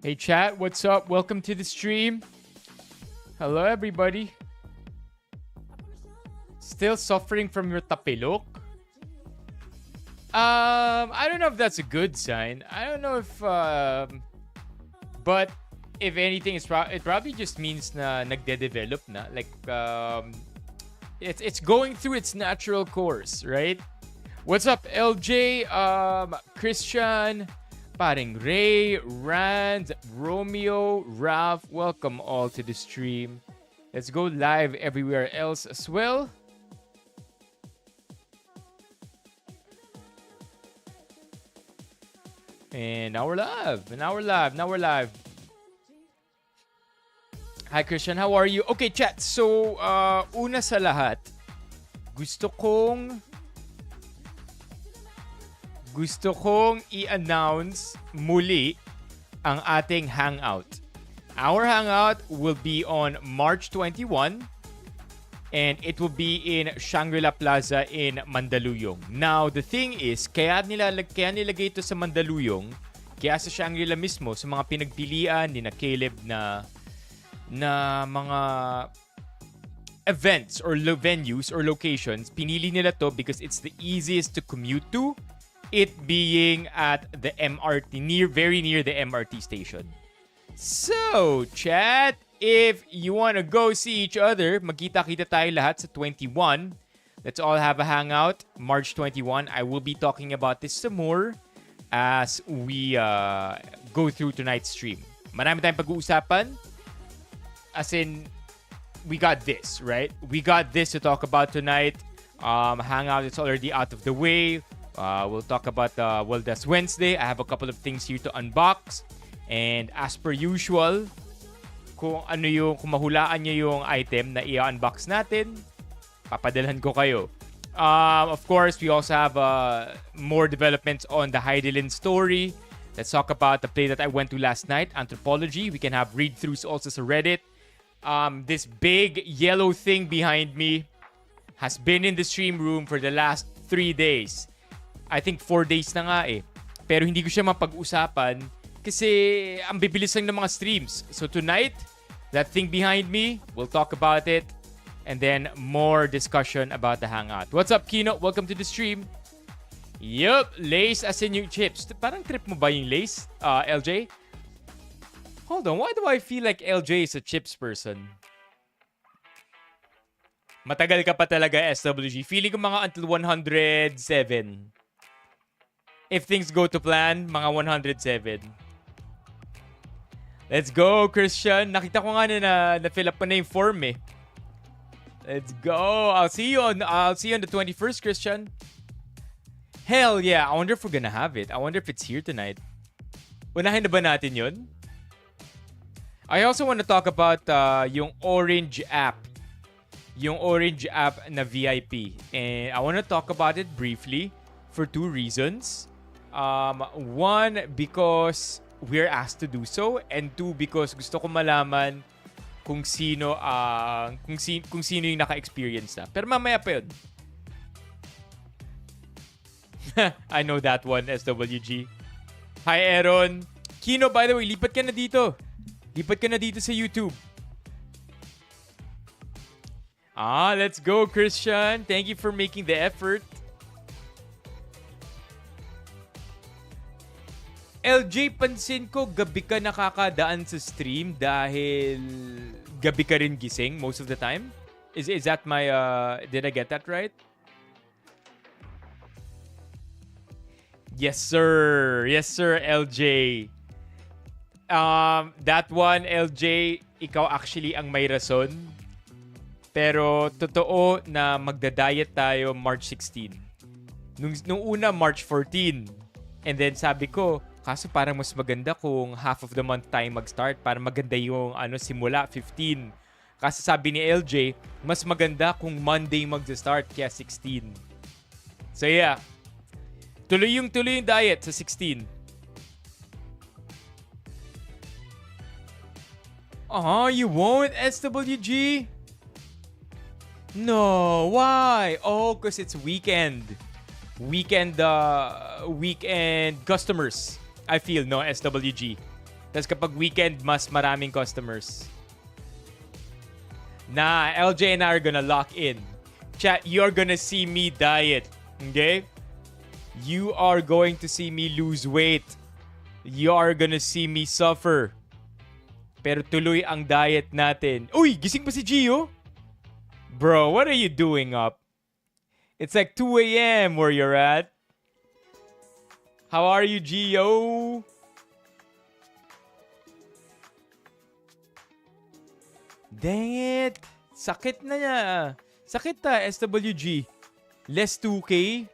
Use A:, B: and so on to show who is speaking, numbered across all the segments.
A: Hey chat, what's up? Welcome to the stream. Hello everybody. Still suffering from your tapilok? I don't know if that's a good sign. I don't know if but if anything it probably just means na nagde-develop na, like it's going through its natural course, right? What's up, LJ? Christian, Paring Ray, Rand, Romeo, Ralph, welcome all to the stream. Let's go live everywhere else as well. And now we're live. Hi Christian, how are you? Okay, chat. So, una sa lahat, gusto kong i-announce muli ang ating hangout. Our hangout will be on March 21 and it will be in Shangri-La Plaza in Mandaluyong. Now, the thing is, kaya nilagay ito sa Mandaluyong, kaya sa Shangri-La mismo, sa mga pinagpilian ni na Caleb na mga events or venues or locations, pinili nila to because it's the easiest to commute to. It being at the MRT, very near the MRT station. So, chat, if you want to go see each other, magkita-kita tayo lahat sa 21. Let's all have a hangout. March 21. I will be talking about this some more as we go through tonight's stream. Marami tayong pag-uusapan. As in, we got this, right? We got this to talk about tonight. Hangout, it's already out of the way. We'll talk about that's Wednesday. I have a couple of things here to unbox. And as per usual, kung mahulaan nyo yung item na i-unbox natin, papadalhan ko kayo. Of course, we also have more developments on the Hidilyn story. Let's talk about the play that I went to last night, Anthropology. We can have read-throughs also sa Reddit. This big yellow thing behind me has been in the stream room for the last 3 days. I think 4 days na nga eh. Pero hindi ko siya mapag-usapan kasi ang bibilis lang ng mga streams. So tonight, that thing behind me, we'll talk about it. And then more discussion about the hangout. What's up, Kino? Welcome to the stream. Yup, Lace as in yung chips. Parang trip mo ba yung Lace, LJ? Hold on, why do I feel like LJ is a chips person? Matagal ka pa talaga, SWG. Feeling ko mga until 107. If things go to plan, mga 107. Let's go, Christian. Nakita ko nga na fill up ko na yung form eh. Let's go. I'll see you on the 21st, Christian. Hell yeah. I wonder if we're gonna have it. I wonder if it's here tonight. Unahin na ba natin yun? I also want to talk about yung Orange app. Yung Orange app na VIP. And I want to talk about it briefly for 2 reasons. One, because we're asked to do so, and 2, because gusto ko malaman kung sino yung naka-experience na. Pero mamaya pa yun. I know that one, SWG. Hi, Aaron. Kino, by the way, lipat ka na dito. Lipat ka na dito sa YouTube. Let's go, Christian. Thank you for making the effort. LJ, pansin ko gabi ka nakakadaan sa stream dahil gabi ka rin gising most of the time. Is that my did I get that right? Yes sir, LJ. That one, LJ, ikaw actually ang may rason. Pero totoo na magda-diet tayo March 16. Nung una March 14. And then sabi ko, kaso parang mas maganda kung half of the month tayo mag-start para maganda yung simula 15. Kasi sabi ni LJ, mas maganda kung Monday mag-start kaya 16. So yeah, tuloy yung diet sa 16. You won't, SWG? No, why? Oh, because it's weekend customers. I feel, no, SWG. Tapos kapag weekend, mas maraming customers. Nah, LJ and I are gonna lock in. Chat, you're gonna see me diet. Okay? You are going to see me lose weight. You are gonna see me suffer. Pero tuloy ang diet natin. Uy, gising pa si Gio? Bro, what are you doing up? It's like 2 a.m. where you're at. How are you, Gio? Dang it. Sakit na niya. Sakit ta, SWG. Less 2K.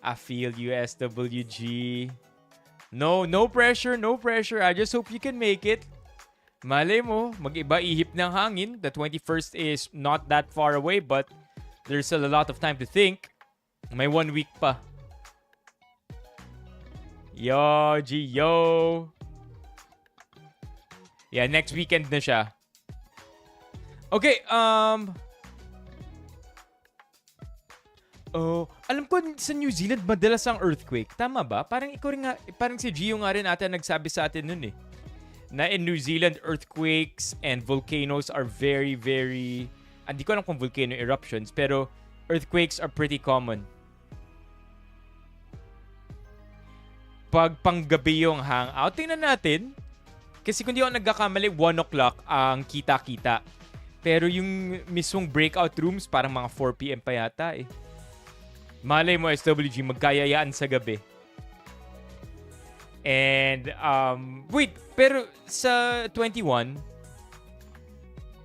A: I feel you, SWG. No pressure, no pressure. I just hope you can make it. Malay mo, mag-iba ihip ng hangin. The 21st is not that far away, but there's still a lot of time to think. May 1 week pa. Yo, G, yo. Yeah, next weekend na siya. Okay, oh, alam ko sa New Zealand madalas ang earthquake. Tama ba? Parang ikaw rin nga, parang si Gio nga rin ata nagsabi sa atin nun eh. Na in New Zealand, earthquakes and volcanoes are very, very... Hindi ko alam kung volcano eruptions, pero earthquakes are pretty common. Pag panggabi yung hangout, tingnan natin. Kasi kung di ako nagkakamali, 1 o'clock ang kita-kita. Pero yung mismong breakout rooms, parang mga 4 p.m. pa yata eh. Malay mo, SWG, magkayayaan sa gabi. And, wait, pero sa 21,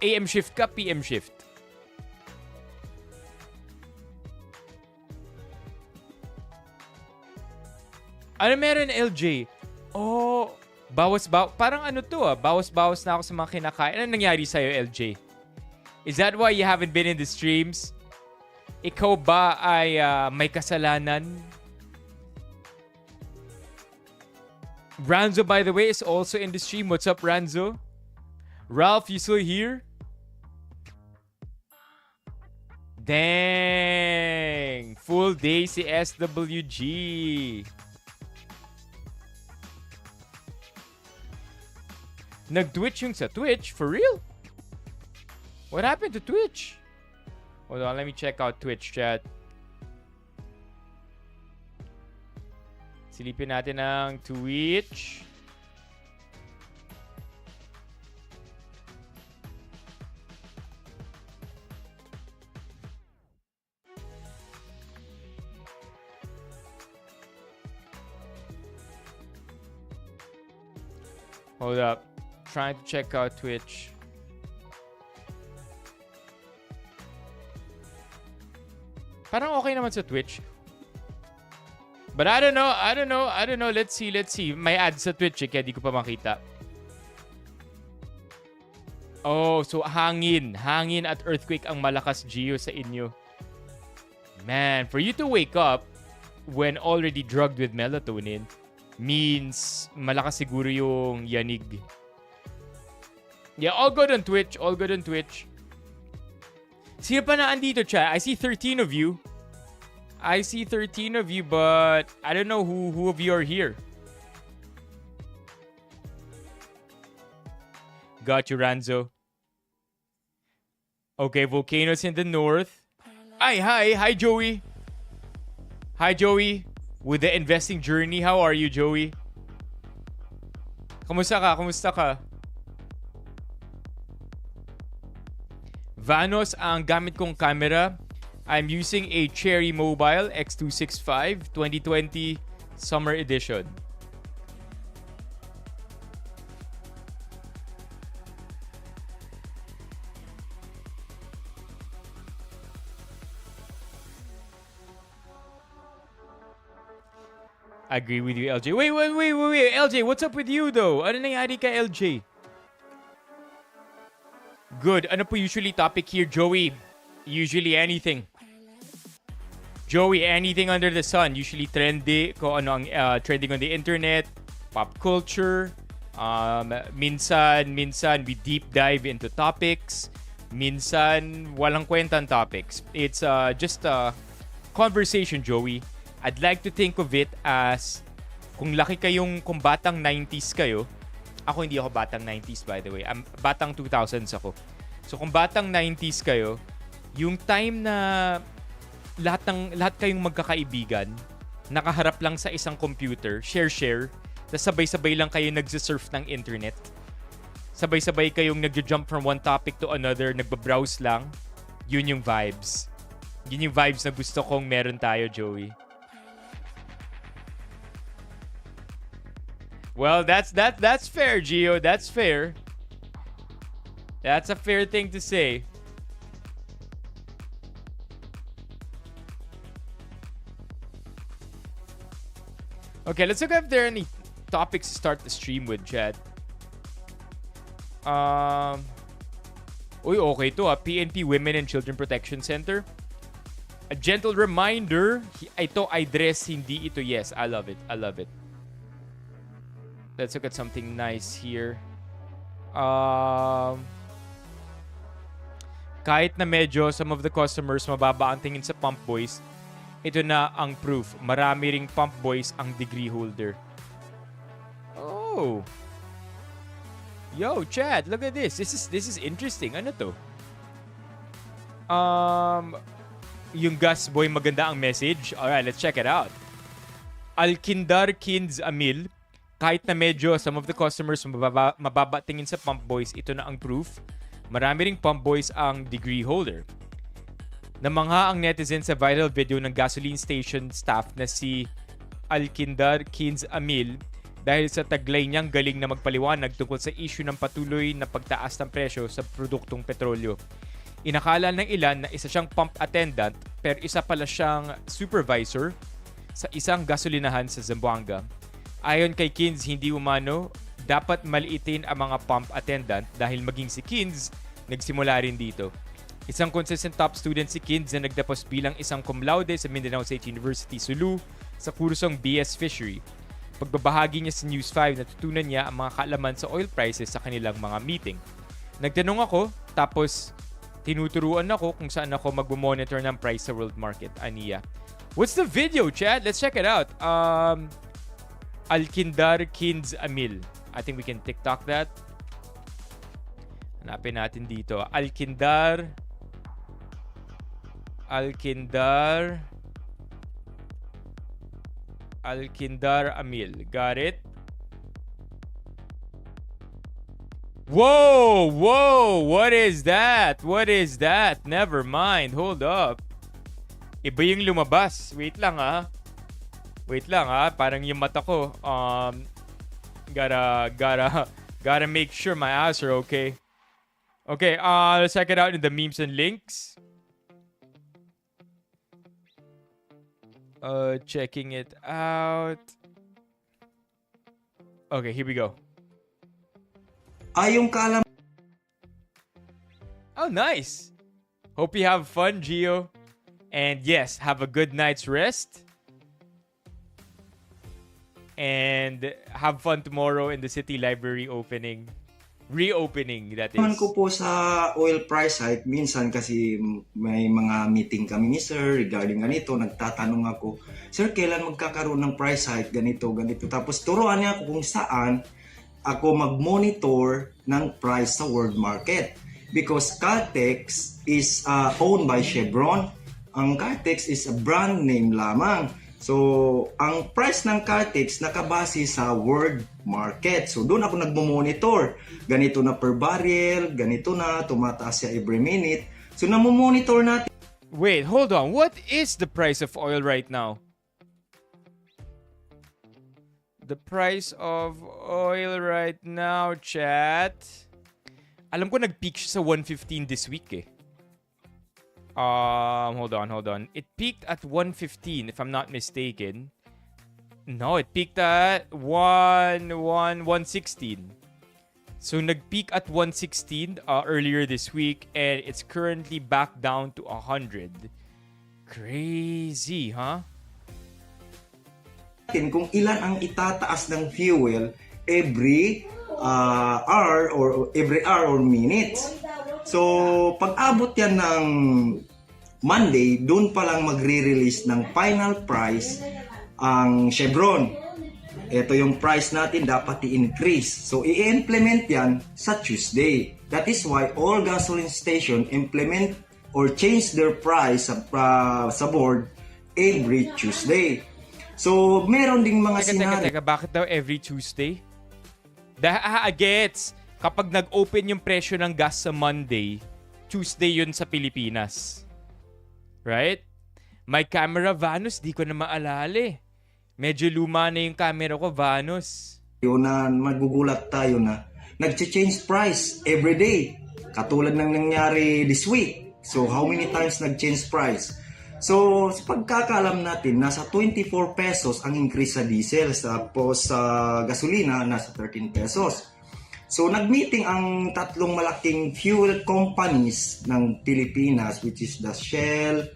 A: AM shift ka, PM shift? Ano meron, LJ? Oh, parang ano to bawas-bawas na ako sa mga kinakain. Ano nangyari sa'yo, LJ? Is that why you haven't been in the streams? Ikaw ba ay may kasalanan? Ranzo, by the way, is also in the stream. What's up, Ranzo? Ralph, you still here? Dang! Full day si SWG. Nag-Twitch yung sa Twitch? For real? What happened to Twitch? Hold on, let me check out Twitch chat. Silipin natin ang Twitch. Hold up. Trying to check out Twitch. Parang okay naman sa Twitch. But I don't know. Let's see. May ads sa Twitch kaya di ko pa makita. Oh, so hangin at earthquake ang malakas, Gio, sa inyo. Man, for you to wake up when already drugged with melatonin means malakas siguro yung yanig. Yeah, all good on Twitch. Sino pa na andito, chat? I see 13 of you. But I don't know who of you are here. Got you, Ranzo. Okay, volcanoes in the north. Hi, Joey. Hi, Joey. With the investing journey, how are you, Joey? Kamusta ka? Vanos ang gamit kong camera. I'm using a Cherry Mobile X265 2020 Summer Edition. Agree with you, LJ. Wait. LJ, what's up with you though? Ano nangyari kay LJ? Good. Ano po usually topic here, Joey? Usually anything. Joey, anything under the sun. Usually trendy. Kung ano ang trending on the internet. Pop culture. Minsan we deep dive into topics. Minsan walang kwentang topics. It's just a conversation, Joey. I'd like to think of it as kung batang 90s kayo, ako hindi ako batang 90s by the way. Batang 2000s ako. So kung batang 90s kayo, yung time na lahat kayong magkakaibigan, nakaharap lang sa isang computer, share, tapos sabay-sabay lang kayo nagsisurf ng internet. Sabay-sabay kayong nagjo-jump from one topic to another, nagbabrowse lang. Yun yung vibes. Yun yung vibes na gusto kong meron tayo, Joey. Well, that's fair, Gio. That's fair. That's a fair thing to say. Okay, let's look if there are any topics to start the stream with, Chad. Uy, okay to PNP Women and Children Protection Center. A gentle reminder, ito ay dress, hindi ito yes. I love it. Let's look at something nice here. Kahit na medyo some of the customers mababa ang tingin sa Pump Boys, ito na ang proof. Marami ring Pump Boys ang degree holder. Oh. Yo, Chad, look at this. This is interesting. Ano to? Yung Gus Boy, maganda ang message. Alright, let's check it out. Alkindar Kins Amil. Kahit na medyo some of the customers mababa tingin sa Pump Boys, ito na ang proof. Marami ring Pump Boys ang degree holder. Namangha ang netizen sa viral video ng gasoline station staff na si Alkindar Kins Amil dahil sa taglay niyang galing na magpaliwanag tungkol sa issue ng patuloy na pagtaas ng presyo sa produktong petrolyo. Inakala ng ilan na isa siyang pump attendant pero isa pala siyang supervisor sa isang gasolinahan sa Zamboanga. Ayon kay Kins, hindi umano dapat maliitin ang mga pump attendant dahil maging si Kins nagsimula rin dito. Isang consistent top student si Kins na nagtapos bilang isang cum laude sa Mindanao State University, Sulu sa kursong BS Fishery. Pagbabahagi niya sa News 5, natutunan niya ang mga kaalaman sa oil prices sa kanilang mga meeting. Nagtanong ako, tapos tinuturuan ako kung saan ako mag-monitor ng price sa world market, aniya. What's the video, Chad? Let's check it out. Alkindar Kins Amil. I think we can TikTok that. Hanapin natin dito. Alkindar Amil. Got it? Whoa! What is that? Never mind. Hold up. Iba yung lumabas. Wait lang ha. Parang yung mata ko. Gotta make sure my eyes are okay. Okay, let's check it out in the memes and links. Checking it out. Okay, here we go.
B: Yung kaalam.
A: Oh, nice. Hope you have fun, Gio. And yes, have a good night's rest. And have fun tomorrow in the City Library reopening, that is.
B: Naman ko po sa oil price hike, minsan kasi may mga meeting kami ni Sir regarding ganito, nagtatanong ako, Sir, kailan magkakaroon ng price hike, ganito. Tapos turuan niya ako kung saan ako mag-monitor ng price sa world market. Because Caltex is owned by Chevron. Ang Caltex is a brand name lamang. So, ang price ng Caltex nakabase sa world market. So, doon ako nagmo-monitor. Ganito na per barrel, ganito na, tumataas siya every minute. So, namo-monitor natin.
A: Wait, hold on. What is the price of oil right now? The price of oil right now, chat. Alam ko nag-peak siya sa 115 this week eh. Hold on. It peaked at 115 if I'm not mistaken. No, it peaked at 116. So nag-peak at 116 earlier this week and it's currently back down to 100. Crazy, huh?
B: Kung ilan ang itataas ng fuel every hour or minutes. So, pag abot yan ng Monday, doon pa lang magre-release ng final price ang Chevron. ito yung price natin dapat i-increase. So, i-implement yan sa Tuesday. That is why all gasoline station implement or change their price sa board every Tuesday. So, meron ding mga
A: Teka, bakit daw every Tuesday? Gets. Kapag nag-open yung presyo ng gas sa Monday, Tuesday yun sa Pilipinas. Right? My camera, Vanos, di ko na maalala eh. Medyo luma na yung camera ko, Vanos.
B: Yun na magugulat tayo na nag-change price every day. Katulad ng nangyari this week. So, how many times nag-change price? So, sa pagkakaalam natin, nasa 24 pesos ang increase sa diesel. Tapos sa gasolina, nasa 13 pesos. So, nag-meeting ang tatlong malaking fuel companies ng Pilipinas, which is the Shell,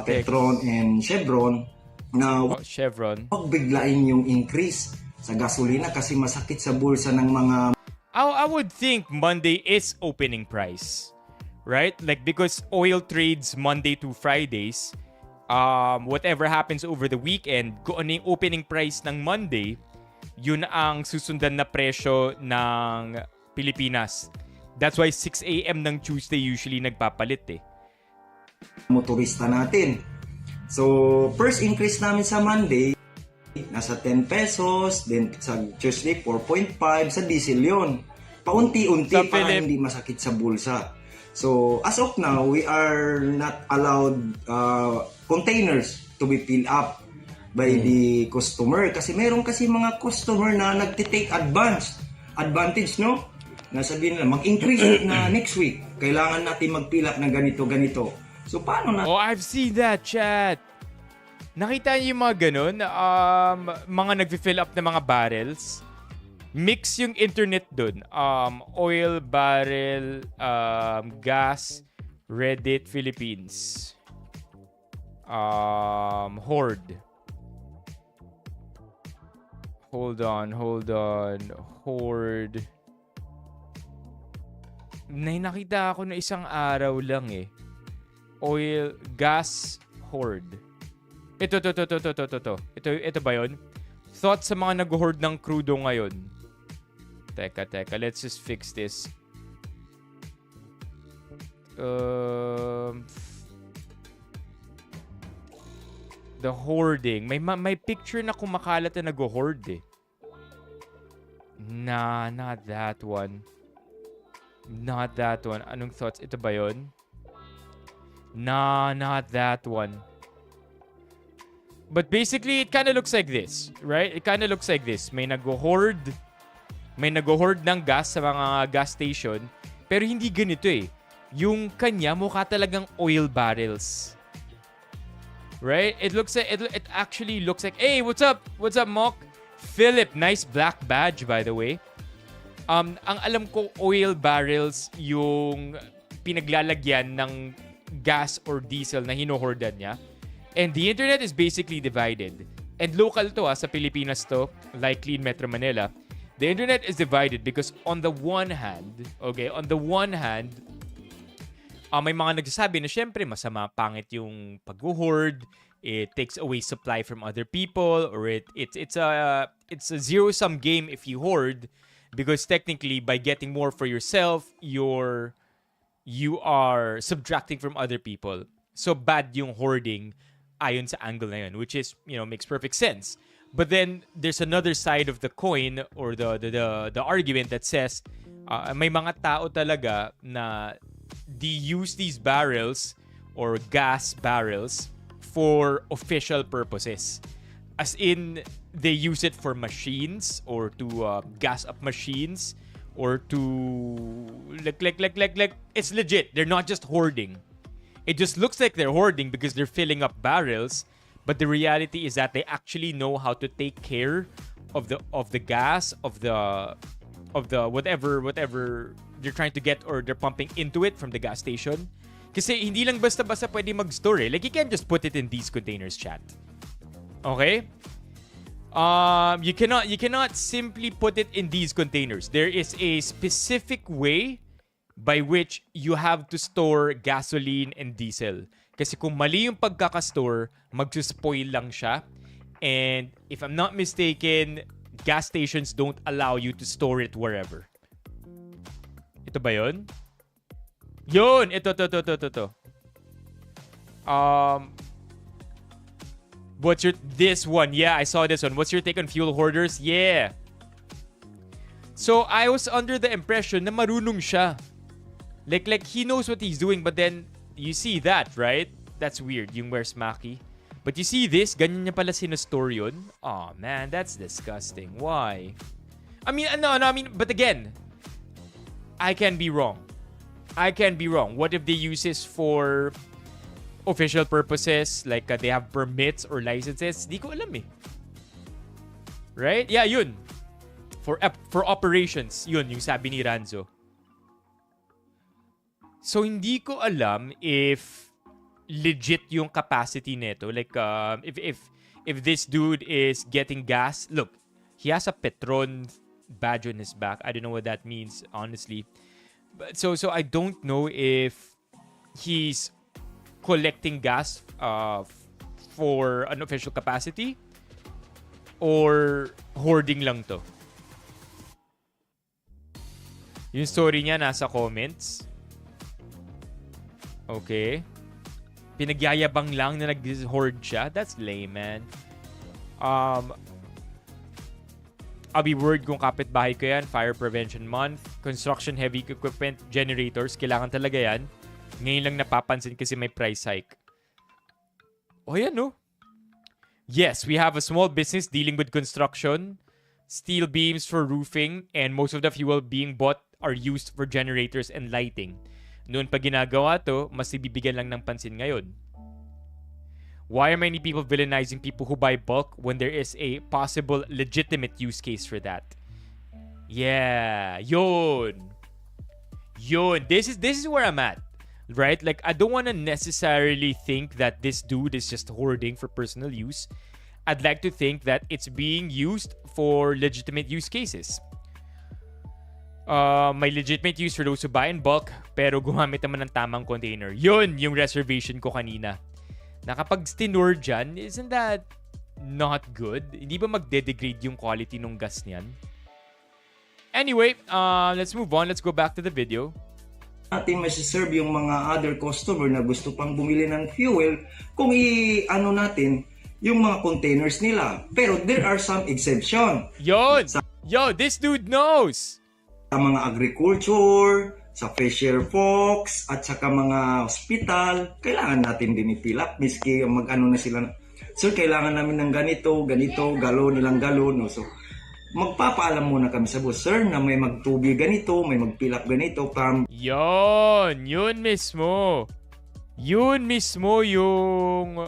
B: Petron, and Chevron, na
A: Chevron.
B: Pagbiglain yung increase sa gasolina kasi masakit sa bulsa ng mga...
A: I would think Monday is opening price. Right? Like, because oil trades Monday to Fridays, whatever happens over the weekend, kung ano yung opening price ng Monday, yun ang susundan na presyo ng Pilipinas. That's why 6 a.m. ng Tuesday usually nagpapalit eh.
B: Motorista natin. So, first increase namin sa Monday, nasa 10 pesos, then sa Tuesday, 4.5, sa diesel yun. Paunti-unti para hindi masakit sa bulsa. So, as of now, we are not allowed containers to be filled up by the customer. Kasi meron kasi mga customer na nagtitake advantage, no? Nasabihin nila, mag-increase na next week. Kailangan natin mag-fill up ng ganito. So, paano na?
A: Oh, I've seen that, chat. Nakita niyo yung mga ganun? Mga nag-fill up na mga barrels. Mix yung internet dun. Oil, barrel, gas, Reddit, Philippines. Horde. Hold on. Horde. Nakita ako na isang araw lang eh. Oil, gas, Horde. Ito. Ito ba yun? Thoughts sa mga nag-hoard ng crudo ngayon. Teka. Let's just fix this. The hoarding. May picture na kumakalat na nag-hoard eh. Nah, not that one. Anong thoughts? Ito ba yun? Nah, not that one. But basically, it kind of looks like this, right? It kind of looks like this. May nag-hoard ng gas sa mga gas station, pero hindi ganito eh. Yung kanya mukha talagang oil barrels. Right? It actually looks like, hey, what's up? What's up, Mock? Philip, nice black badge, by the way. Ang alam ko, oil barrels yung pinaglalagyan ng gas or diesel na hinohordan niya. And the internet is basically divided. And local to sa Pilipinas to, likely in Metro Manila. The internet is divided because on the one hand, may mga nagsasabi na syempre masama, pangit yung pag-hoard. It takes away supply from other people, or it's a zero-sum game if you hoard, because technically by getting more for yourself, you are subtracting from other people. So bad yung hoarding ayon sa angle na yun, which is, makes perfect sense. But then there's another side of the coin, or the argument that says may mga tao talaga na they use these barrels or gas barrels for official purposes. As in, they use it for machines or to gas up machines or to like it's legit. They're not just hoarding. It just looks like they're hoarding because they're filling up barrels, but the reality is that they actually know how to take care of the gas, of the whatever they're trying to get or they're pumping into it from the gas station. Kasi hindi lang basta-basta pwede mag-store eh. Like, you can't just put it in these containers, chat. Okay? You cannot simply put it in these containers. There is a specific way by which you have to store gasoline and diesel. Kasi kung mali yung pagkakastore, mag-spoil lang siya. And if I'm not mistaken, gas stations don't allow you to store it wherever. Ito ba yun? Yun! Ito. What's your... This one. Yeah, I saw this one. What's your take on fuel hoarders? Yeah. So, I was under the impression na marunong siya. Like he knows what he's doing, but then, you see that, right? That's weird, yung where's Maki. But you see this? Ganyan niya pala sinostore yun? Aw, man, that's disgusting. Why? I mean, but again, I can be wrong. What if they use this for official purposes? Like, they have permits or licenses? Di ko alam eh. Right? Yeah, yun. For operations, yun, yung sabi ni Ranzo. So, hindi ko alam if legit yung capacity nito. Like, if this dude is getting gas, look, he has a Petron badge on his back. I don't know what that means, honestly. But so I don't know if he's collecting gas for an official capacity or hoarding lang to. Yung story niya nasa comments. Okay. Pinagyayabang lang na nag-hoard siya. That's lame, man. I'll be worried kung kapitbahay ko yan. Fire Prevention Month. Construction heavy equipment. Generators. Kailangan talaga yan. Ngayon lang napapansin kasi may price hike. Oh, yan, no? Yes, we have a small business dealing with construction. Steel beams for roofing. And most of the fuel being bought are used for generators and lighting. Noon pa ginagawa to, mas ibibigyan lang ng pansin ngayon. Why are many people villainizing people who buy bulk when there is a possible legitimate use case for that? Yeah, yun. This is where I'm at, right? Like, I don't want to necessarily think that this dude is just hoarding for personal use. I'd like to think that it's being used for legitimate use cases. May legitimate use for those who buy in bulk, pero gumamit naman ng tamang container. Yun yung reservation ko kanina. Na kapag stinore dyan, isn't that not good? Hindi ba magde-degrade yung quality ng gas niyan? Anyway, let's move on. Let's go back to the video.
B: Natin masiserve yung mga other customer na gusto pang bumili ng fuel kung i-ano natin yung mga containers nila. Pero there are some exception.
A: Yo, this dude knows!
B: Sa mga agriculture, sa Fisher Fox, at saka mga hospital, kailangan natin din i-fill up. Miski mag-ano na sila, sir, kailangan namin ng ganito, galon, ilang galon. No? So, magpapaalam muna kami sa boss, sir, na may magtubi ganito, may mag-fill up ganito.
A: Yun mismo. Yun mismo yung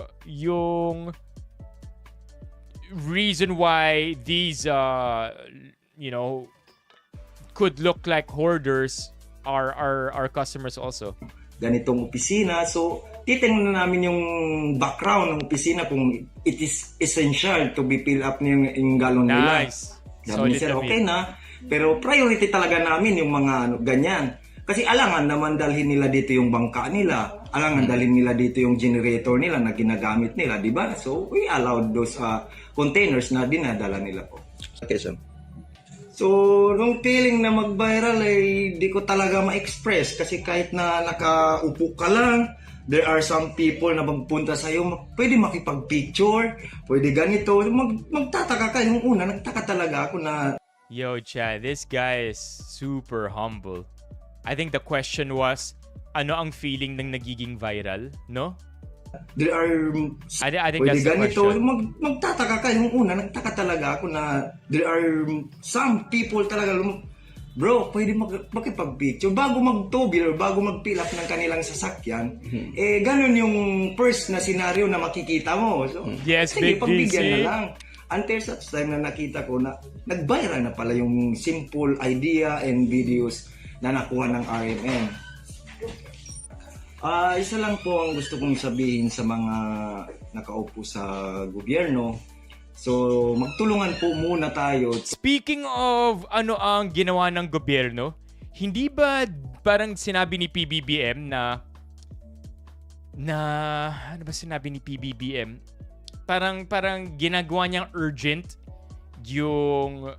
A: reason why these, could look like hoarders are customers also.
B: Ganitong opisina. So, titingnan namin yung background ng opisina kung it is essential to be fill up yung galon nila.
A: Nice.
B: Sabi niya, sir, okay na. Pero priority talaga namin yung mga ganyan. Kasi alangan naman dalhin nila dito yung bangka nila. Alangan dalhin nila dito yung generator nila na ginagamit nila, di ba? So, we allowed those containers na dinadala nila po. Okay, sir. So, nung feeling na mag-viral di ko talaga ma-express kasi kahit na nakaupo ka lang, there are some people na magpunta sa'yo, pwede makipag-picture, pwede ganito, magtataka ka. Yung una, nagtaka talaga ako na...
A: Yo, Chad, this guy is super humble. I think the question was, ano ang feeling ng nagiging viral, no?
B: There are...
A: I think that's the
B: ganito,
A: question.
B: magtataka ka. Yung una, nagtaka talaga ako na there are some people talaga, bro, pwede makipag-picture bago mag-tobil or bago mag-fill up ng kanilang sasakyan. Ganun yung first na scenario na makikita mo. So,
A: yes,
B: sige,
A: big
B: pagbigyan
A: DC.
B: na lang. Until such time na nakita ko na nag-viral na pala yung simple idea and videos na nakuha ng RMN. Isa lang po ang gusto kong sabihin sa mga nakaupo sa gobyerno. So, magtulungan po muna tayo.
A: Speaking of ano ang ginawa ng gobyerno, hindi ba parang sinabi ni PBBM na ano ba sinabi ni PBBM? parang ginagawa niyang urgent yung,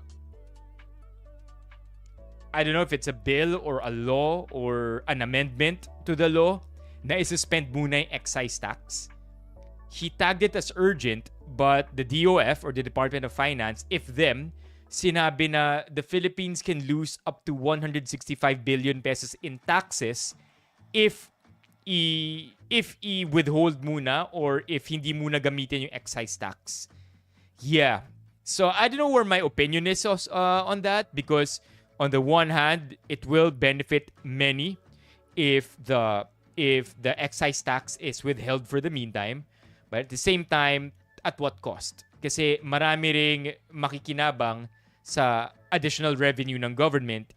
A: I don't know if it's a bill or a law or an amendment to the law na isuspend muna yung excise tax. He tagged it as urgent, but the DOF or the Department of Finance, if them, sinabi na the Philippines can lose up to 165 billion pesos in taxes if i-withhold muna or if hindi muna gamitin yung excise tax. Yeah. So I don't know where my opinion is on that, because on the one hand, it will benefit many if the excise tax is withheld for the meantime. But at the same time, at what cost? Kasi marami ring makikinabang sa additional revenue ng government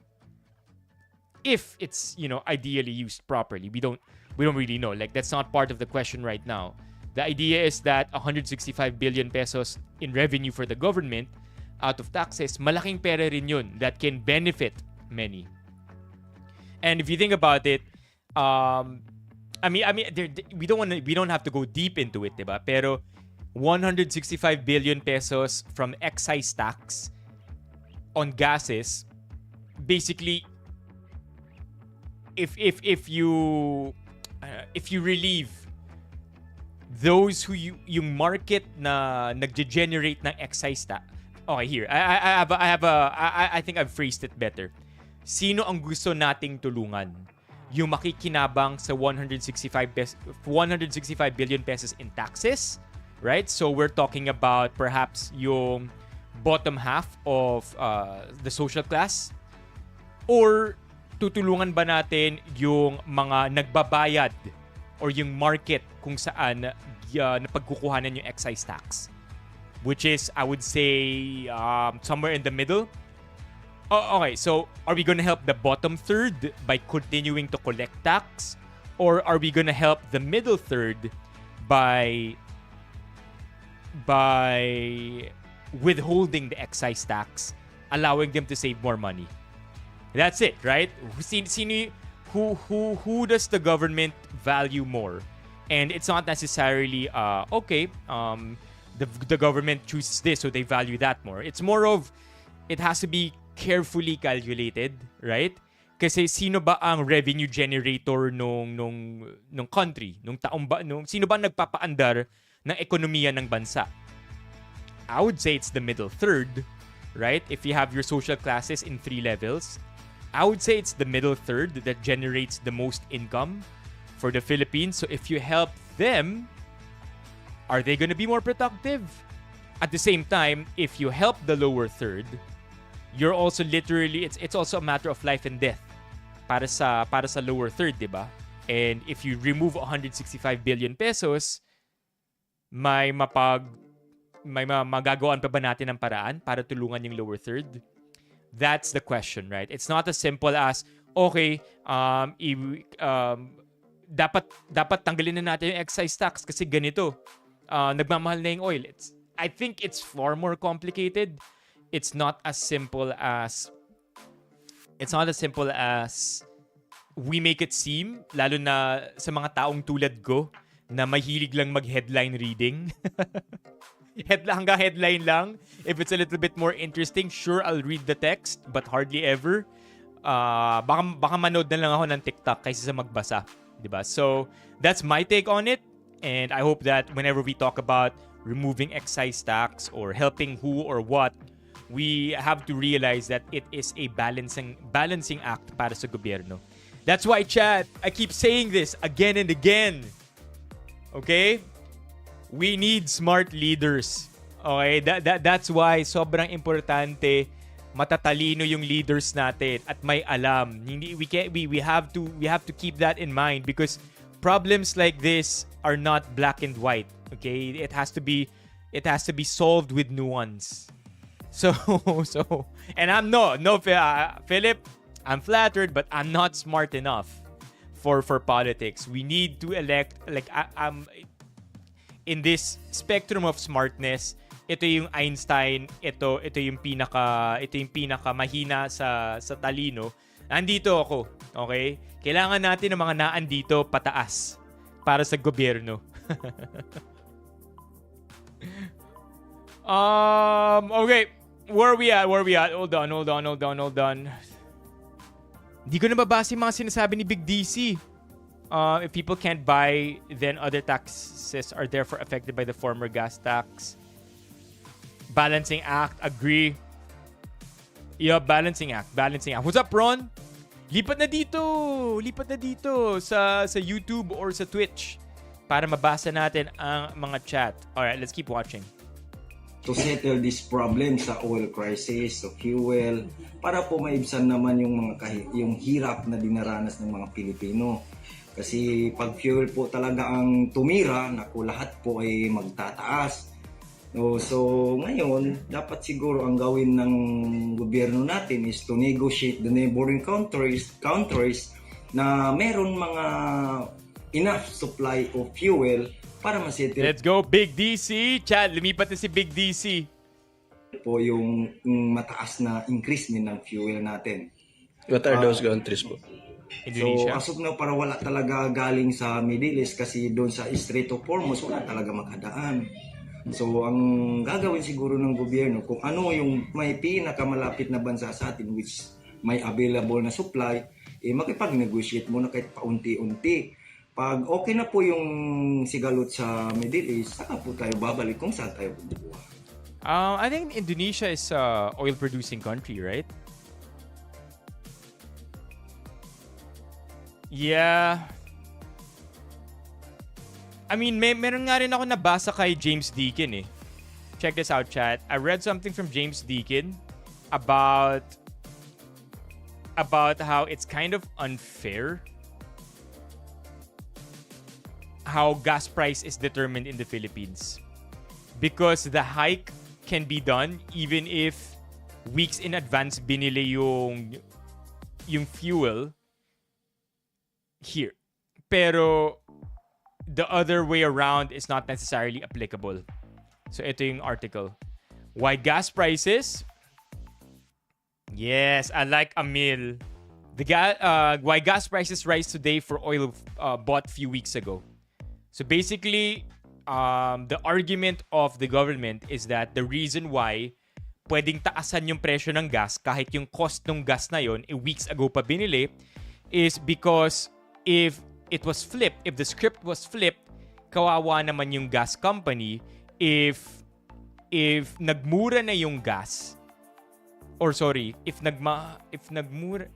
A: if it's, ideally used properly. We don't really know. Like, that's not part of the question right now. The idea is that 165 billion pesos in revenue for the government out of taxes, malaking pera rin yun that can benefit many. And if you think about it, we don't have to go deep into it, diba? Pero 165 billion pesos from excise tax on gases, basically, if you relieve those who yung market na nagge-generate ng excise tax. Okay, here. I think I've phrased it better. Sino ang gusto nating tulungan? Yung makikinabang sa 165 billion pesos in taxes, right? So we're talking about perhaps yung bottom half of the social class, or tutulungan ba natin yung mga nagbabayad or yung market kung saan napagkukuhanan yung excise tax? Which is, I would say, somewhere in the middle. Oh, okay, so are we gonna help the bottom third by continuing to collect tax? Or are we gonna help the middle third by withholding the excise tax, allowing them to save more money? That's it, right? Who does the government value more? And it's not necessarily, the government chooses this, so they value that more. It's more of, it has to be carefully calculated, right? Kasi sino ba ang revenue generator nung country, sino ba nagpapaandar ng ekonomiya ng bansa? I would say it's the middle third, right? If you have your social classes in 3 levels, I would say it's the middle third that generates the most income for the Philippines. So if you help them, are they going to be more productive? At the same time, if you help the lower third, you're also literally, it's also a matter of life and death para sa lower third, diba? And if you remove 165 billion pesos, may magagawaan pa ba natin ng paraan para tulungan yung lower third? That's the question, right? It's not as simple as, okay, dapat tanggalin na natin yung excise tax kasi ganito. Nagmamahal na yung oil. I think it's far more complicated. It's not as simple as we make it seem, lalo na sa mga taong tulad ko na mahilig lang mag-headline reading. Hanggang headline lang. If it's a little bit more interesting, sure, I'll read the text, but hardly ever. Baka manood na lang ako ng TikTok kaysa sa magbasa. Diba? So, that's my take on it. And I hope that whenever we talk about removing excise tax or helping who or what, we have to realize that it is a balancing act para sa gobyerno. That's why, chat, I keep saying this again and again. Okay? We need smart leaders. Okay? That's why sobrang importante matatalino yung leaders natin at may alam. We have to keep that in mind because problems like this are not black and white. Okay? It has to be solved with nuance. So and I'm Philip, I'm flattered, but I'm not smart enough for politics. We need to elect, I'm in this spectrum of smartness. Ito yung Einstein, ito yung pinaka mahina sa talino. Nandito ako, okay? Kailangan natin ng mga naandito pataas para sa gobyerno. Okay. Where are we at? Hold on. Hindi ko na mabasa yung mga sinasabi ni Big DC. If people can't buy, then other taxes are therefore affected by the former gas tax. Balancing act, agree. Yeah, balancing act. What's up, Ron? Lipat na dito sa YouTube or sa Twitch para mabasa natin ang mga chat. Alright, let's keep watching.
B: To settle this problem sa oil crisis, so fuel, para po maibsan naman yung hirap na dinaranas ng mga Pilipino. Kasi pag fuel po talaga ang tumira, naku, lahat po ay magtataas. So ngayon, dapat siguro ang gawin ng gobyerno natin is to negotiate the neighboring countries na meron mga enough supply of fuel para masettle.
A: Let's go, Big DC. Chat, lumipat na si Big DC.
B: Po yung mataas na increase din ng fuel natin.
C: What are those countries po?
A: Indonesia.
B: So, asok na para wala talaga galing sa Middle East kasi doon sa Strait of Hormuz wala talaga makadaan. So, ang gagawin siguro ng gobyerno kung ano yung may pinakamalapit na bansa sa atin which may available na supply, makipag-negotiate muna kahit paunti-unti. Pag okay na po yung sigalot sa Middle East, saka po tayo babalik kung saan tayo bubuha.
A: I think Indonesia is a oil-producing country, right? Yeah. I mean, meron nga rin ako nabasa kay James Deacon eh. Check this out, chat. I read something from James Deacon about how it's kind of unfair how gas price is determined in the Philippines. Because the hike can be done even if weeks in advance binili yung fuel here. Pero the other way around is not necessarily applicable. So ito yung article. Why gas prices? Yes, I like Amil. Why gas prices rise today for oil bought few weeks ago. So basically, the argument of the government is that the reason why pwedeng taasan yung presyo ng gas kahit yung cost ng gas na yon weeks ago pa binili is because if it was flipped, if the script was flipped, kawawa naman yung gas company if nagmura na yung gas, or sorry, if nagmura,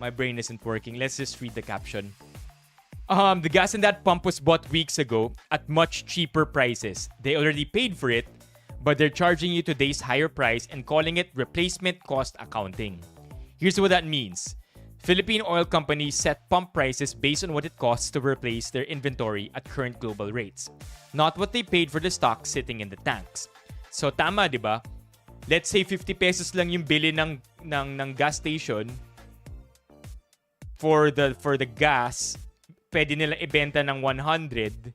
A: my brain isn't working. Let's just read the caption. The gas in that pump was bought weeks ago at much cheaper prices. They already paid for it, but they're charging you today's higher price and calling it replacement cost accounting. Here's what that means. Philippine oil companies set pump prices based on what it costs to replace their inventory at current global rates, not what they paid for the stock sitting in the tanks. So tama, 'di ba? Let's say 50 pesos lang yung bili ng gas station for the gas, pwede nila ibenta ng 100,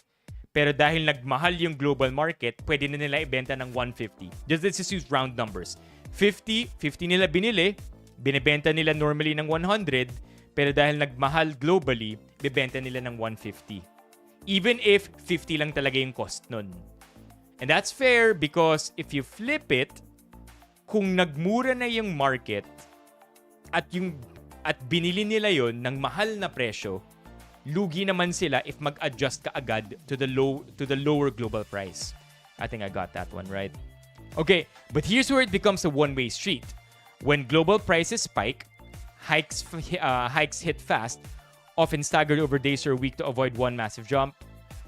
A: pero dahil nagmahal yung global market, pwede na nila ibenta ng 150. Let's just use round numbers. 50 nila binili, binibenta nila normally ng 100, pero dahil nagmahal globally, bibenta nila ng 150. Even if 50 lang talaga yung cost nun. And that's fair because if you flip it, kung nagmura na yung market at binili nila yon ng mahal na presyo, lugi naman sila if mag-adjust ka agad to the lower global price. I think I got that one right. Okay, but here's where it becomes a one-way street. When global prices spike, hikes hit fast, often staggered over days or a week to avoid one massive jump.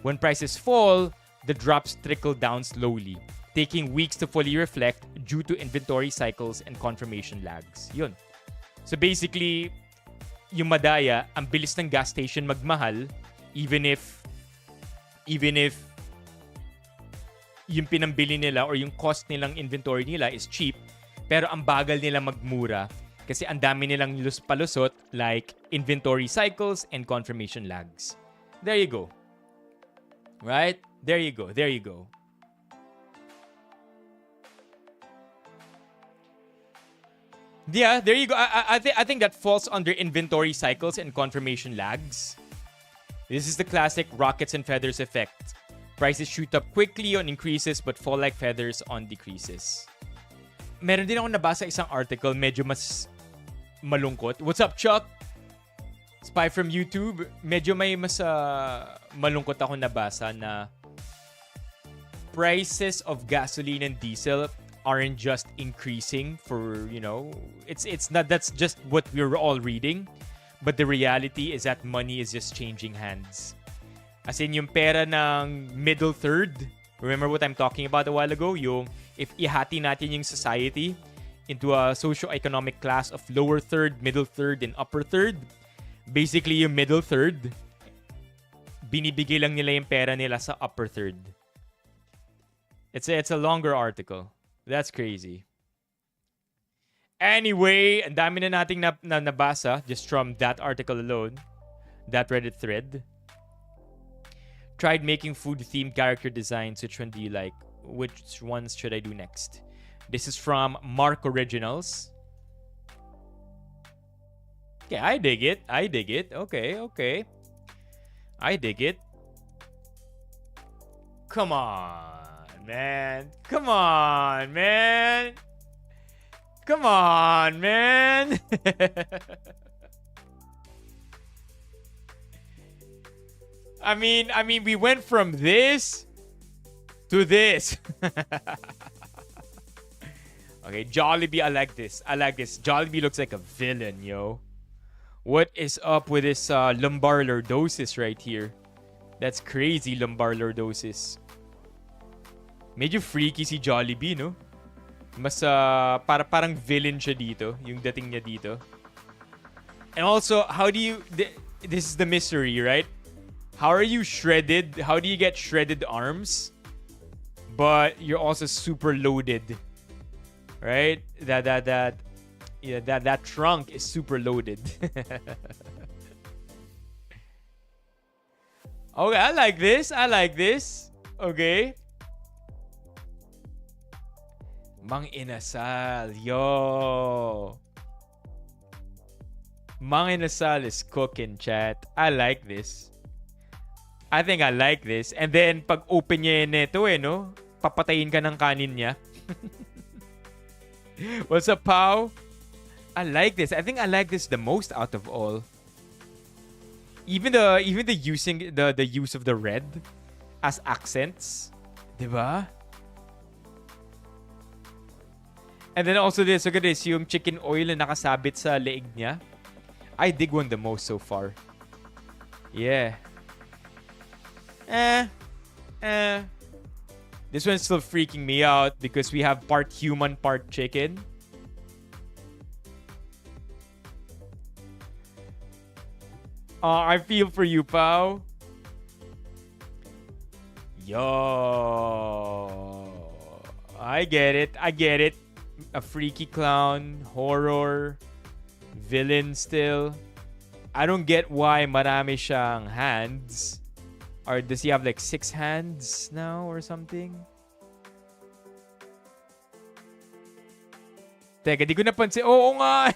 A: When prices fall, the drops trickle down slowly, taking weeks to fully reflect due to inventory cycles and confirmation lags. Yun. So basically, yung madaya, ang bilis ng gas station magmahal even if yung pinambili nila or yung cost nilang inventory nila is cheap, pero ang bagal nila magmura kasi ang dami nilang palusot like inventory cycles and confirmation lags. There you go. Right? There you go. Yeah, there you go. I think that falls under inventory cycles and confirmation lags. This is the classic rockets and feathers effect. Prices shoot up quickly on increases but fall like feathers on decreases. Meron din ako nabasa isang article, medyo mas malungkot. What's up, Chuck? Spy from YouTube. Medyo may mas malungkot ako nabasa na prices of gasoline and diesel aren't just increasing for, it's not, that's just what we're all reading. But the reality is that money is just changing hands. As in, yung pera ng middle third, remember what I'm talking about a while ago? Yung if ihati natin yung society into a socio-economic class of lower third, middle third, and upper third, basically yung middle third, binibigay lang nila yung pera nila sa upper third. It's a longer article. That's crazy. Anyway, ang dami na nating nabasa just from that article alone, that Reddit thread. Tried making food-themed character designs. Which one do you like? Which ones should I do next? This is from Mark Originals. Okay, I dig it. Okay. I dig it. Come on, man. I mean, we went from this to this. Okay, Jollibee, I like this. Jollibee looks like a villain, yo. What is up with this lumbar lordosis right here? That's crazy, lumbar lordosis. Medyo freaky si Jollibee, no? Mas parang villain siya dito, yung dating niya dito. And also, this is the mystery, right? How are you shredded? How do you get shredded arms? But you're also super loaded. Right? That trunk is super loaded. Okay, I like this. Okay. Mang Inasal, yo. Mang Inasal is cooking, chat. I like this. I think I like this. And then, pag open niya nito no? Papatayin ka ng kanin niya. What's up, Pao? I like this. I think I like this the most out of all. Even the using the use of the red as accents. Diba? And then also this, look at this, yung chicken oil na nakasabit sa leeg niya. I dig one the most so far. Yeah. This one's still freaking me out because we have part human, part chicken. I feel for you, Pao. Yo. I get it. A freaky clown, horror, villain still. I don't get why marami siyang hands. Or does he have like 6 hands now or something? Teka, di ko napansin. Oo nga!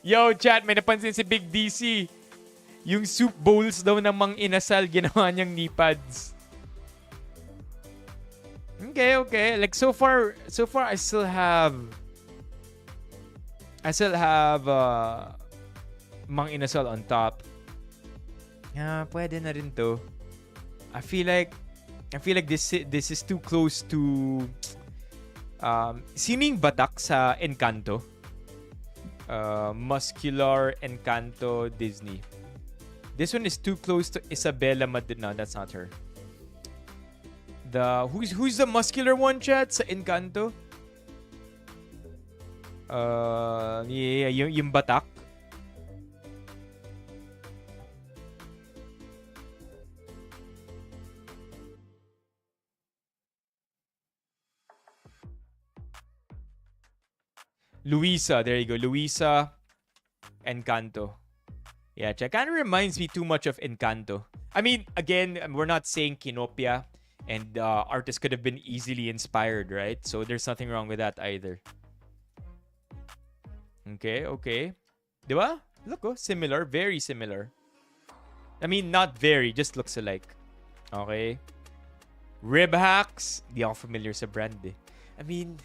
A: Yo, chat, may napansin si Big DC. Yung soup bowls daw ng Mang Inasal, ginawa niyang knee pads. Okay. Like so far I still have Mang Inasal on top. Yeah, pwede na rin to. I feel like this is too close to sino yung batak sa Encanto? Muscular Encanto Disney. This one is too close to Isabela No, that's not her. Who's the muscular one, chat, sa Encanto? Yeah, yung batak. Luisa, there you go. Luisa, Encanto. Yeah, it kind of reminds me too much of Encanto. I mean, again, we're not saying Kinopia and artists could have been easily inspired, right? So there's nothing wrong with that either. Okay. Diba? Look, similar, very similar. I mean, not very, just looks alike. Okay. Rib hacks. Di ako familiar sa brand eh. I mean,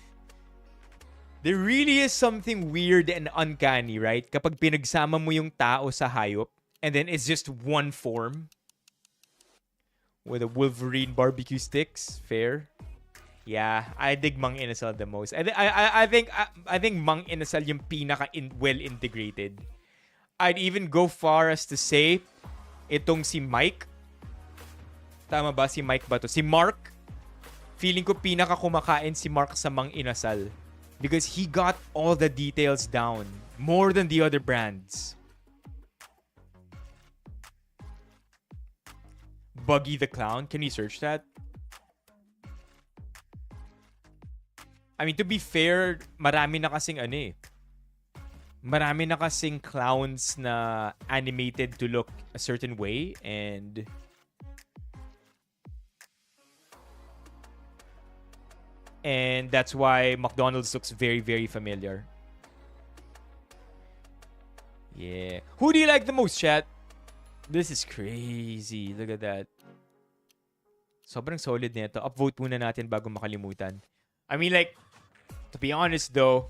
A: there really is something weird and uncanny, right? Kapag pinagsama mo yung tao sa hayop and then it's just one form with a Wolverine barbecue sticks. Fair. Yeah, I dig Mang Inasal the most. I think Mang Inasal yung pinaka well integrated. I'd even go far as to say itong si Mike. Tama ba? Si Mike ba to? Si Mark. Feeling ko pinaka kumakain si Mark sa Mang Inasal. Because he got all the details down. More than the other brands. Buggy the Clown. Can you search that? I mean, to be fair, marami na kasing marami na kasing clowns na animated to look a certain way and that's why McDonald's looks very, very familiar. Yeah. Who do you like the most, chat? This is crazy. Look at that. Sobrang solid nito. Upvote muna natin bago makalimutan. I mean, like, to be honest though,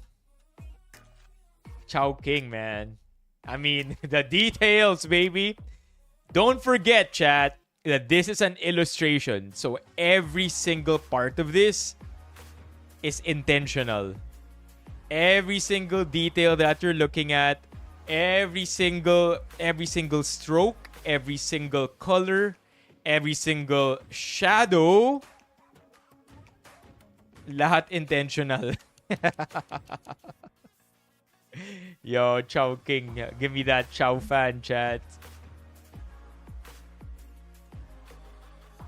A: Chow King, man. I mean, the details, baby. Don't forget, chat, that this is an illustration. So every single part of this is intentional. Every single detail that you're looking at, every single stroke, every single color, every single shadow, lahat intentional. Yo, Chow King, give me that Chow fan, chat.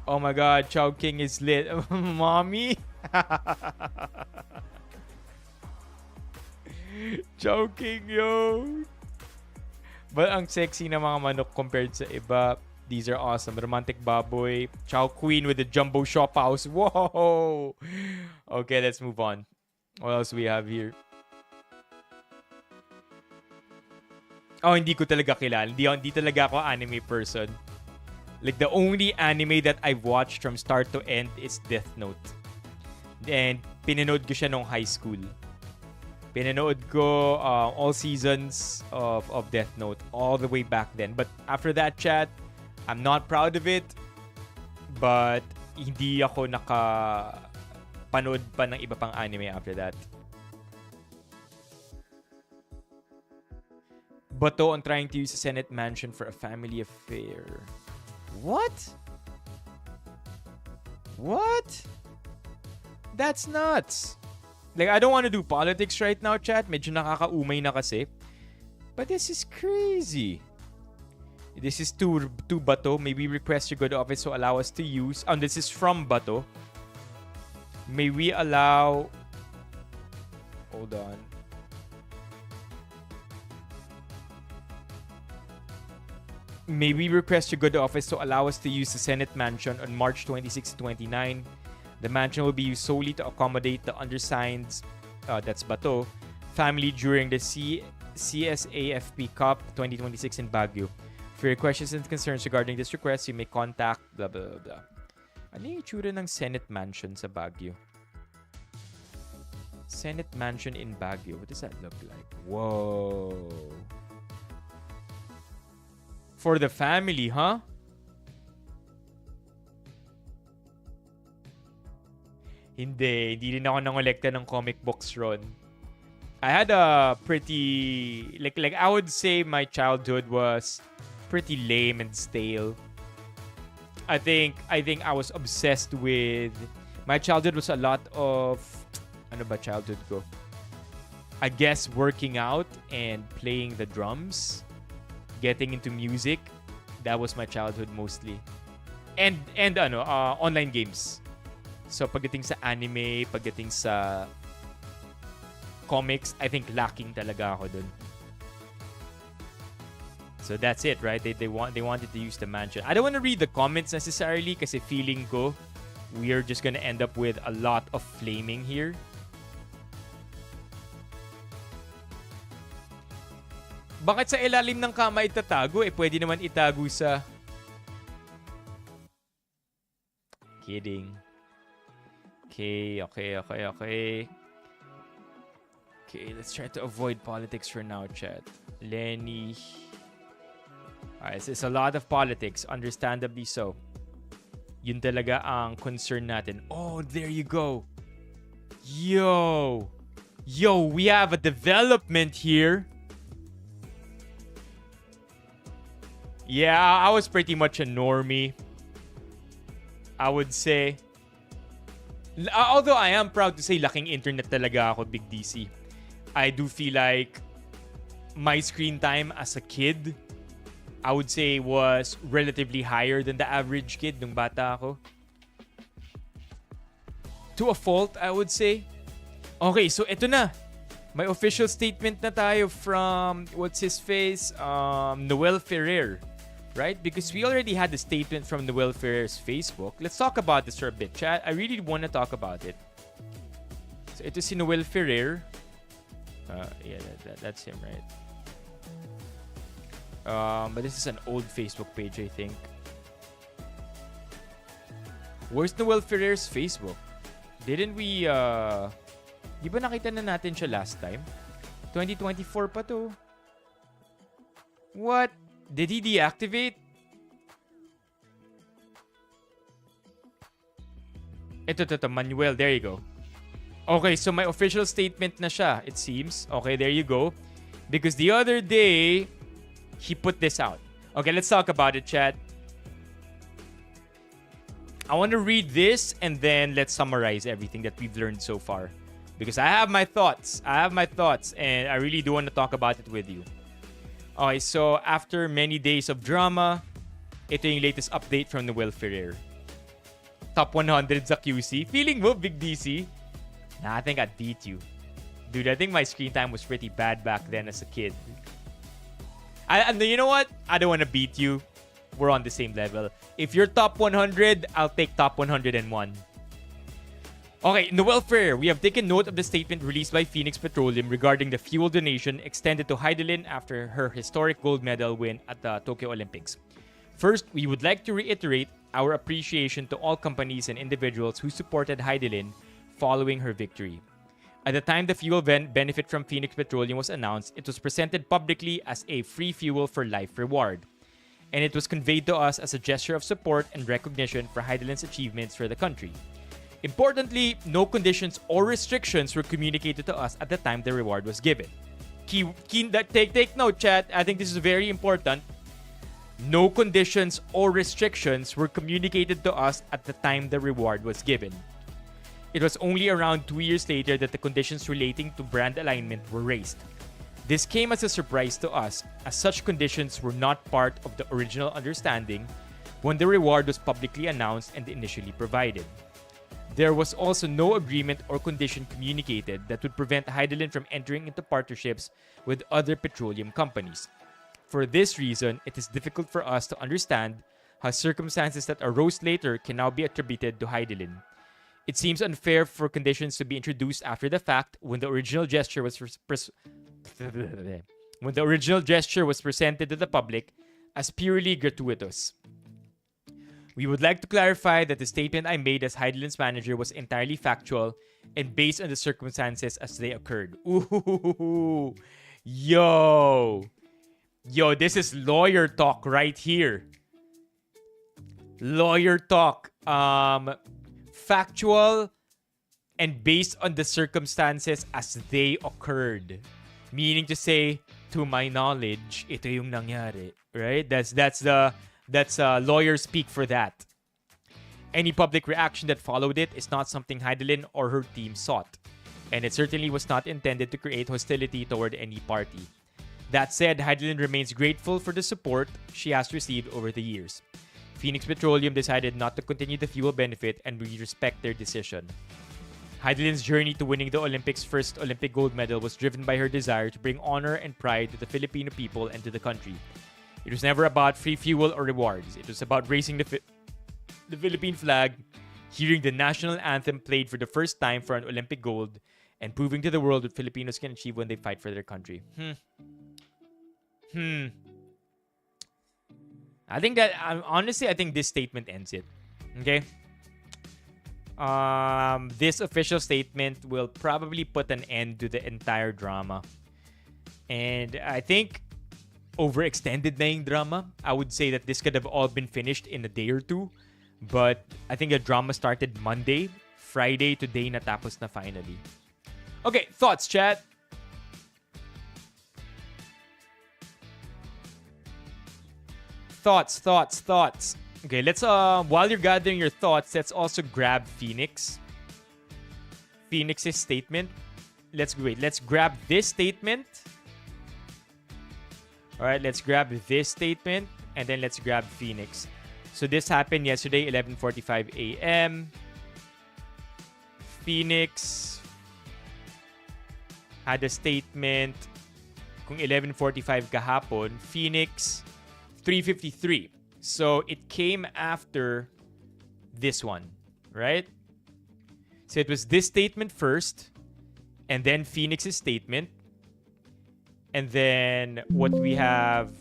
A: Oh my god, Chow King is lit. Mommy? Chow King, yo. But ang sexy na mga manok compared sa iba. These are awesome. Romantic baboy. Chow Queen with the jumbo shop house. Whoa! Okay, let's move on. What else we have here? Oh, hindi ko talaga kilala. Hindi talaga ako anime person. Like, the only anime that I've watched from start to end is Death Note. And pinanood ko siya nung high school. Pinanood ko all seasons of Death Note all the way back then. But after that, chat, I'm not proud of it. But hindi ako nakapanood pa ng iba pang anime after that. Bato on trying to use a Senate mansion for a family affair. What? What? That's nuts. Like, I don't want to do politics right now, chat. Medyo nakakaumay na kasi. But this is crazy. This is to Bato. May we request your good office to allow us to use... this is from Bato. May we allow... Hold on. May we request your good office to allow us to use the Senate mansion on March 26 to 29. The mansion will be used solely to accommodate the undersigned's, that's Bato, family during the CSAFP Cup 2026 in Baguio. For your questions and concerns regarding this request, you may contact blah blah blah blah. Ano yung itsura ng Senate mansion sa Baguio? Senate mansion in Baguio. What does that look like? Whoa. For the family, huh? Hindi rin ako nangolekta ng comic books ron. I had a pretty like I would say my childhood was pretty lame and stale. I think I was obsessed with my childhood was a lot of ano ba childhood ko? I guess working out and playing the drums, getting into music. That was my childhood mostly. And online games. So pagdating sa anime, pagdating sa comics, I think lacking talaga ako dun. So that's it, right? They wanted to use the mansion. I don't want to read the comments necessarily kasi feeling ko we are just gonna end up with a lot of flaming here. Bakit sa ilalim ng kama itatago? Pwede naman itago sa... Kidding. Okay. Okay, let's try to avoid politics for now, chat. Lenny. Alright, it's a lot of politics, understandably so. Yun talaga ang concern natin. Oh, there you go. Yo, we have a development here. Yeah, I was pretty much a normie, I would say. Although I am proud to say laking internet talaga ako, Big DC. I do feel like my screen time as a kid, I would say, was relatively higher than the average kid nung bata ako. To a fault, I would say. Okay, so ito na. May official statement na tayo from, what's his face? Noel Ferrer. Right? Because we already had the statement from Noel Ferrer's Facebook. Let's talk about this for a bit, chat. I really want to talk about it. So ito si Noel Ferrer. Yeah, that's him, right? But this is an old Facebook page, I think. Where's Noel Ferrer's Facebook? Didn't we, di ba nakita na natin siya last time? 2024 pa to. What? Did he deactivate? Ito, Manuel. There you go. Okay, so my official statement na siya, it seems. Okay, there you go. Because the other day, he put this out. Okay, let's talk about it, chat. I want to read this and then let's summarize everything that we've learned so far. Because I have my thoughts. And I really do want to talk about it with you. Okay, so after many days of drama, ito yung latest update from Noel Ferrer. Top 100 sa QC. Feeling mo, Big DC? Nah, I think I'd beat you. Dude, I think my screen time was pretty bad back then as a kid. You know what? I don't want to beat you. We're on the same level. If you're top 100, I'll take top 101. Okay, Noel Ferrer, we have taken note of the statement released by Phoenix Petroleum regarding the fuel donation extended to Hidilyn after her historic gold medal win at the Tokyo Olympics. First, we would like to reiterate our appreciation to all companies and individuals who supported Hidilyn following her victory. At the time the fuel benefit from Phoenix Petroleum was announced, it was presented publicly as a free fuel for life reward. And it was conveyed to us as a gesture of support and recognition for Hidilyn's achievements for the country. Importantly, no conditions or restrictions were communicated to us at the time the reward was given. Take note, chat. I think this is very important. No conditions or restrictions were communicated to us at the time the reward was given. It was only around 2 years later that the conditions relating to brand alignment were raised. This came as a surprise to us, as such conditions were not part of the original understanding when the reward was publicly announced and initially provided. There was also no agreement or condition communicated that would prevent Hidilyn from entering into partnerships with other petroleum companies. For this reason, it is difficult for us to understand how circumstances that arose later can now be attributed to Hidilyn. It seems unfair for conditions to be introduced after the fact when the original gesture was presented to the public as purely gratuitous. We would like to clarify that the statement I made as Hidilyn's manager was entirely factual and based on the circumstances as they occurred. Ooh, yo, this is lawyer talk right here. Lawyer talk. Factual and based on the circumstances as they occurred. Meaning to say, to my knowledge, ito yung nangyari. Right? That's lawyer speak for that. Any public reaction that followed it is not something Hidilyn or her team sought, and it certainly was not intended to create hostility toward any party. That said, Hidilyn remains grateful for the support she has received over the years. Phoenix Petroleum decided not to continue the fuel benefit, and we respect their decision. Hidilyn's journey to winning the Olympics' first Olympic gold medal was driven by her desire to bring honor and pride to the Filipino people and to the country. It was never about free fuel or rewards. It was about raising the Philippine flag, hearing the national anthem played for the first time for an Olympic gold, and proving to the world what Filipinos can achieve when they fight for their country. I think that, honestly, I think this statement ends it. Okay? This official statement will probably put an end to the entire drama. And I think overextended na yung drama. I would say that this could have all been finished in a day or two. But I think the drama started Monday. Friday, today natapos na finally. Okay, thoughts, chat? Thoughts. Okay, let's while you're gathering your thoughts, let's also grab Phoenix. Phoenix's statement. Let's grab this statement. All right, let's grab this statement and then let's grab Phoenix. So this happened yesterday, 11:45 a.m. Phoenix had a statement kung 11:45 kahapon. Phoenix 3:53. So it came after this one, right? So it was this statement first, and then Phoenix's statement, and then what we have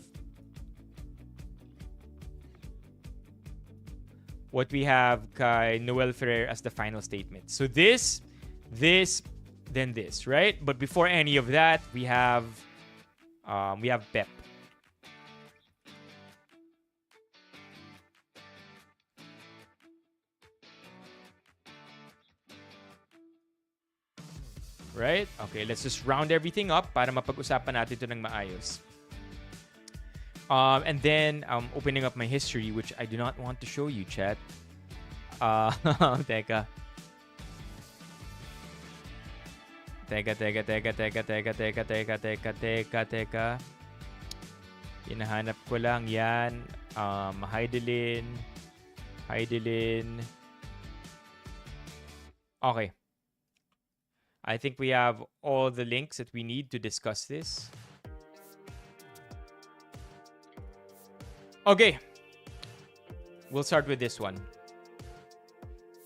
A: kay Noel Ferrer as the final statement. So this, then this, right? But before any of that, we have Pep. Right? Okay, let's just round everything up para mapag-usapan natin ito ng maayos. And then, opening up my history, which I do not want to show you, chat. Teka. Hinahanap ko lang yan. Hidilyn. Okay. I think we have all the links that we need to discuss this. Okay. We'll start with this one.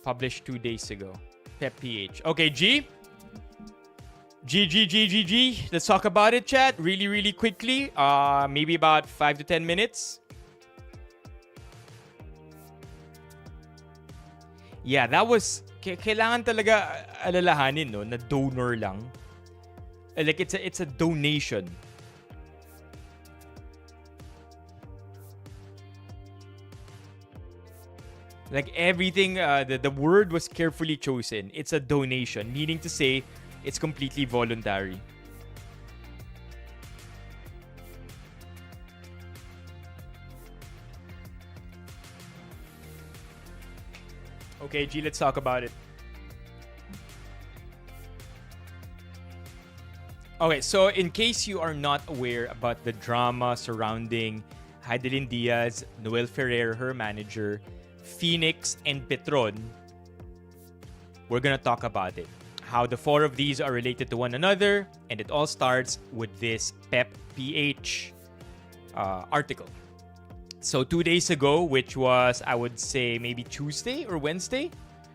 A: Published 2 days ago. Pep PH. Okay, G. Let's talk about it, chat. Really quickly. Maybe about 5 to 10 minutes. Yeah, that was... Kailangan talaga alalahanin, no, na donor lang. Like, it's a donation. Like, everything, the word was carefully chosen. It's a donation, meaning to say it's completely voluntary. Okay, G, let's talk about it. Okay, so in case you are not aware about the drama surrounding Hidilyn Diaz, Noel Ferrer, her manager, Phoenix, and Petron, we're gonna talk about it. How the four of these are related to one another, and it all starts with this Pep PH article. So 2 days ago, which was, I would say, maybe Tuesday or Wednesday,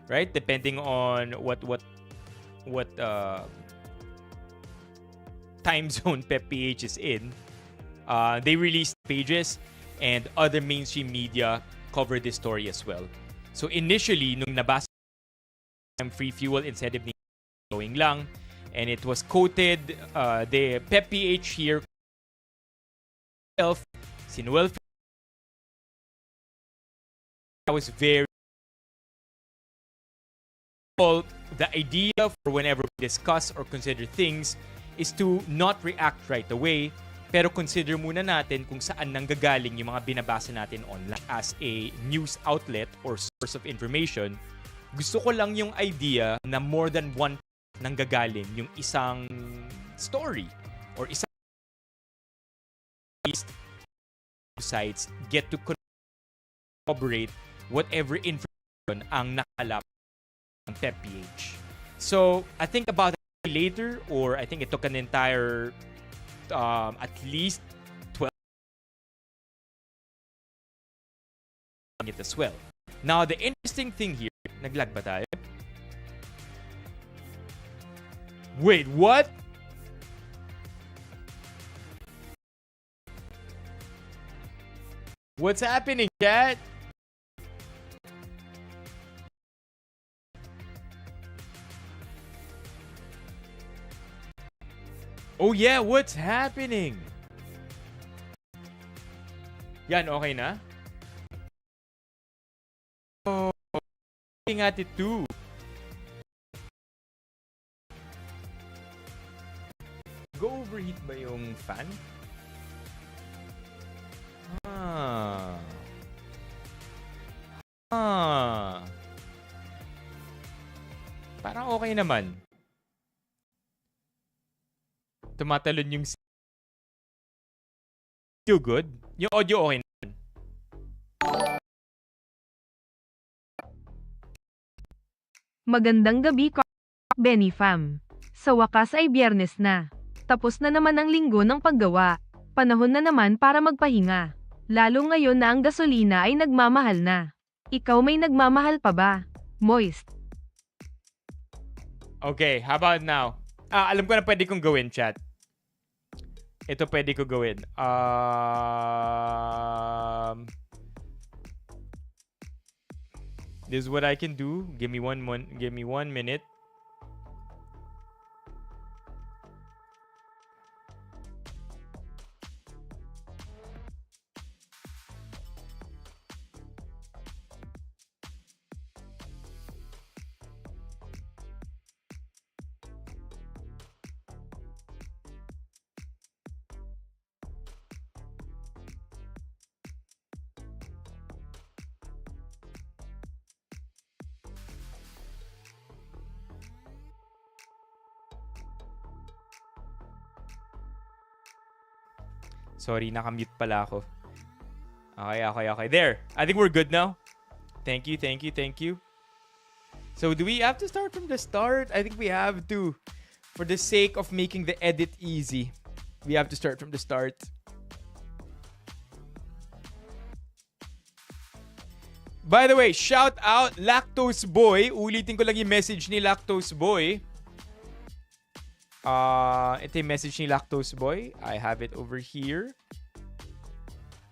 A: right? Depending on what time zone Pep PH is in. They released pages, and other mainstream media covered this story as well. So initially, nung nabasa free fuel incentive ni going lang, and it was quoted, the Pep PH here, si Noel, I was very... The idea for whenever we discuss or consider things is to not react right away, pero consider muna natin kung saan nanggagaling yung mga binabasa natin online. As a news outlet or source of information, gusto ko lang yung idea na more than one nanggagaling yung isang story or isang sites get to corroborate whatever information ang nakalap ng Pep PH. So, I think about it later, or I think it took an entire at least 12 it as well. Now, the interesting thing here, naglag ba tayo? Wait, what? What's happening, chat? Oh yeah, what's happening? Yan, okay na? Oh, looking at it too. Go overheat ba yung fan? Ah. Parang okay naman. Tumatalon yung audio good? Yung audio okay naman.
D: Magandang gabi, Benny Fam. Sa wakas ay Biyernes na. Tapos na naman ang linggo ng paggawa. Panahon na naman para magpahinga. Lalo ngayon na ang gasolina ay nagmamahal na. Ikaw may nagmamahal pa ba? Moist.
A: Okay, how about now? Alam ko na pwede kong gawin, chat. Ito pwede ko gawin. This is what I can do. Give me one minute. Sorry, nakamute pala ako. Okay. There. I think we're good now. Thank you. So do we have to start from the start? I think we have to. For the sake of making the edit easy, we have to start from the start. By the way, shout out Lactose Boy. Ulitin ko lang yung message ni Lactose Boy. Ito yung message ni Lactose Boy. I have it over here.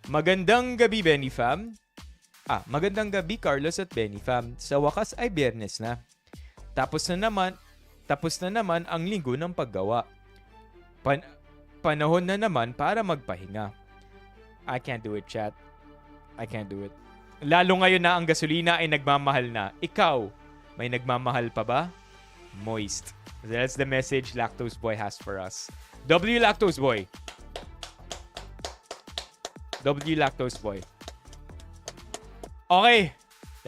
A: Magandang gabi, Benny Fam. Magandang gabi, Carlos at Benny Fam. Sa wakas ay Biyernes na. Tapos na naman ang linggo ng paggawa. Panahon na naman para magpahinga. I can't do it, chat. I can't do it. Lalo ngayon na ang gasolina ay nagmamahal na. Ikaw, may nagmamahal pa ba? Moist. That's the message Lactose Boy has for us. W Lactose Boy. W Lactose Boy. Okay,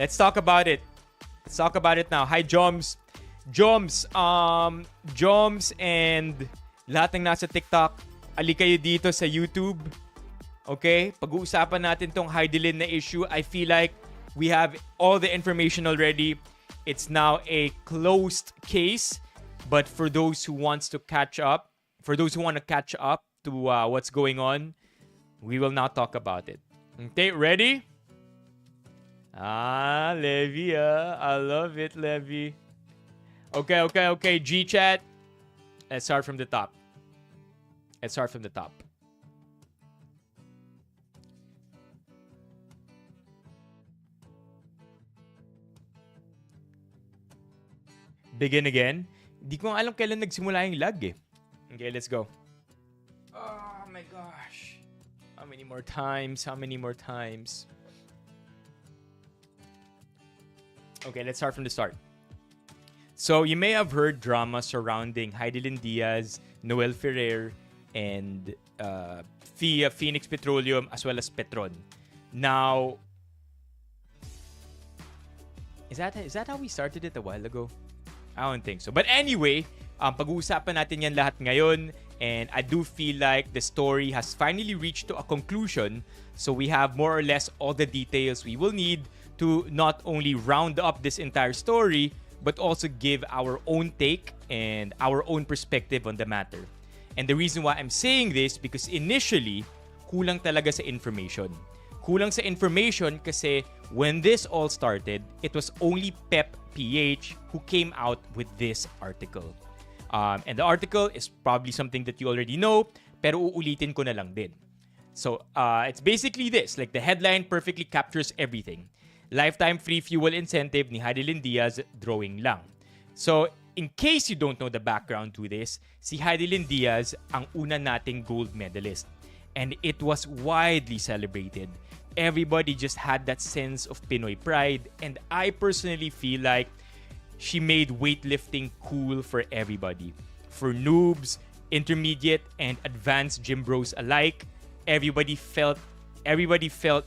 A: let's talk about it. Let's talk about it now. Hi, Joms. Joms and lahat ng nasa TikTok, ali kayo dito sa YouTube. Okay? Pag-uusapan natin tong Hidilyn na issue. I feel like we have all the information already. It's now a closed case. But for those who want to catch up to what's going on, we will now talk about it. Okay, ready? Levy, I love it, Levy. Okay, G-Chat. Let's start from the top. Begin again. Di ko alam kailan nagsimula yung lag eh. Okay, let's go. Oh my gosh. How many more times? Okay, let's start from the start. So, you may have heard drama surrounding Hidilyn Diaz, Noel Ferrer, and Phoenix Petroleum, as well as Petron. Now, is that how we started it a while ago? I don't think so. But anyway, pag-uusapan natin yan lahat ngayon, and I do feel like the story has finally reached to a conclusion. So we have more or less all the details we will need to not only round up this entire story, but also give our own take and our own perspective on the matter. And the reason why I'm saying this, because initially, kulang talaga sa information. Kulang sa information kasi when this all started, it was only Pep PH who came out with this article. And the article is probably something that you already know, pero uulitin ko na lang din. So, it's basically this. Like, the headline perfectly captures everything. Lifetime free fuel incentive ni Hidilyn Diaz, drawing lang. So, in case you don't know the background to this, si Hidilyn Diaz ang una nating gold medalist. And it was widely celebrated. Everybody just had that sense of Pinoy pride. And I personally feel like she made weightlifting cool for everybody. For noobs, intermediate, and advanced gym bros alike, everybody felt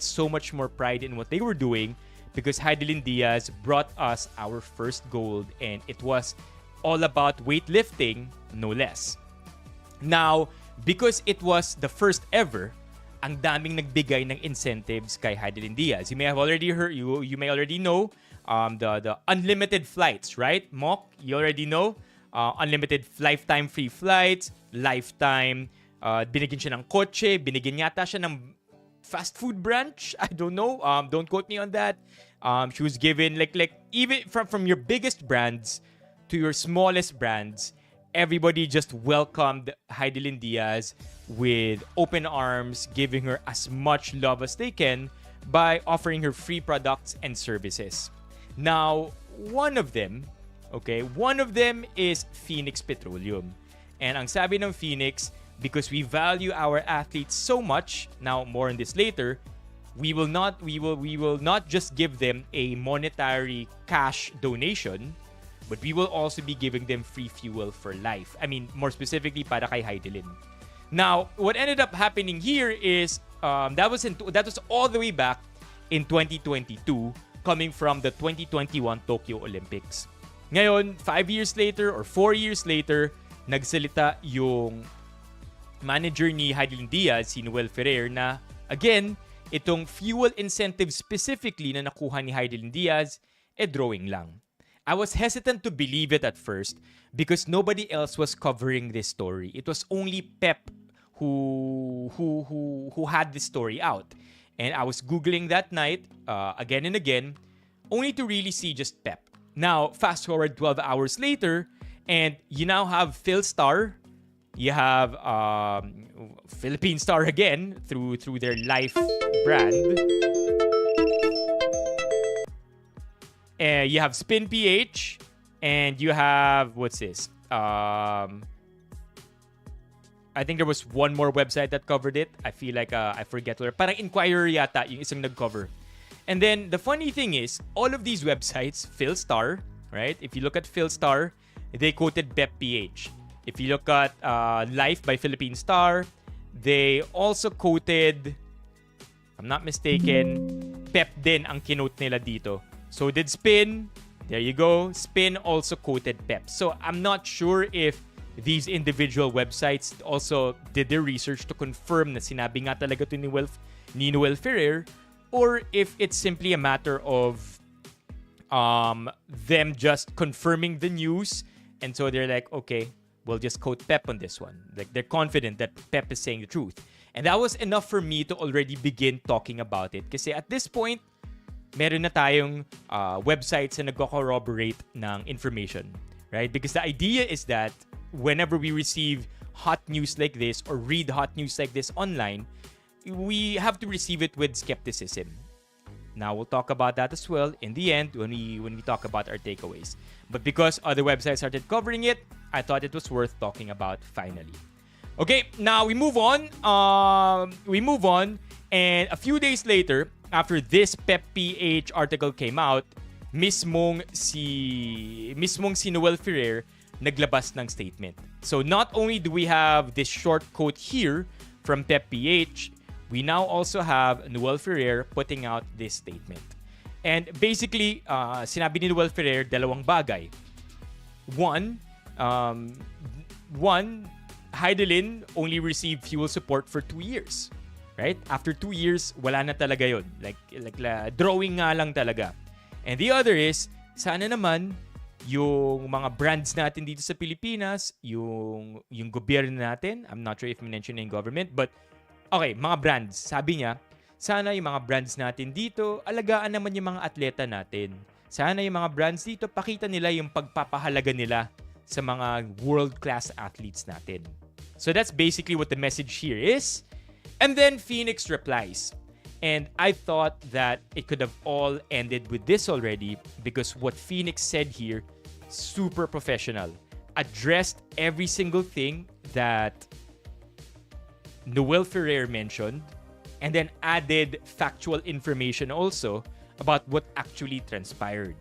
A: so much more pride in what they were doing because Hidilyn Diaz brought us our first gold, and it was all about weightlifting, no less. Now, because it was the first ever, ang daming nagbigay ng incentives kay Hidilyn Diaz. You may have already heard, you may already know the unlimited flights, right? Mock, you already know. Unlimited lifetime free flights, lifetime, binigyan siya ng kotse, binigyan yata siya ng fast food branch. I don't know. Don't quote me on that. She was given like even from your biggest brands to your smallest brands, everybody just welcomed Hidilyn Diaz with open arms, giving her as much love as they can by offering her free products and services. Now, one of them is Phoenix Petroleum. And ang sabi ng Phoenix, because we value our athletes so much, now more on this later, we will not just give them a monetary cash donation, but we will also be giving them free fuel for life. I mean, more specifically para kay Hidilyn. Now, what ended up happening here is that was all the way back in 2022, coming from the 2021 Tokyo Olympics. Ngayon, 5 years later or 4 years later, nagsalita yung manager ni Hidilyn Diaz, si Noel Ferrer, na again, itong fuel incentive specifically na nakuha ni Hidilyn Diaz, drawing lang. I was hesitant to believe it at first because nobody else was covering this story. It was only Pep who had this story out. And I was Googling that night, again and again, only to really see just Pep. Now, fast forward 12 hours later, and you now have Phil Star. You have Philippine Star again through their Life brand. You have Spin PH, and you have, what's this? I think there was one more website that covered it. I feel like I forget where. Parang Inquirer yata yung isang nag-cover. And then the funny thing is, all of these websites, Phil Star, right? If you look at Phil Star, they quoted Bep PH. If you look at Life by Philippine Star, they also quoted, if I'm not mistaken, Pep din ang kinote nila dito. So did Spin. There you go. Spin also quoted Pep. So I'm not sure if these individual websites also did their research to confirm na sinabi nga talaga to ni Noel Ferrer, or if it's simply a matter of them just confirming the news, and so they're like, okay, we'll just quote Pep on this one. Like, they're confident that Pep is saying the truth. And that was enough for me to already begin talking about it. Kasi at this point, meron na tayong websites na nagko-corroborate ng information. Right? Because the idea is that whenever we receive hot news like this or read hot news like this online, we have to receive it with skepticism. Now, we'll talk about that as well in the end when we talk about our takeaways. But because other websites started covering it, I thought it was worth talking about finally. Okay, now we move on. And a few days later, after this Pep PH article came out, mismong si Noel Ferrer naglabas ng statement. So not only do we have this short quote here from Pep PH, we now also have Noel Ferrer putting out this statement. And basically, sinabi ni Noel Ferrer dalawang bagay. One, Hidilyn only received fuel support for 2 years. Right? After 2 years, wala na talaga yun. Like drawing nga lang talaga. And the other is, sana naman yung mga brands natin dito sa Pilipinas, yung gobyerno natin, I'm not sure if mention yung government, but okay, mga brands. Sabi niya, sana yung mga brands natin dito, alagaan naman yung mga atleta natin. Sana yung mga brands dito, pakita nila yung pagpapahalaga nila sa mga world-class athletes natin. So that's basically what the message here is. And then Phoenix replies. And I thought that it could have all ended with this already because what Phoenix said here super professional. Addressed every single thing that Noel Ferrer mentioned, and then added factual information also about what actually transpired.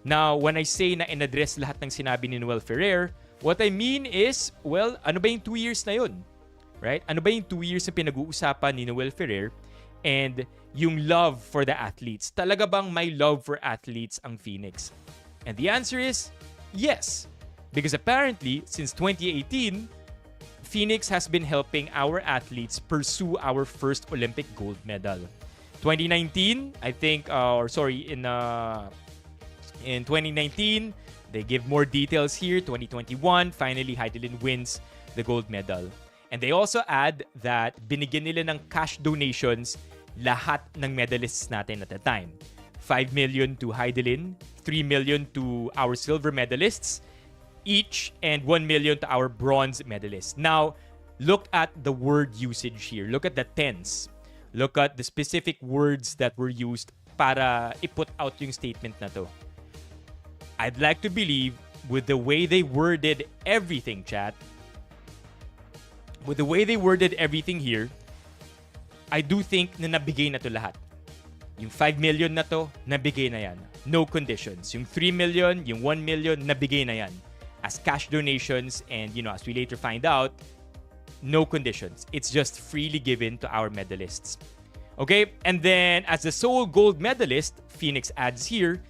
A: Now, when I say na in-address lahat ng sinabi ni Noel Ferrer, what I mean is, well, ano ba yung 2 years na yun? Right? Ano ba yung 2 years na pinag-uusapan ni Noel Ferrer and yung love for the athletes? Talaga bang may love for athletes ang Phoenix? And the answer is yes. Because apparently, since 2018, Phoenix has been helping our athletes pursue our first Olympic gold medal. 2019, I think, in 2019, they give more details here. 2021, finally, Hidilyn wins the gold medal. And they also add that binigyan nila ng cash donations lahat ng medalists natin at the time. 5 million to Hidilyn, 3 million to our silver medalists, each, and 1 million to our bronze medalists. Now, look at the word usage here. Look at the tense. Look at the specific words that were used para i-put out yung statement na to. I'd like to believe with the way they worded everything, chat, with the way they worded everything here, I do think na nabigay na to lahat. Yung 5 million na to, nabigay na yan. No conditions. Yung 3 million, yung 1 million, nabigay na yan. As cash donations, and as we later find out, no conditions. It's just freely given to our medalists. Okay? And then, as the sole gold medalist, Phoenix adds here,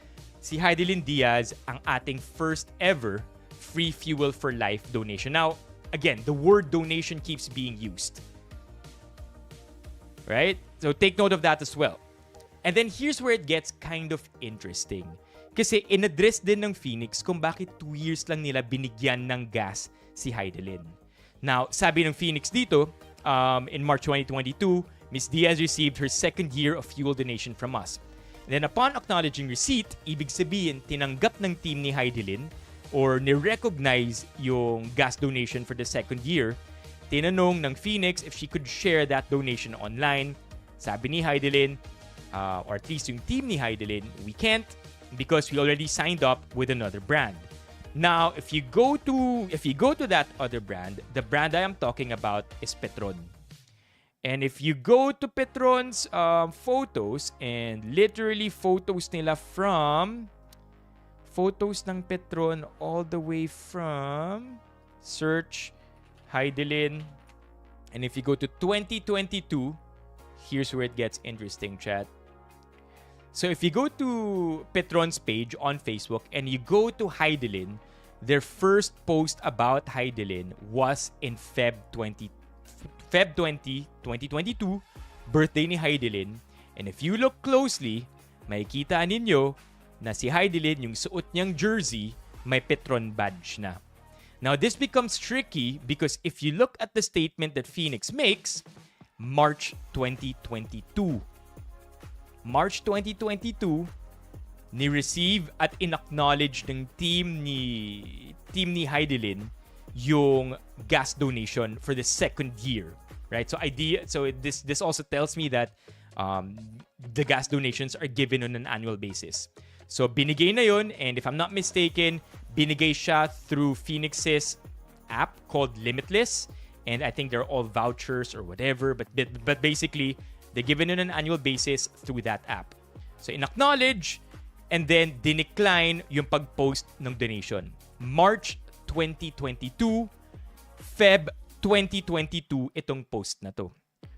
A: si Hidilyn Diaz ang ating first ever free fuel for life donation. Now, again, the word donation keeps being used. Right? So take note of that as well. And then here's where it gets kind of interesting. Kasi in-address din ng Phoenix kung bakit 2 years lang nila binigyan ng gas si Hidilyn. Now, sabi ng Phoenix dito, in March 2022, Ms. Diaz received her second year of fuel donation from us. And then upon acknowledging receipt, ibig sabihin, tinanggap ng team ni Hidilyn or ni-recognize yung gas donation for the second year. Tinanong ng Phoenix if she could share that donation online. Sabi ni Hidilyn, or at least yung team ni Hidilyn, we can't, because we already signed up with another brand. Now, if you go to that other brand, the brand I am talking about is Petron. And if you go to Petron's photos, and literally photos nila from photos ng Petron all the way from search Hidilyn, and if you go to 2022, here's where it gets interesting, chat. So if you go to Petron's page on Facebook and you go to Hidilyn, their first post about Hidilyn was in Feb 20, 2022, birthday ni Hidilyn. And if you look closely, makikita ninyo na si Hidilyn, yung suot niyang jersey, may Petron badge na. Now, this becomes tricky because if you look at the statement that Phoenix makes, March 2022, ni-receive at in-acknowledge ng team ni Hidilyn yung gas donation for the second year, right? So this also tells me that the gas donations are given on an annual basis. So binigay na yun, and if I'm not mistaken, binigay siya through Phoenix's app called Limitless, and I think they're all vouchers or whatever, but basically they're given on an annual basis through that app. So in-acknowledge and then dinecline yung pag-post ng donation. March 2022, Feb 2022 itong post na to.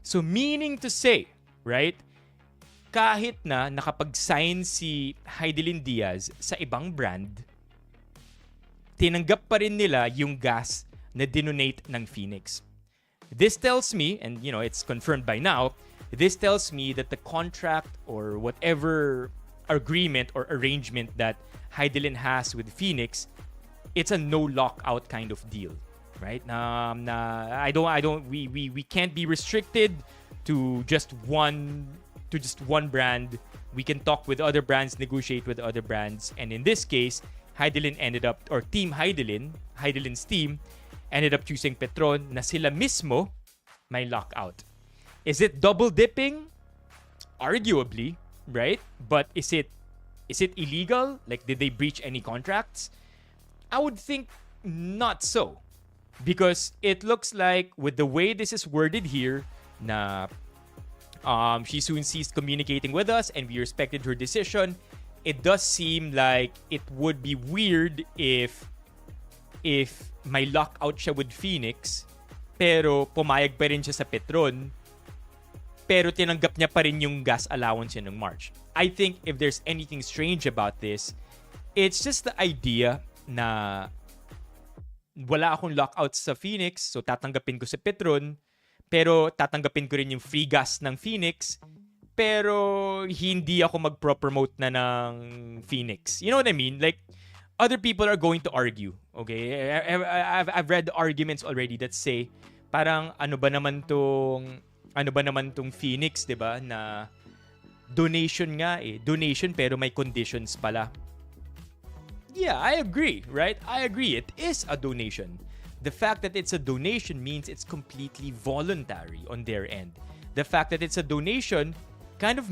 A: So meaning to say, right, kahit na nakapag-sign si Hidilyn Diaz sa ibang brand, tinanggap pa rin nila yung gas na dinonate ng Phoenix. This tells me, and it's confirmed by now, this tells me that the contract or whatever agreement or arrangement that Hidilyn has with Phoenix, it's a no lockout kind of deal, right? We can't be restricted to just one brand. We can talk with other brands, negotiate with other brands, and in this case, Hidilyn ended up, or Team Hidilyn's team ended up choosing Petron na sila mismo may lockout. Is it double dipping? Arguably, right? But is it illegal? Like, did they breach any contracts? I would think not so. Because it looks like with the way this is worded here, na she soon ceased communicating with us and we respected her decision, it does seem like it would be weird if may lockout siya with Phoenix, pero pumayag pa rin siya sa Petron, pero tinanggap niya pa rin yung gas allowance niya ng March. I think if there's anything strange about this, it's just the idea na wala akong lockout sa Phoenix, so tatanggapin ko sa Petron, pero tatanggapin ko rin yung free gas ng Phoenix, pero hindi ako mag-promote na ng Phoenix. You know what I mean? Like, other people are going to argue, okay? I've read arguments already that say, parang ano ba naman tong Phoenix, 'di ba? Na donation nga eh. Donation pero may conditions pala. Yeah, I agree, right? I agree. It is a donation. The fact that it's a donation means it's completely voluntary on their end. The fact that it's a donation kind of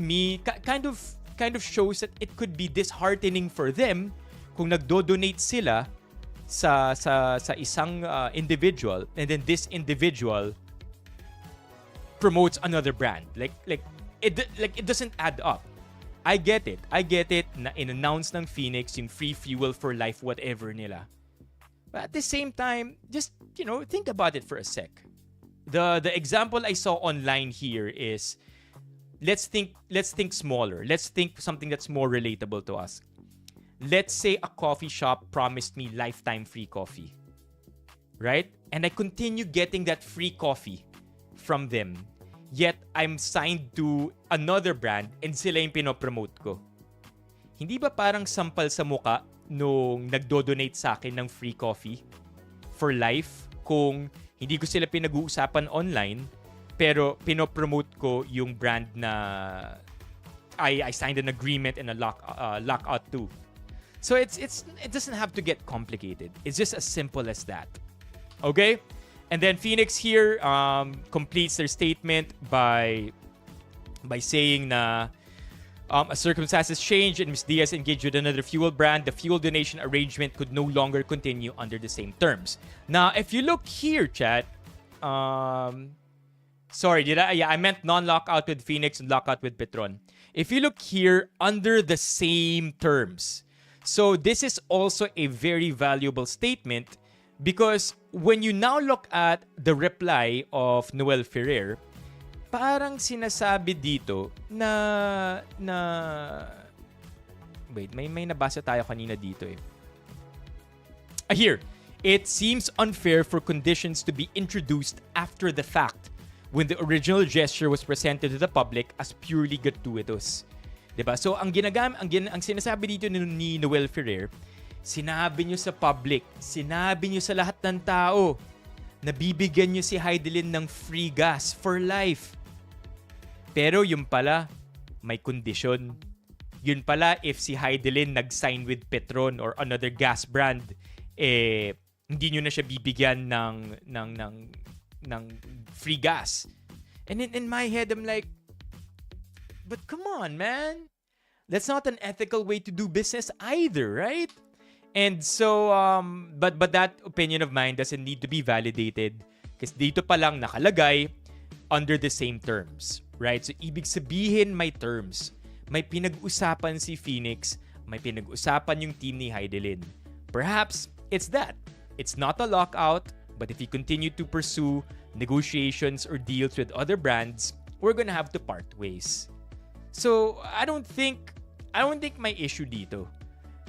A: shows that it could be disheartening for them kung nagdo-donate sila sa isang individual and then this individual promotes another brand. Like it doesn't add up. I get it na in-announce ng Phoenix yung free fuel for life whatever nila. But at the same time, just, think about it for a sec. The example I saw online here is let's think smaller. Let's think something that's more relatable to us. Let's say a coffee shop promised me lifetime free coffee. Right? And I continue getting that free coffee from them. Yet, I'm signed to another brand and sila yung pinopromote ko. Hindi ba parang sampal sa muka nung nagdo-donate sa akin ng free coffee for life kung hindi ko sila pinag-uusapan online pero pinopromote ko yung brand na I signed an agreement and a lockout to. So it doesn't have to get complicated. It's just as simple as that. Okay? And then Phoenix here completes their statement by saying na as circumstances changed and Ms. Diaz engaged with another fuel brand, the fuel donation arrangement could no longer continue under the same terms. Now, if you look here, chat, sorry, I meant non-lockout with Phoenix and lockout with Petron. If you look here, under the same terms. So this is also a very valuable statement because when you now look at the reply of Noel Ferrer, parang sinasabi dito na wait, may nabasa tayo kanina dito eh. Here, it seems unfair for conditions to be introduced after the fact when the original gesture was presented to the public as purely gratuitous. 'Di ba? So ang sinasabi dito ni Noel Ferrer, sinabi nyo sa public, sinabi nyo sa lahat ng tao, nabibigyan nyo si Hidilyn ng free gas for life. Pero yun pala, may kondisyon. Yun pala, if si Hidilyn nag-sign with Petron or another gas brand, hindi nyo na siya bibigyan ng free gas. And in my head, I'm like, but come on, man. That's not an ethical way to do business either, right? And so, but that opinion of mine doesn't need to be validated kasi dito pa lang nakalagay under the same terms, right? So, ibig sabihin may terms. May pinag-usapan si Phoenix, may pinag-usapan yung team ni Hidilyn. Perhaps, it's that. It's not a lockout, but if you continue to pursue negotiations or deals with other brands, we're gonna have to part ways. So, I don't think may issue dito.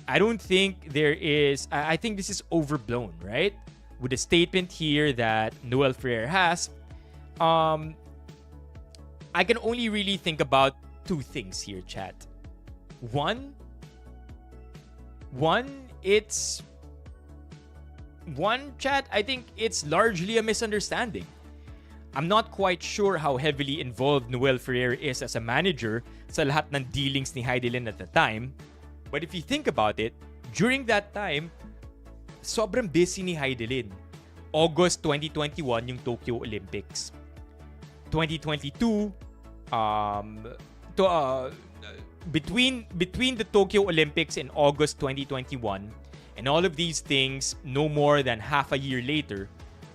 A: I don't think there is... I think this is overblown, right? With the statement here that Noel Ferrer has, I can only really think about two things here, chat. One, chat, I think it's largely a misunderstanding. I'm not quite sure how heavily involved Noel Ferrer is as a manager sa lahat ng dealings ni Hidilyn at the time. But if you think about it, during that time, sobrang busy ni Hidilyn. August 2021 yung Tokyo Olympics. 2022, between the Tokyo Olympics in August 2021 And all of these things, no more than half a year later,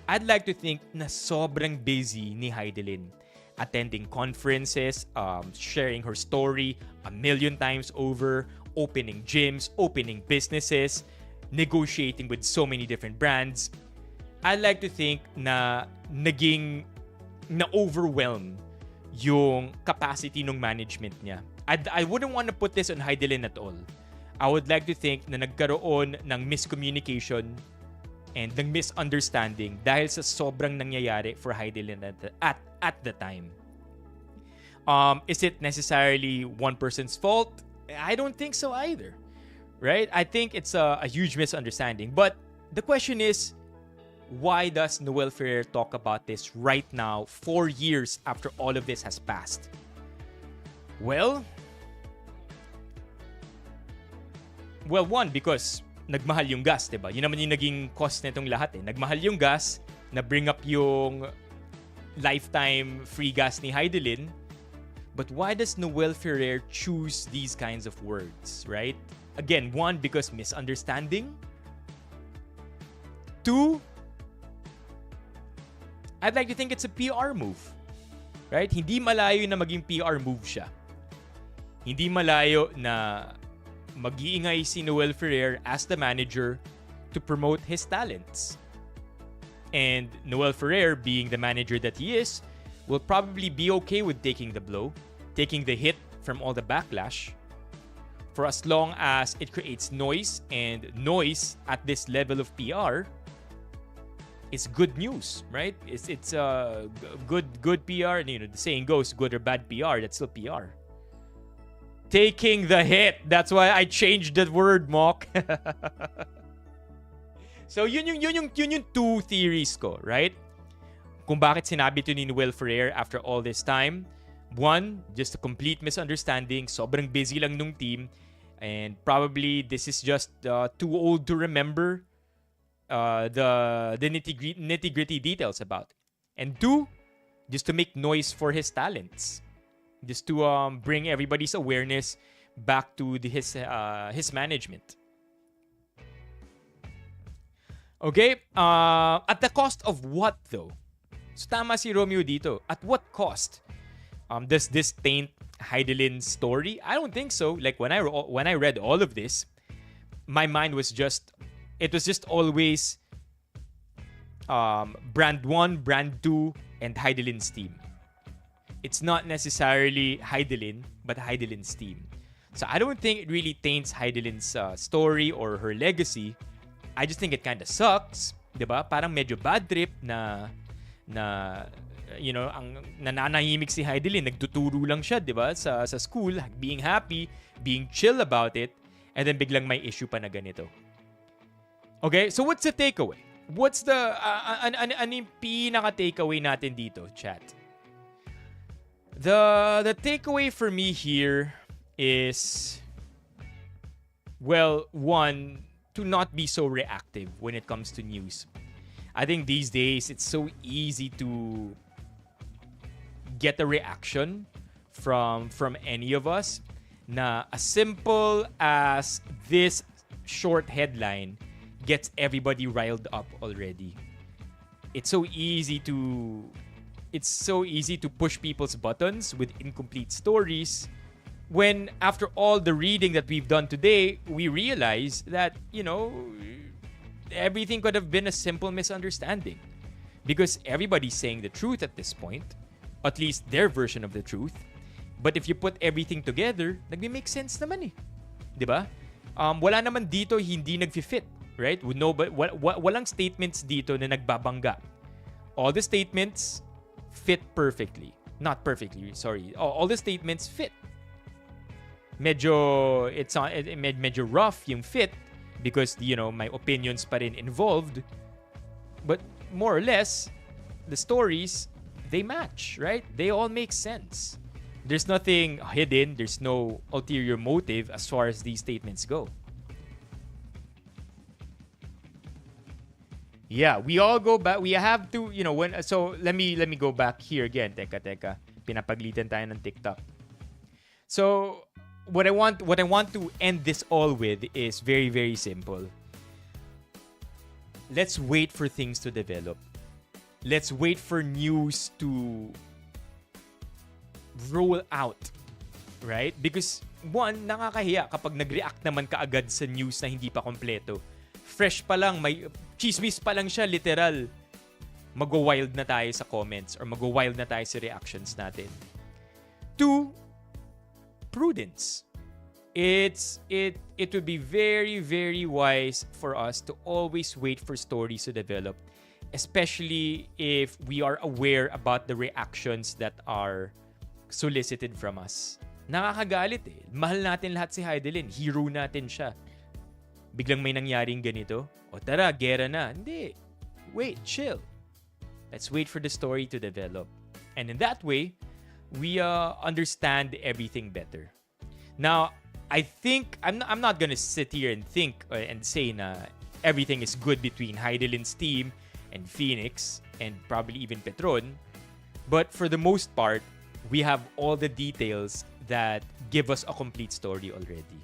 A: I'd like to think na sobrang busy ni Hidilyn. Attending conferences, sharing her story a million times over, opening gyms, opening businesses, negotiating with so many different brands. I'd like to think na na-overwhelm yung capacity ng management niya. I wouldn't want to put this on Hidilyn at all. I would like to think na nagkaroon ng miscommunication and ng misunderstanding dahil sa sobrang nangyayari for Hidilyn at the time. Is it necessarily one person's fault? I don't think so either. Right? I think it's a huge misunderstanding. But the question is, why does Noel Ferrer talk about this right now, 4 years after all of this has passed? Well, one, because nagmahal yung gas, diba? Yun naman yung naging cost nitong lahat eh. Nagmahal yung gas, na-bring up yung lifetime free gas ni Hidilyn. But why does Noel Ferrer choose these kinds of words, right? Again, one, because misunderstanding. Two, I'd like to think it's a PR move, right? Hindi malayo na maging PR move siya. Hindi malayo na mag-iingay si Noel Ferrer as the manager to promote his talents. And Noel Ferrer, being the manager that he is, will probably be okay with taking the blow, taking the hit from all the backlash, for as long as it creates noise, and noise at this level of PR is good news, right? It's good PR, and the saying goes, good or bad PR, that's still PR. Taking the hit. That's why I changed that word, Mock. So yun yung two theories ko, right? Kung bakit sinabi to ni Noel Ferrer after all this time. One, just a complete misunderstanding. Sobrang busy lang nung team. And probably this is just too old to remember the nitty-gritty details about it. And two, just to make noise for his talents. Just to bring everybody's awareness back to his management. Okay? At the cost of what though? So tama si Romeo dito. At what cost? Does this taint Hidilyn's story? I don't think so. Like when I read all of this, my mind was just always brand 1, brand 2, and Hidilyn's team. It's not necessarily Hidilyn, but Hidilyn's team. So I don't think it really taints Hidilyn's story or her legacy. I just think it kind of sucks, 'di ba? Parang medyo bad trip na ang nananahimik si Hidilyn, nagtuturo lang siya, 'di ba? Sa school, being happy, being chill about it, and then biglang may issue pa na ganito. Okay, so what's the takeaway? What's the yung pinaka-takeaway natin dito, chat? The takeaway for me here is, well, one, to not be so reactive when it comes to news. I think these days it's so easy to get a reaction from any of us na as simple as this short headline gets everybody riled up already. It's so easy to push people's buttons with incomplete stories when after all the reading that we've done today, we realize that, everything could have been a simple misunderstanding. Because everybody's saying the truth at this point, at least their version of the truth. But if you put everything together, nagme-make sense naman eh. 'Di ba? Wala naman dito hindi nagfi-fit, right? Walang statements dito na nagbabangga. All the statements fit perfectly. Not perfectly, sorry. All the statements fit. Medyo rough yung fit because my opinions pa rin involved. But more or less, the stories, they match, right? They all make sense. There's nothing hidden, there's no ulterior motive as far as these statements go. Yeah, we all go back. We have to, so let me go back here again. Teka. Pinapaglitan tayo ng TikTok. So, what I want to end this all with is very, very simple. let's wait for things to develop. Let's wait for news to roll out. Right? Because, one, nakakahiya kapag nag-react naman kaagad sa news na hindi pa kompleto. Fresh pa lang, may chismis pa lang siya, literal. Mag-wild na tayo sa comments or mag-wild na tayo sa reactions natin. 2, prudence. It would be very, very wise for us to always wait for stories to develop, especially if we are aware about the reactions that are solicited from us. Nakakagalit eh. Mahal natin lahat si Hidilyn. Hero natin siya. Biglang may nangyaring ganito. O tara, gera na. Hindi. Wait, chill. Let's wait for the story to develop. And in that way, we understand everything better. Now, I think, I'm not gonna sit here and think and say na everything is good between Hidilyn's team and Phoenix and probably even Petron. But for the most part, we have all the details that give us a complete story already.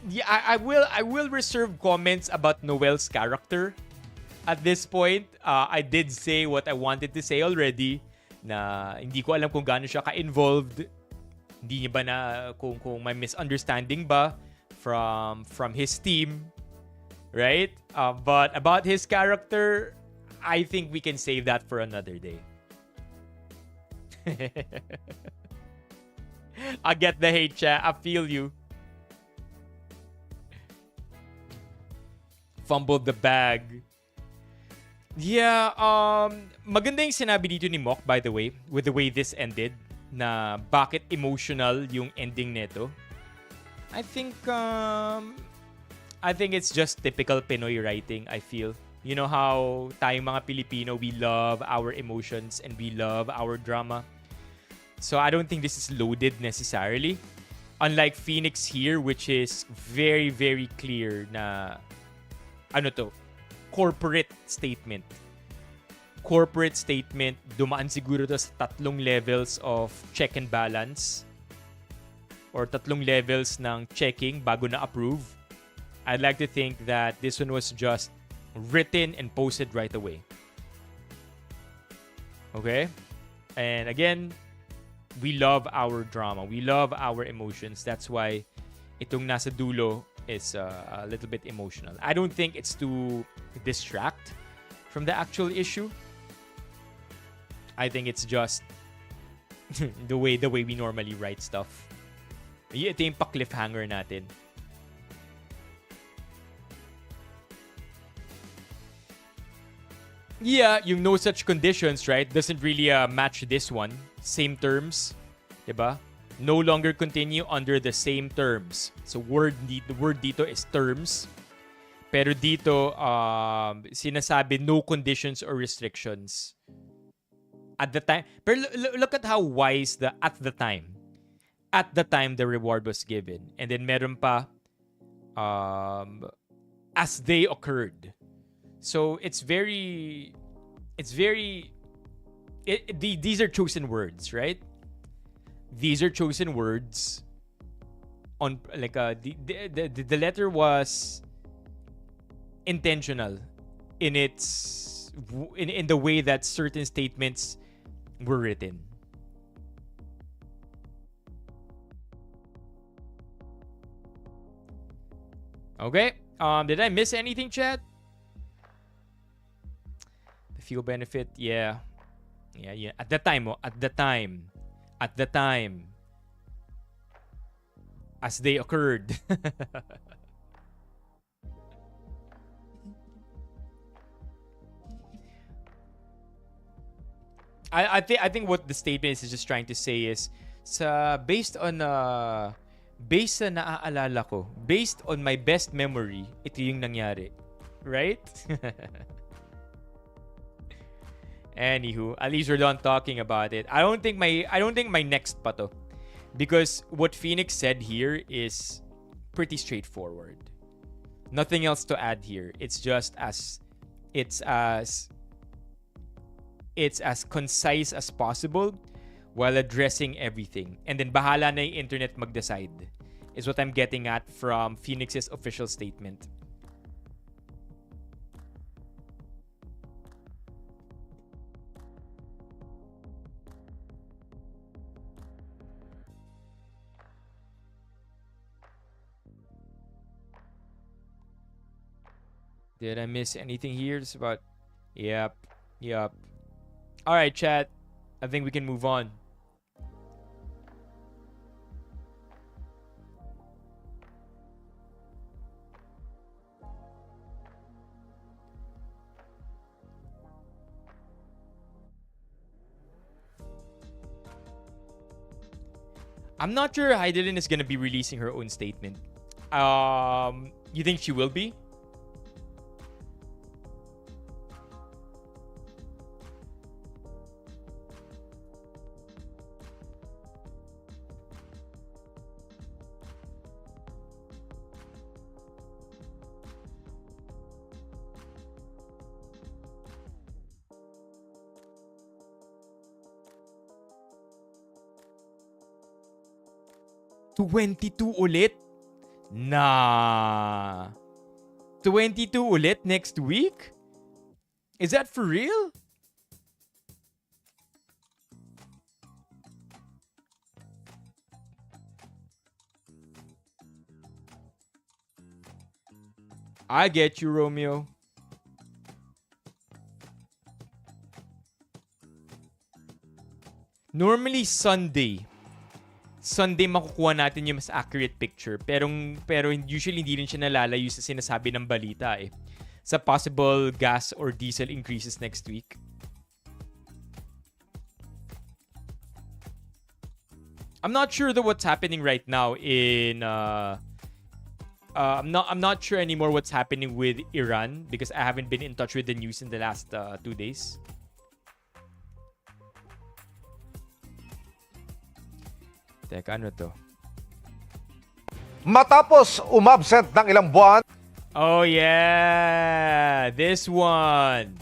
A: Yeah, I will reserve comments about Noel's character at this point. I did say what I wanted to say already, na hindi ko alam kung gaano siya ka-involved. Hindi niya ba na kung may misunderstanding ba from his team, right? But about his character, I think we can save that for another day. I get the hate, chat. I feel you. Fumbled the bag. Yeah, maganda yung sinabi dito ni Mock, by the way, with the way this ended, na bakit emotional yung ending nito. I think it's just typical Pinoy writing, I feel. You know how tayong mga Pilipino, we love our emotions and we love our drama. So I don't think this is loaded necessarily. Unlike Phoenix here, which is very, very clear na corporate statement. Corporate statement, dumaan siguro to sa 3 levels of check and balance or 3 levels ng checking bago na approve. I'd like to think that this one was just written and posted right away. Okay? And again, we love our drama. We love our emotions. That's why itong nasa dulo is a little bit emotional. I don't think it's to distract from the actual issue. I think it's just the way we normally write stuff. Ito yung pa-cliffhanger natin. Yeah, yung no such conditions, right? Doesn't really match this one. Same terms, diba? No longer continue under the same terms. So the word dito is terms. Pero dito, sinasabi no conditions or restrictions. At the time, pero look at how wise at the time the reward was given. And then meron pa, as they occurred. So these are chosen words, right? These are chosen words on like the letter was intentional in the way that certain statements were written. Okay. Did I miss anything, chat? The fuel benefit, yeah. At the time, as they occurred. I think what the statement is just trying to say is based sa naaalala ko, based on my best memory, ito yung nangyari. Right? Anywho, at least we're done talking about it. I don't think my next pa to. Because what Phoenix said here is pretty straightforward. Nothing else to add here. It's as concise as possible while addressing everything. And then bahala na yung internet mag-decide is what I'm getting at from Phoenix's official statement. Did I miss anything here? It's about... Yep. Alright, chat. I think we can move on. I'm not sure Hidilyn is gonna be releasing her own statement. You think she will be? $22 ulit? Nah. $22 ulit next week? Is that for real? I get you, Romeo. Normally Sunday makukuha natin yung mas accurate picture. Pero usually hindi rin siya nalalayo sa sinasabi ng balita eh. Sa possible gas or diesel increases next week. I'm not sure though what's happening right now in I'm not sure anymore what's happening with Iran because I haven't been in touch with the news in the last 2 days. Teka, ano to?
E: Matapos umabsent ng ilang buwan,
A: Oh yeah! This one!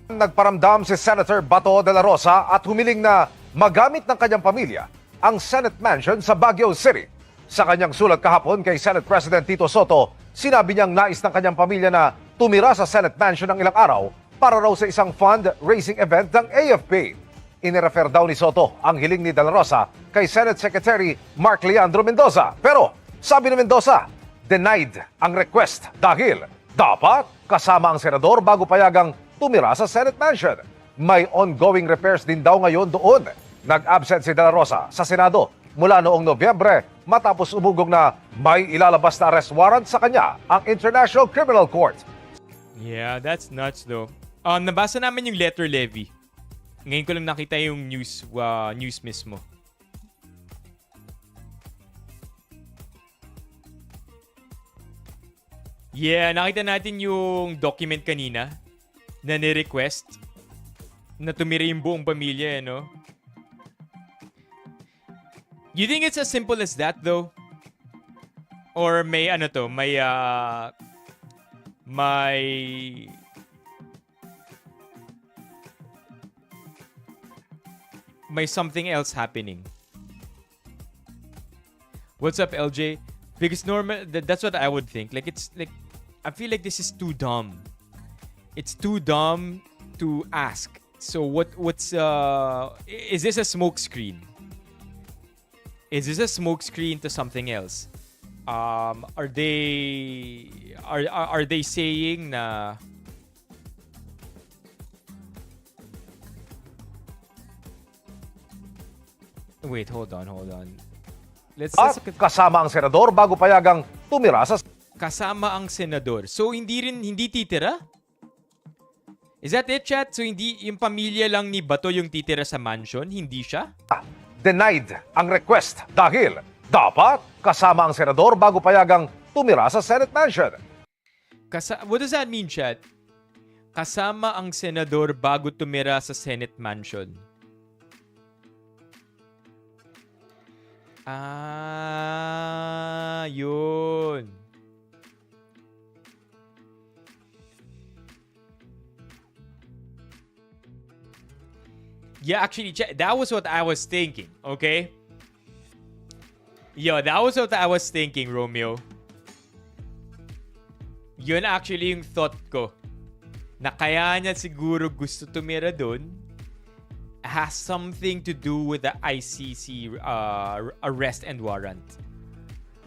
E: nagparamdam si Senator Bato de la Rosa at humiling na magamit ng kanyang pamilya ang Senate Mansion sa Baguio City. Sa kanyang sulat kahapon kay Senate President Tito Soto, sinabi niyang nais ng kanyang pamilya na tumira sa Senate Mansion ng ilang araw para raw sa isang fundraising event ng AFP. Inirefer daw ni Soto ang hiling ni De La Rosa kay Senate Secretary Mark Leandro Mendoza. Pero sabi ni Mendoza, denied ang request dahil dapat kasama ang senador bago payagang tumira sa Senate Mansion. May ongoing repairs din daw ngayon doon. Nag-absent si De La Rosa sa Senado mula noong Nobyembre matapos umugong na may ilalabas na arrest warrant sa kanya ang International Criminal Court.
A: Yeah, that's nuts though. Nabasa namin yung letter levy. Ngayon ko lang nakita yung news mismo. Yeah, nakita natin yung document kanina na ni-request na tumira yung buong pamilya, no? You think it's as simple as that though? Or may may something else happening. What's up, LJ? Because that's what I would think. Like it's like I feel like this is too dumb. It's too dumb to ask. So what's is this a smoke screen? Is this a smoke screen to something else? Are they saying na Wait, hold on. Let's
E: At
A: look at
E: kasama ang senador bago payagang tumira sa
A: kasama ang senador. So hindi titira? Is that it, chat? So hindi yung pamilya lang ni Bato yung titira sa mansion, hindi siya?
E: denied ang request dahil dapat kasama ang senador bago payagang tumira sa Senate Mansion.
A: What does that mean, chat? Kasama ang senador bago tumira sa Senate Mansion. Yun. Yeah, actually, that was what I was thinking, okay? Yo, that was what I was thinking, Romeo. Yun actually yung thought ko. Na kaya niya siguro gusto tumira dun has something to do with the ICC arrest and warrant.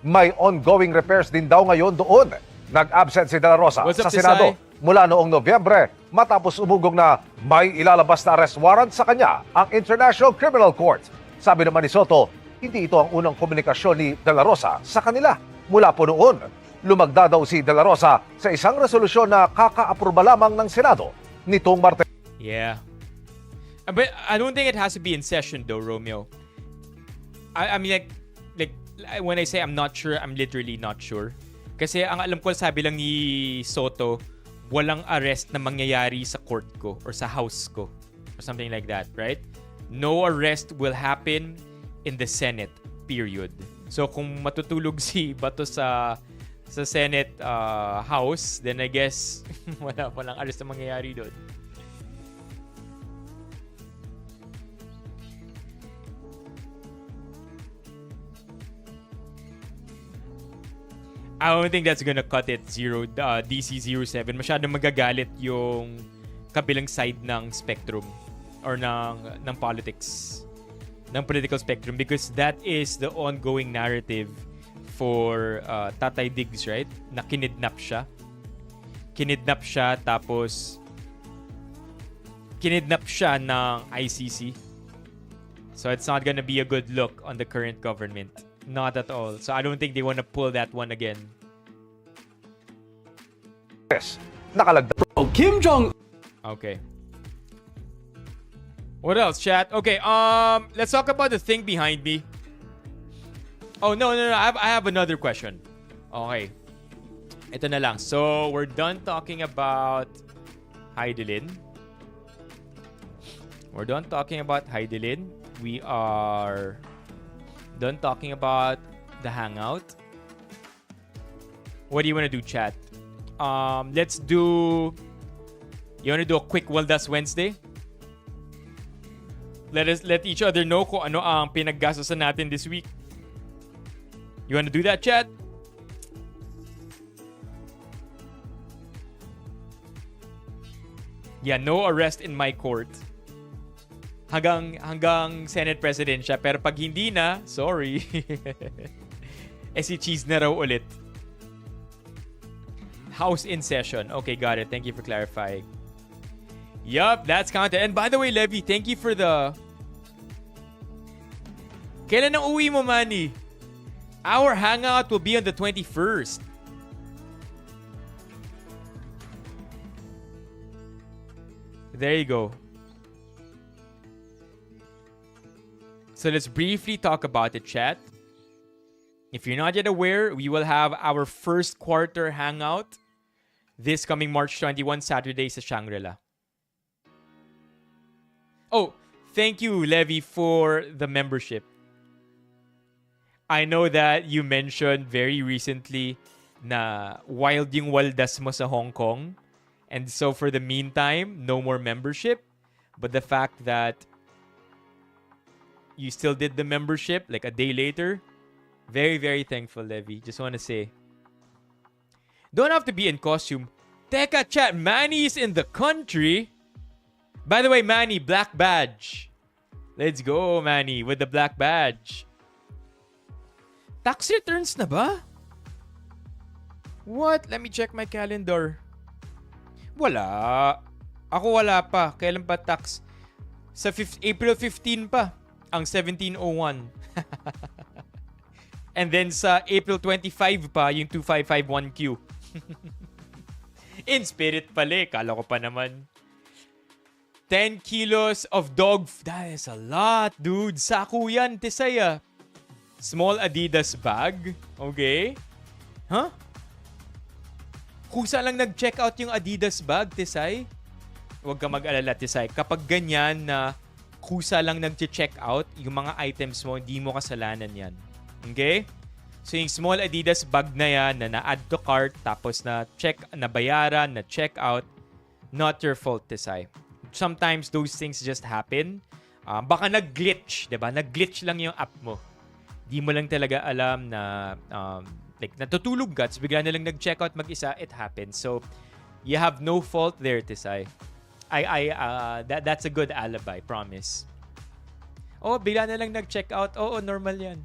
E: May ongoing repairs din daw ngayon doon. Nag-absent si De La Rosa
A: What's up,
E: sa Senado mula noong Nobyembre matapos umugong na may ilalabas na arrest warrant sa kanya ang International Criminal Court. Sabi naman ni Soto, hindi ito ang unang komunikasyon ni De La Rosa sa kanila. Mula po noon, lumagda daw si De La Rosa sa isang resolusyon na kaka-aproba lamang ng Senado nitong Martes.
A: Yeah. But I don't think it has to be in session though, Romeo. I mean like when I say I'm not sure, I'm literally not sure. Kasi ang alam ko, sabi lang ni Soto, walang arrest na mangyayari sa court ko or sa house ko or something like that, right? No arrest will happen in the Senate, period. So kung matutulog si Bato sa Senate House, then I guess walang arrest na mangyayari doon. I don't think that's gonna cut it DC07. Masyadong magagalit yung kabilang side ng spectrum or ng politics, ng political spectrum, because that is the ongoing narrative for Tatay Diggs, right? Na kinidnap siya. Kinidnap siya tapos kinidnap siya ng ICC. So it's not gonna be a good look on the current government. Not at all. So I don't think they want to pull that one again.
E: Nakalagda.
C: Kim Jong
A: Okay. What else, chat? Okay, let's talk about the thing behind me. Oh, no. I have another question. Okay. Ito na lang. So, we're done talking about Hidilyn. We're done talking about Hidilyn. We are done talking about the hangout. What do you want to do, chat? Let's do... You want to do a quick Waldas Wednesday? Let each other know kung ano ang pinaggastosan natin this week. You want to do that, chat? Yeah, no arrest in my court. Hanggang Senate President siya. Pero pag hindi na, sorry. Si Cheese na raw ulit. House in session. Okay, got it. Thank you for clarifying. Yup, that's content. And by the way, Levy, thank you for the... Kailan ang uwi mo, Manny? Our hangout will be on the 21st. There you go. So let's briefly talk about it, chat. If you're not yet aware, we will have our first quarter hangout this coming March 21, Saturday sa Shangri-La. Oh, thank you, Levy, for the membership. I know that you mentioned very recently na wild yung waldas mo sa Hong Kong. And so for the meantime, no more membership. But the fact that you still did the membership like a day later, very, very thankful, Levy. Just want to say. Don't have to be in costume. Teka, chat, Manny is in the country. By the way, Manny, black badge. Let's go, Manny, with the black badge. Tax returns na ba? What? Let me check my calendar. Wala. Ako wala pa. Kailan pa tax? Sa April 15 pa. Ang 1701. And then sa April 25 pa, yung 2551Q. In spirit pala, kala ko pa naman. 10 kilos of dog food. That is a lot, dude. Sako yan, Tisaya. Small Adidas bag. Okay. Huh? Kusa lang nag-check out yung Adidas bag, Tisay. Huwag ka mag-alala, Tisay. Kapag ganyan na kusa lang nag-check out, yung mga items mo, hindi mo kasalanan yan. Okay? So yung small Adidas bag na yan na na-add to cart tapos na bayaran, na check out, not your fault, Tisay. Sometimes those things just happen. Baka nag-glitch, 'di ba? Nag-glitch lang yung app mo. Di mo lang talaga alam na like natutulog ka, bigla na lang nag-checkout mag-isa, it happens. So you have no fault there, Tisay. That's a good alibi, promise. Oh, bigla na lang nag-checkout. Oo, normal 'yan.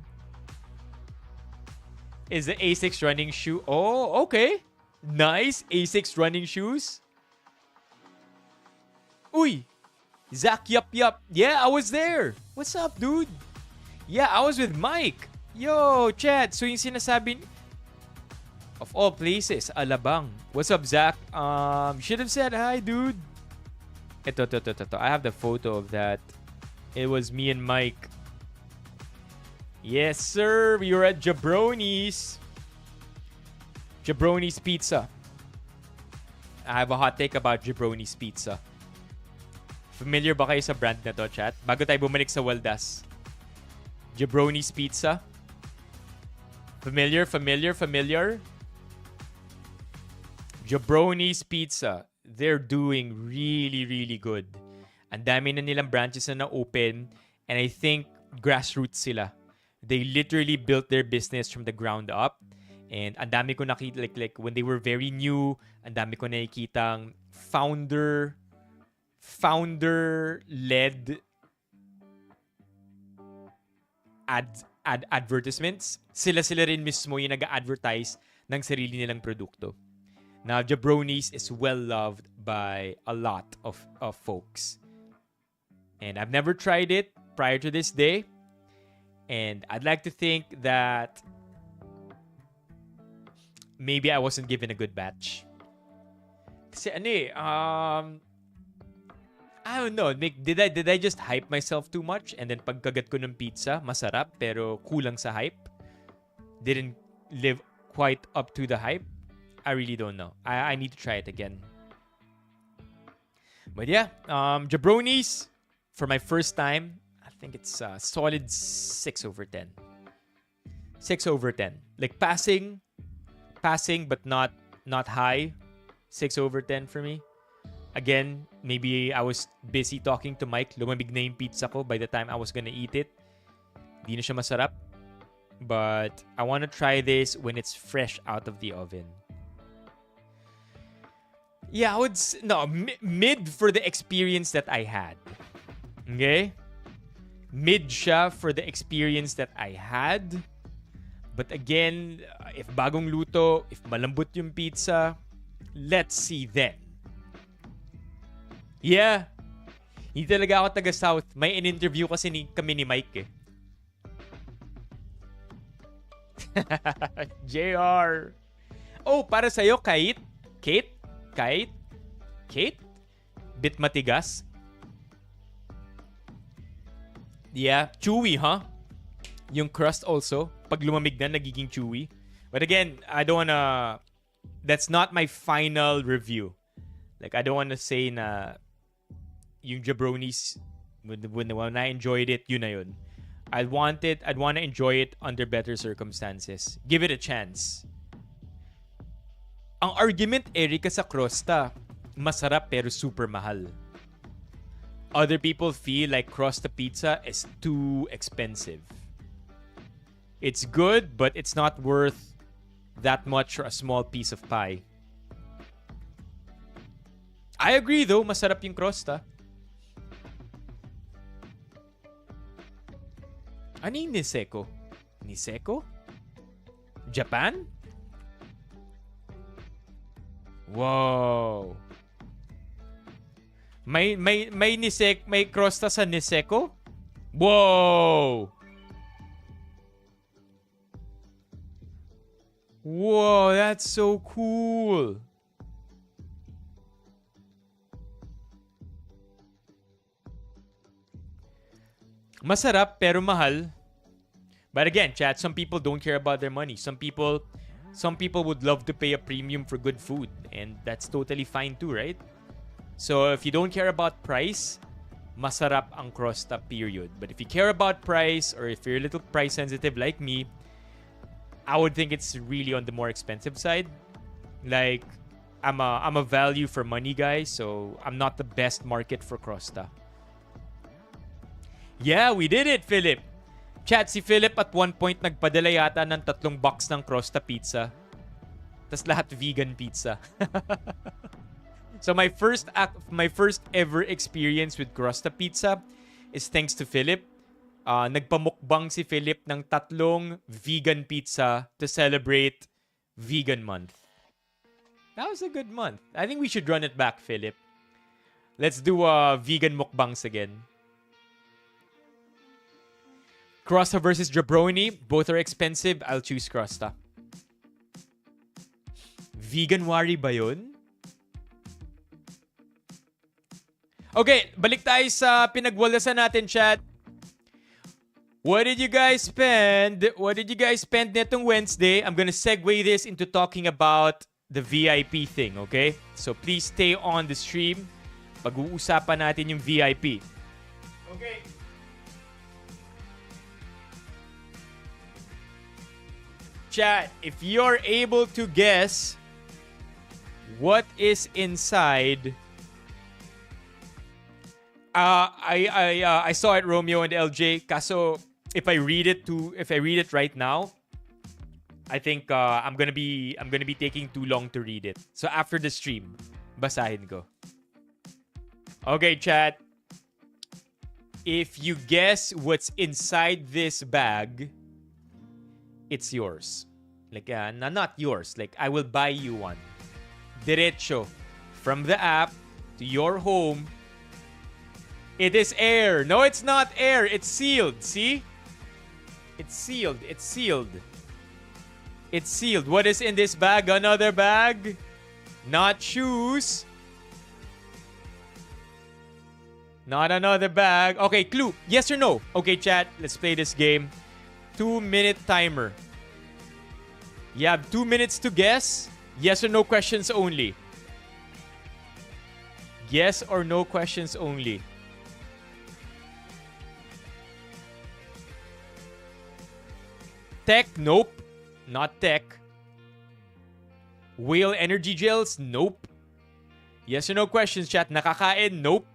A: Is the A6 running shoe? Oh, okay. Nice A6 running shoes. Uy, Zach, yup. Yeah, I was there. What's up, dude? Yeah, I was with Mike. Yo, chat. So yung sinasabi, of all places, Alabang. What's up, Zach? Should have said hi, dude. Ito. I have the photo of that. It was me and Mike. Yes, sir. We were at Jabroni's. Jabroni's Pizza. I have a hot take about Jabroni's Pizza. Familiar ba kayo sa brand na to, chat? Bago tayo bumalik sa Waldas. Jabroni's Pizza. Familiar? Jabroni's Pizza. They're doing really, really good. Ang dami na nilang branches na na-open. And I think grassroots sila. They literally built their business from the ground up. And ang dami ko nakita, like when they were very new, ang dami ko nakikitang founder-led advertisements. Sila rin mismo yung nag-advertise ng sarili nilang produkto. Now, Jabroni's is well-loved by a lot of folks. And I've never tried it prior to this day. And I'd like to think that maybe I wasn't given a good batch. Kasi I don't know. Did I just hype myself too much? And then pagkagat ko ng pizza, masarap pero kulang sa hype? Didn't live quite up to the hype? I really don't know. I need to try it again. But yeah, Jabroni's, for my first time, I think it's a solid 6/10. 6/10. Like passing but not high. 6/10 for me. Again, maybe I was busy talking to Mike. Lumamig na yung pizza ko by the time I was gonna eat it. Di na siya masarap. But I want to try this when it's fresh out of the oven. Yeah, mid for the experience that I had. Okay? Mid siya for the experience that I had. But again, if bagong luto, if malambot yung pizza, let's see then. Yeah. Hindi talaga ako taga-South. May in-interview kasi kami ni Mike eh. JR. Oh, para sa'yo, Kate? Bit matigas? Yeah. Chewy, huh? Yung crust also. Pag lumamig na, nagiging chewy. But again, I don't wanna... That's not my final review. Like, I don't wanna say na... Yung Jabroni's, when I enjoyed it, yun na yun. I'd want to enjoy it under better circumstances. Give it a chance. Ang argument, Erika, sa Crosta, masarap pero super mahal. Other people feel like Crosta pizza is too expensive. It's good, but it's not worth that much for a small piece of pie. I agree though, masarap yung Crosta. Ano yung Niseko? Niseko? Japan? Wow. May Crosta sa Niseko? Wow. Whoa, that's so cool. Masarap pero mahal. But again, chat, some people don't care about their money. Some people would love to pay a premium for good food, and that's totally fine too, right? So if you don't care about price, masarap ang Crosta, period. But if you care about price, or if you're a little price sensitive like me, I would think it's really on the more expensive side. Like, I'm a value for money guy, so I'm not the best market for Crosta. Yeah, we did it, Philip. Chat, si Philip at one point nagpadala yata ng 3 box ng Crosta pizza. Tas lahat vegan pizza. So my first ever experience with Crosta pizza is thanks to Philip. Nagpamukbang si Philip ng 3 vegan pizza to celebrate Vegan Month. That was a good month. I think we should run it back, Philip. Let's do vegan mukbangs again. Crosta versus Jabroni. Both are expensive. I'll choose Crosta. Veganwari ba yun? Okay, balik tayo sa pinagwalasan natin, chat. What did you guys spend? What did you guys spend netong Wednesday? I'm gonna segue this into talking about the VIP thing, okay? So please stay on the stream. Pag-uusapan natin yung VIP. Okay. Chat, if you're able to guess what is inside, I saw it, Romeo and LJ. Kaso if I read it right now, I think I'm gonna be taking too long to read it. So after the stream, basahin ko. Okay, chat. If you guess what's inside this bag, it's yours. Like, not yours. Like, I will buy you one. Diretso. From the app to your home. It is air. No, it's not air. It's sealed. See? It's sealed. It's sealed. It's sealed. What is in this bag? Another bag? Not shoes. Not another bag. Okay, clue. Yes or no? Okay, chat. Let's play this game. 2-minute timer. You have 2 minutes to guess. Yes or no questions only. Yes or no questions only. Tech? Nope. Not tech. Whale energy gels? Nope. Yes or no questions, chat. Nakakain? Nope.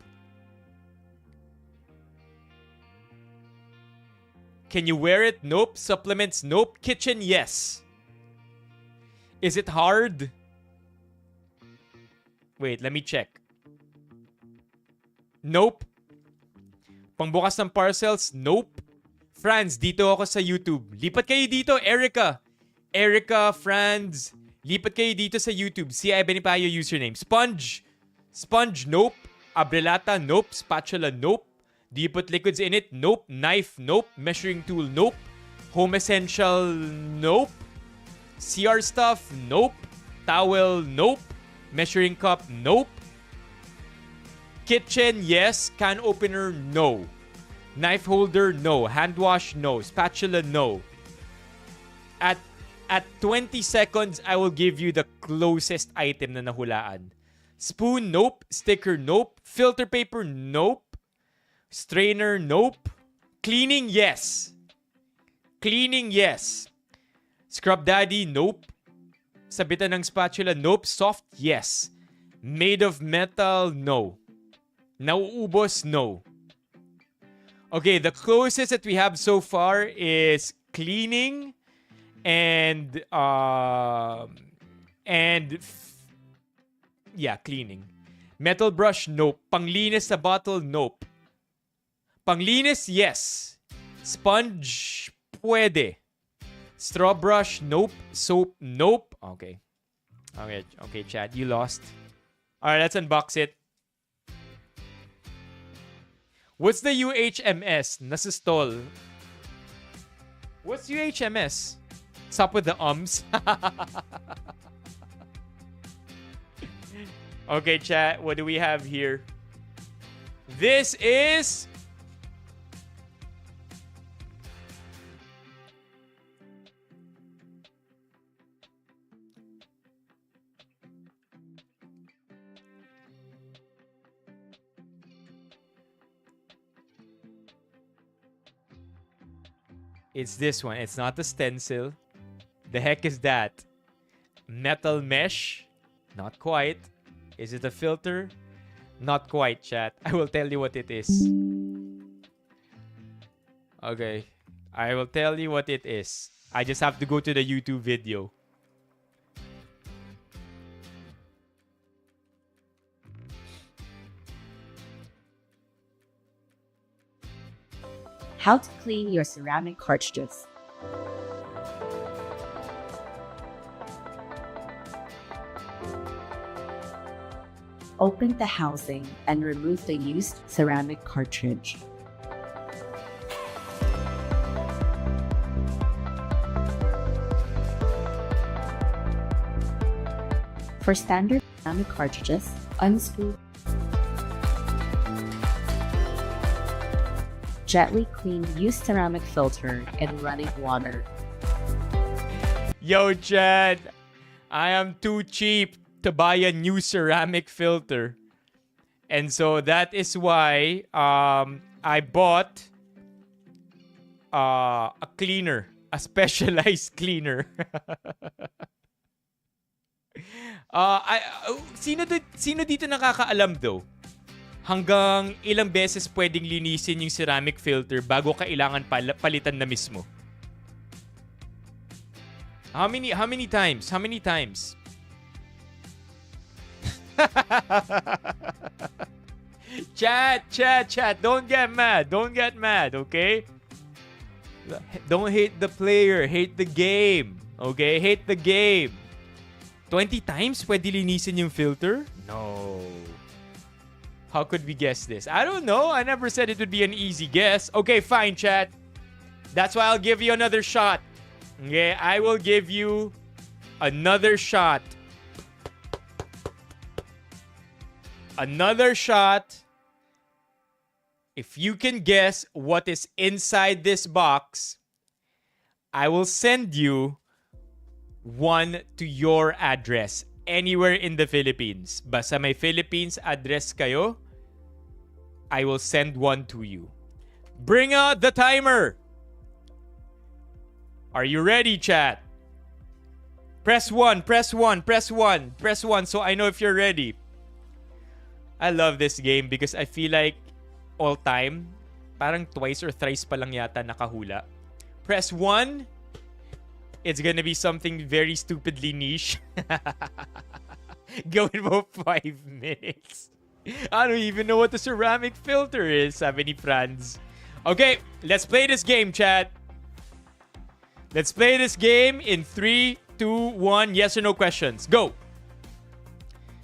A: Can you wear it? Nope. Supplements? Nope. Kitchen? Yes. Is it hard? Wait, let me check. Nope. Pangbukas ng parcels? Nope. Franz, dito ako sa YouTube. Lipat kayo dito, Erica. Erica, Franz. Lipat kayo dito sa YouTube. CI Benipayo username. Sponge. Sponge, nope. Abrelata, nope. Spatula, nope. Do you put liquids in it? Nope. Knife, nope. Measuring tool, nope. Home essential, nope. CR stuff, nope. Towel, nope. Measuring cup, nope. Kitchen, yes. Can opener, no. Knife holder, no. Hand wash, no. Spatula, no. At 20 seconds, I will give you the closest item na nahulaan. Spoon, nope. Sticker, nope. Filter paper, nope. Strainer, nope. Cleaning, yes. Cleaning, yes. Scrub daddy, nope. Sabitan ng spatula, nope. Soft, yes. Made of metal, no. Nauubos, no. Okay, the closest that we have so far is cleaning and cleaning. Metal brush, nope. Panglinis sa bottle, nope. Panglinis, yes. Sponge, pwede. Straw brush, nope. Soap, nope. Okay. Okay, Chad, you lost. Alright, let's unbox it. What's the UHMS? Nasa stall. What's UHMS? What's up with the ums? Okay, chat. What do we have here? This is... It's this one. It's not the stencil. The heck is that? Metal mesh? Not quite. Is it a filter? Not quite, chat. I will tell you what it is. Okay. I will tell you what it is. I just have to go to the YouTube video.
F: How to clean your ceramic cartridges. Open the housing and remove the used ceramic cartridge. For standard ceramic cartridges, unscrew. Gently clean used ceramic filter in running water.
A: Yo, Chad. I am too cheap to buy a new ceramic filter. And so that is why I bought a cleaner. A specialized cleaner. Sino dito nakakaalam though? Hanggang ilang beses pwedeng linisin yung ceramic filter bago kailangan palitan na mismo? How many times? How many times? Chat. Don't get mad. Don't get mad, okay? Don't hate the player. Hate the game. Okay? Hate the game. 20 times pwede linisin yung filter? No. How could we guess this? I don't know. I never said it would be an easy guess. Okay, fine, chat. That's why I'll give you another shot. Okay, I will give you another shot. Another shot. If you can guess what is inside this box, I will send you one to your address anywhere in the Philippines. Basta may Philippines address kayo, I will send one to you. Bring out the timer. Are you ready, chat? Press 1, press 1, press 1, press 1 so I know if you're ready. I love this game because I feel like all time, parang twice or thrice pa lang yata nakahula. Press 1. It's gonna be something very stupidly niche. Going for 5 minutes. I don't even know what the ceramic filter is, sabi ni Franz. Okay, let's play this game, chat. Let's play this game in 3, 2, 1. Yes or no questions. Go!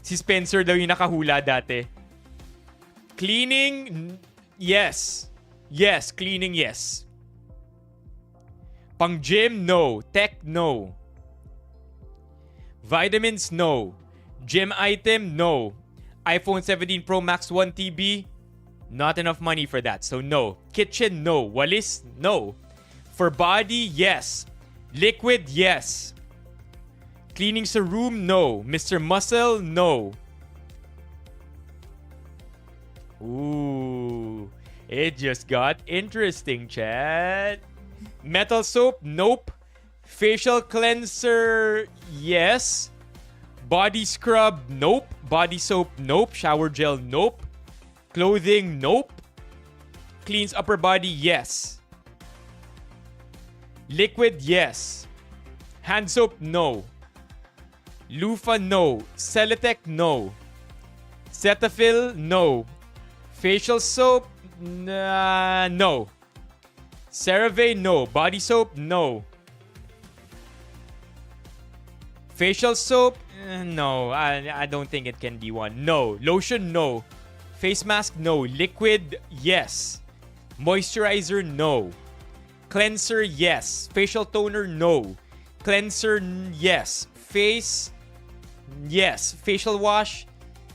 A: Si Spencer daw yung nakahula dati. Cleaning, yes. Yes, cleaning, yes. Pang gym, no. Tech, no. Vitamins, no. Gym item, no. iPhone 17 Pro Max 1 TB, not enough money for that, so no. Kitchen, no. Walis, no. For body, yes. Liquid, yes. Cleaning sa room, no. Mr. Muscle, no. Ooh, it just got interesting, chat. Metal soap, nope. Facial cleanser, yes. Body scrub, nope. Body soap, nope. Shower gel, nope. Clothing, nope. Cleans upper body, yes. Liquid, yes. Hand soap, no. Loofah, no. Celotex, no. Cetaphil, no. Facial soap, no. CeraVe, no. Body soap, no. Facial soap, no. I don't think it can be one. No. Lotion, no. Face mask, no. Liquid, yes. Moisturizer, no. Cleanser, yes. Facial toner, no. Cleanser, yes. Face, yes. Facial wash,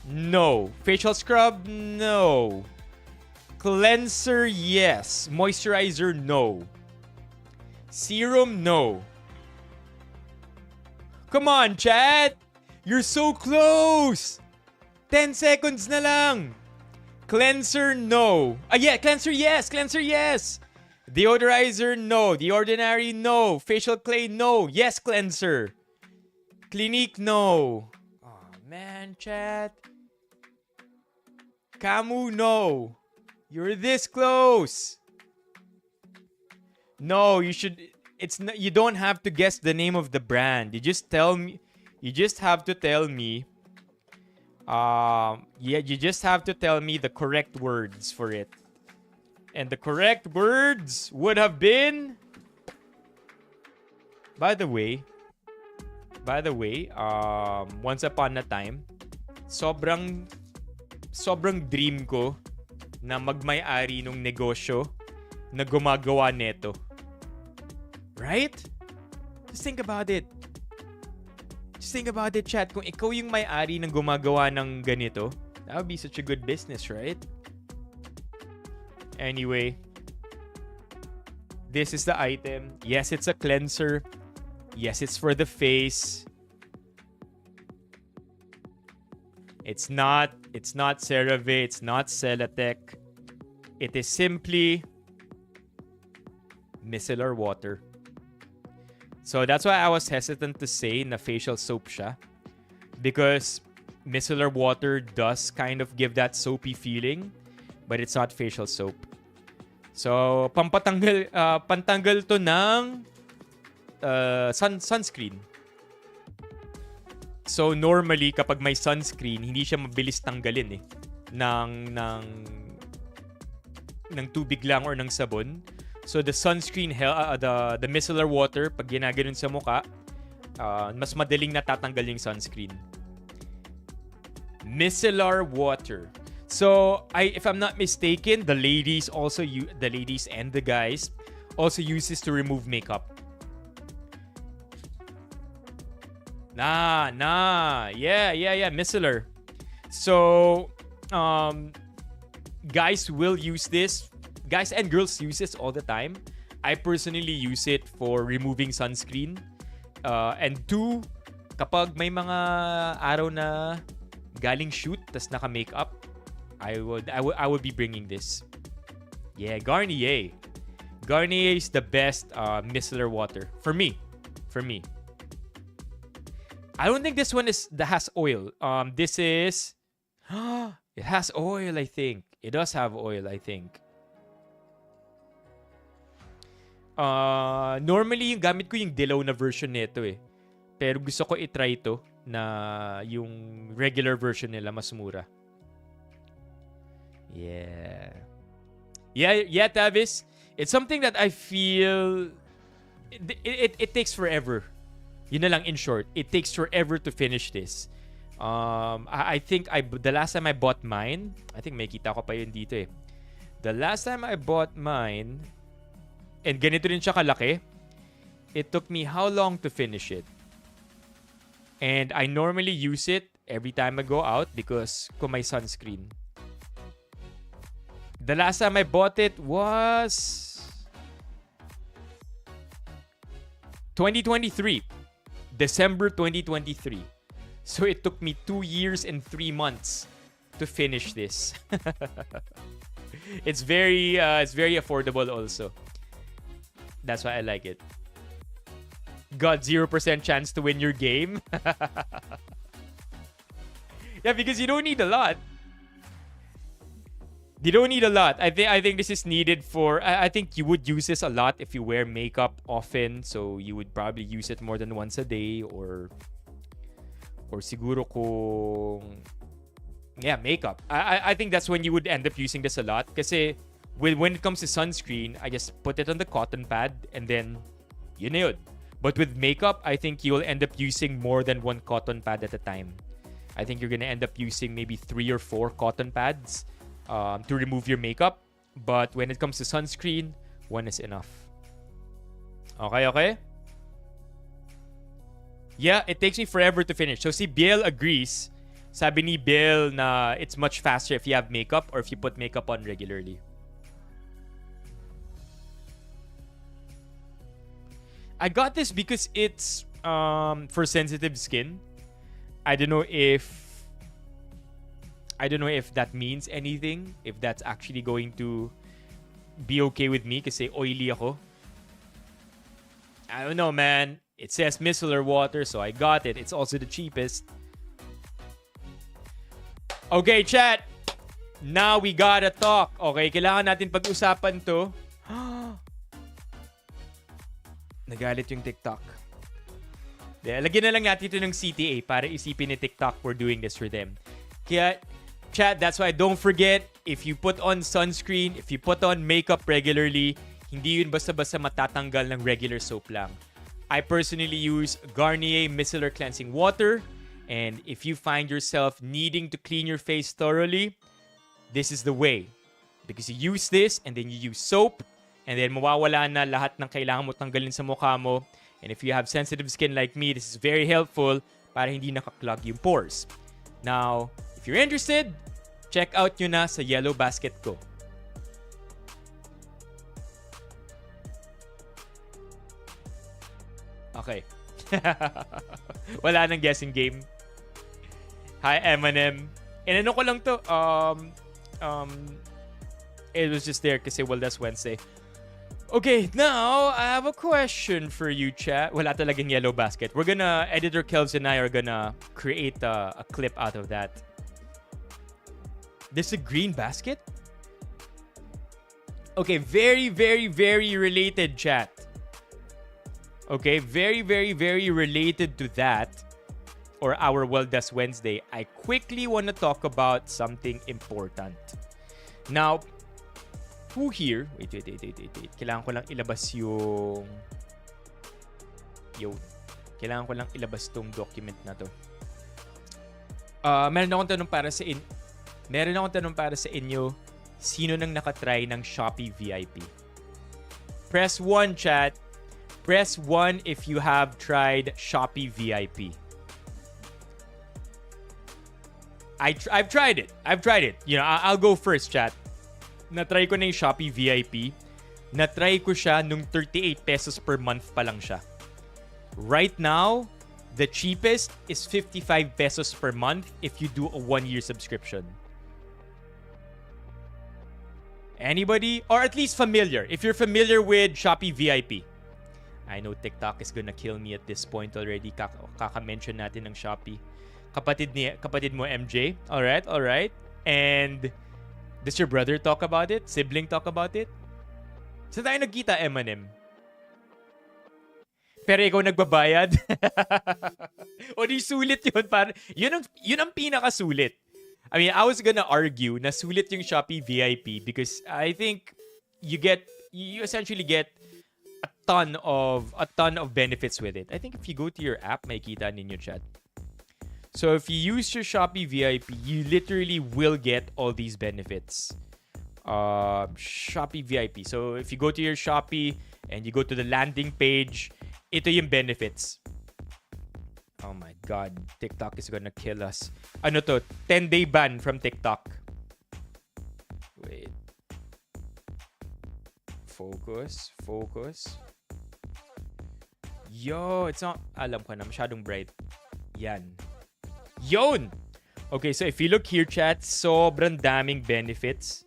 A: no. Facial scrub, no. Cleanser, yes. Moisturizer, no. Serum, no. Come on, chat! You're so close! 10 seconds na lang! Cleanser, no. Yeah, cleanser, yes! Cleanser, yes! Deodorizer, no. The Ordinary, no. Facial clay, no. Yes, cleanser. Clinique, no. Oh, man, chat. Camu, no. You're this close. No, you should. It's not, you don't have to guess the name of the brand. You just tell me. You just have to tell me. You just have to tell me the correct words for it. And the correct words would have been. By the way, once upon a time, sobrang dream ko na magmay-ari nung negosyo na gumagawa neto. Right? Just think about it. Chat. Kung ikaw yung may-ari ng gumagawa ng ganito, that would be such a good business, right? Anyway, this is the item. Yes, it's a cleanser. Yes, it's for the face. It's not CeraVe, it's not Celatec. It is simply micellar water. So that's why I was hesitant to say na facial soap siya. Because micellar water does kind of give that soapy feeling, but it's not facial soap. So, pantanggal to ng sunscreen. So, normally, kapag may sunscreen, hindi siya mabilis tanggalin ng tubig lang or ng sabon. So, the sunscreen, the micellar water, pag ginaganon sa mukha, mas madaling natatanggal yung sunscreen. Micellar water. So, if I'm not mistaken, the ladies and the guys also use this to remove makeup. Yeah, micellar. So, guys will use this. Guys and girls use this all the time. I personally use it for removing sunscreen. And 2, kapag may mga araw na galing shoot, tas naka-makeup, I would be bringing this. Yeah, Garnier. Garnier is the best micellar water for me. I don't think this one has oil. This is it has oil, I think. It does have oil, I think. Normally yung gamit ko yung dilaw na version nito eh. Pero gusto ko i-try ito na yung regular version nila mas mura. Yeah, Tavis. It's something that I feel it takes forever. Yun na lang in short. It takes forever to finish this. I think the last time I bought mine, I think may kita ko pa yun dito eh. The last time I bought mine, and ganito rin siya kalaki, it took me how long to finish it? And I normally use it every time I go out because kung may sunscreen. The last time I bought it was 2023. December 2023. So it took me 2 years and 3 months to finish this. It's very affordable also. That's why I like it. Got 0% chance to win your game. Yeah, because you don't need a lot. You don't need a lot. I think this is needed for. I think you would use this a lot if you wear makeup often. So you would probably use it more than once a day, or siguro kung makeup. I think that's when you would end up using this a lot. Kasi when it comes to sunscreen, I just put it on the cotton pad and then yun na yun. But with makeup, I think you'll end up using more than one cotton pad at a time. I think you're gonna end up using maybe 3 or 4 cotton pads to remove your makeup. But when it comes to sunscreen, 1 is enough. Okay? Yeah, it takes me forever to finish. So si Biel agrees. Sabi ni Biel na it's much faster if you have makeup or if you put makeup on regularly. I got this because it's for sensitive skin. I don't know if that means anything, if that's actually going to be okay with me kasi oily ako. I don't know, man. It says micellar water, so I got it. It's also the cheapest. Okay, chat. Now we gotta talk. Okay, kailangan natin pag-usapan to. Nagalit yung TikTok. Lagyan na lang natin ito ng CTA para isipin ni TikTok we're doing this for them. Kaya, chat, that's why don't forget, if you put on sunscreen, if you put on makeup regularly, hindi yun basta-basta matatanggal ng regular soap lang. I personally use Garnier Micellar Cleansing Water, and if you find yourself needing to clean your face thoroughly, this is the way. Because you use this, and then you use soap, and then mawawala na lahat ng kailangan mo tanggalin sa mukha mo. And if you have sensitive skin like me, this is very helpful para hindi nakaklog yung pores. Now, if you're interested, check out nyo na sa yellow basket ko. Okay. Wala nang guessing game. Hi, Eminem. Inano ko lang to. It was just there kasi, well, that's Wednesday. Okay, now, I have a question for you, chat. Wala talagang yellow basket. We're gonna, Editor Kels and I are gonna create a clip out of that. This is a green basket? Okay, very, very, very related, chat. Okay, very, very, very related to that, or our Well, that's Wednesday. I quickly want to talk about something important. Now, who here? Wait. Kailangan ko lang ilabas yung... Kailangan ko lang ilabas tong document na to. Meron akong tanong para sa inyo. Sino nang nakatry ng Shopee VIP? Press 1, chat. Press 1 if you have tried Shopee VIP. I've tried it. You know, I'll go first, chat. Na-try ko na yung Shopee VIP. Na-try ko siya nung 38 pesos per month pa lang siya. Right now, the cheapest is 55 pesos per month if you do a 1-year subscription. Anybody? Or at least familiar. If you're familiar with Shopee VIP. I know TikTok is gonna kill me at this point already. Kaka-mention natin ng Shopee. Kapatid mo, MJ. Alright. And... does your brother talk about it? Sibling talk about it? Saan tayo nagkita, Eminem? Pero ikaw nagbabayad? O di sulit yun? Yun ang pinakasulit. I mean, I was gonna argue na sulit yung Shopee VIP because I think you essentially get a ton of benefits with it. I think if you go to your app, makikita ninyo, chat. So if you use your Shopee VIP, you literally will get all these benefits. Shopee VIP. So if you go to your Shopee and you go to the landing page, ito yung benefits. Oh my God, TikTok is gonna kill us. Ano to? 10-day ban from TikTok. Wait. Focus. Yo, it's not... Alam ko na, masyadong bright. Yan. Yon! Okay, so if you look here, chat, sobrang daming benefits.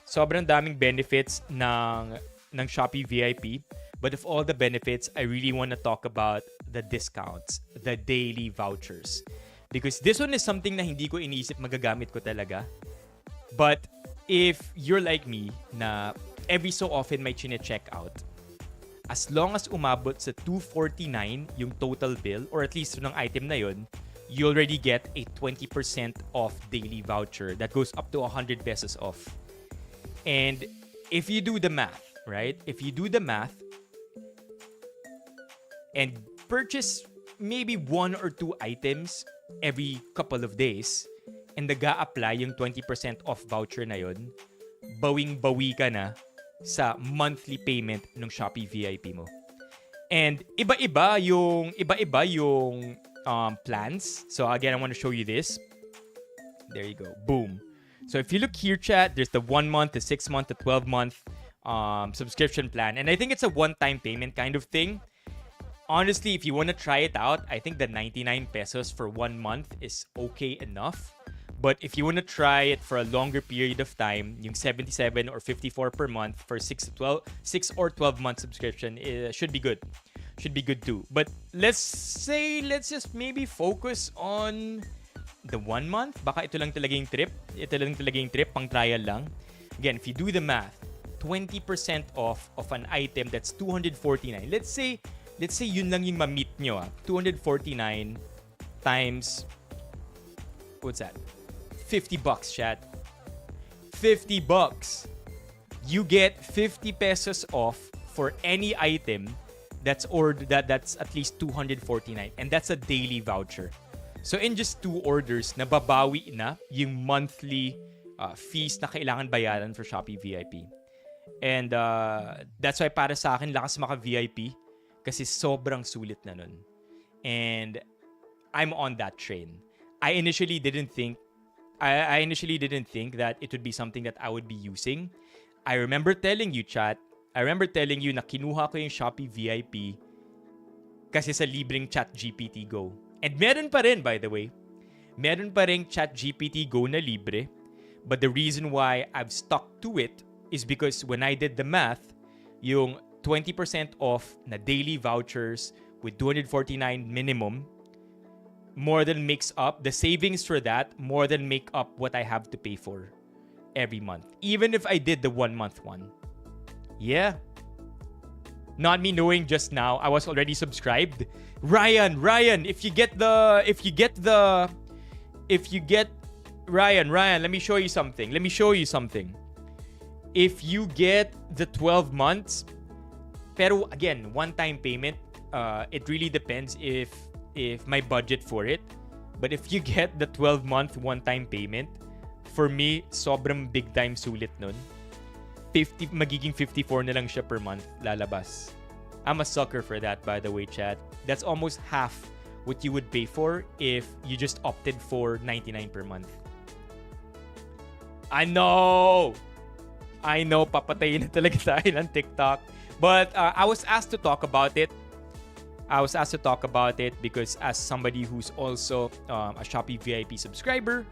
A: Sobrang daming benefits ng Shopee VIP. But of all the benefits, I really want to talk about the discounts, the daily vouchers. Because this one is something na hindi ko iniisip magagamit ko talaga. But if you're like me, na every so often may chine-check out, as long as umabot sa 249 yung total bill, or at least ng item na yun, you already get a 20% off daily voucher that goes up to 100 pesos off. And if you do the math, right? If you do the math and purchase maybe 1 or 2 items every couple of days and nag-a-apply yung 20% off voucher na yun, bawing-bawi ka na sa monthly payment ng Shopee VIP mo. And iba-iba yung plans. So again, I want to show you this. There you go. Boom. So if you look here, chat, there's the 1 month, the 6 month, the 12 month subscription plan. And I think it's a one-time payment kind of thing. Honestly, if you want to try it out, I think the 99 pesos for 1 month is okay enough. But if you want to try it for a longer period of time, yung 77 or 54 per month for 6 or 12 month subscription, should be good. Should be good too. But let's just maybe focus on the 1 month. Baka ito lang talaga yung trip. Pang trial lang. Again, if you do the math, 20% off of an item that's 249. Let's say yun lang yung ma-meet nyo. 249 times, what's that? $50, chat. $50. You get 50 pesos off for any item that's at least 249, and that's a daily voucher. So in just 2 orders, nababawi na yung monthly fees na kailangan bayaran for Shopee VIP. And that's why para sa akin lakas maka VIP kasi sobrang sulit na nun. And I'm on that train. I initially didn't think that it would be something that I would be using. I remember telling you, chat, na kinuha ko yung Shopee VIP kasi sa libreng ChatGPT Go. And meron pa rin, by the way. Meron pa rin ChatGPT Go na libre. But the reason why I've stuck to it is because when I did the math, yung 20% off na daily vouchers with 249 minimum more than makes up, the savings for that more than make up what I have to pay for every month. Even if I did the 1 month one. Yeah. Not me knowing just now, I was already subscribed. Ryan, if you get Ryan, let me show you something. If you get the 12 months, pero again, one-time payment, it really depends if my budget for it. But if you get the 12-month one-time payment, for me, sobrang big time sulit nun. Magiging 54 na lang siya per month lalabas. I'm a sucker for that, by the way, chat. That's almost half what you would pay for if you just opted for 99 per month. I know, papatayin na talaga tayo ng TikTok. But I was asked to talk about it. Because as somebody who's also a Shopee VIP subscriber,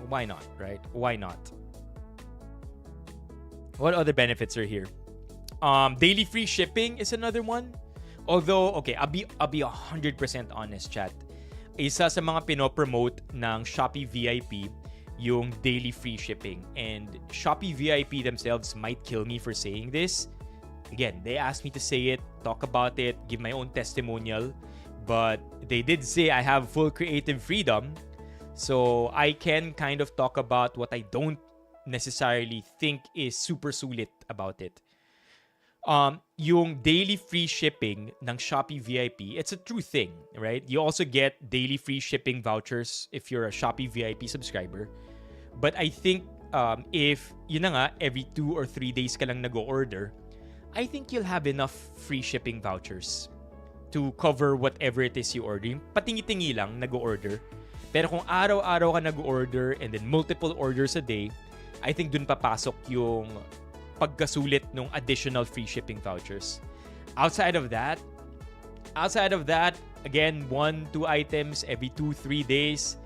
A: why not, right? Why not? What other benefits are here? Daily free shipping is another one. Although, okay, I'll be 100% honest, chat. Isa sa mga pinopromote ng Shopee VIP yung daily free shipping. And Shopee VIP themselves might kill me for saying this. Again, they asked me to say it, talk about it, give my own testimonial. But they did say I have full creative freedom. So I can kind of talk about what I don't necessarily think is super sulit about it. Yung daily free shipping ng Shopee VIP, it's a true thing, right? You also get daily free shipping vouchers if you're a Shopee VIP subscriber. But I think if, yun na nga, every 2 or 3 days ka lang nag-order, I think you'll have enough free shipping vouchers to cover whatever it is you order. Yung patingi-tingi lang nag-order. Pero kung araw-araw ka nag-order and then multiple orders a day, I think dun papasok yung pagkasulit ng additional free shipping vouchers. Outside of that, again, 1-2 items every 2-3 days.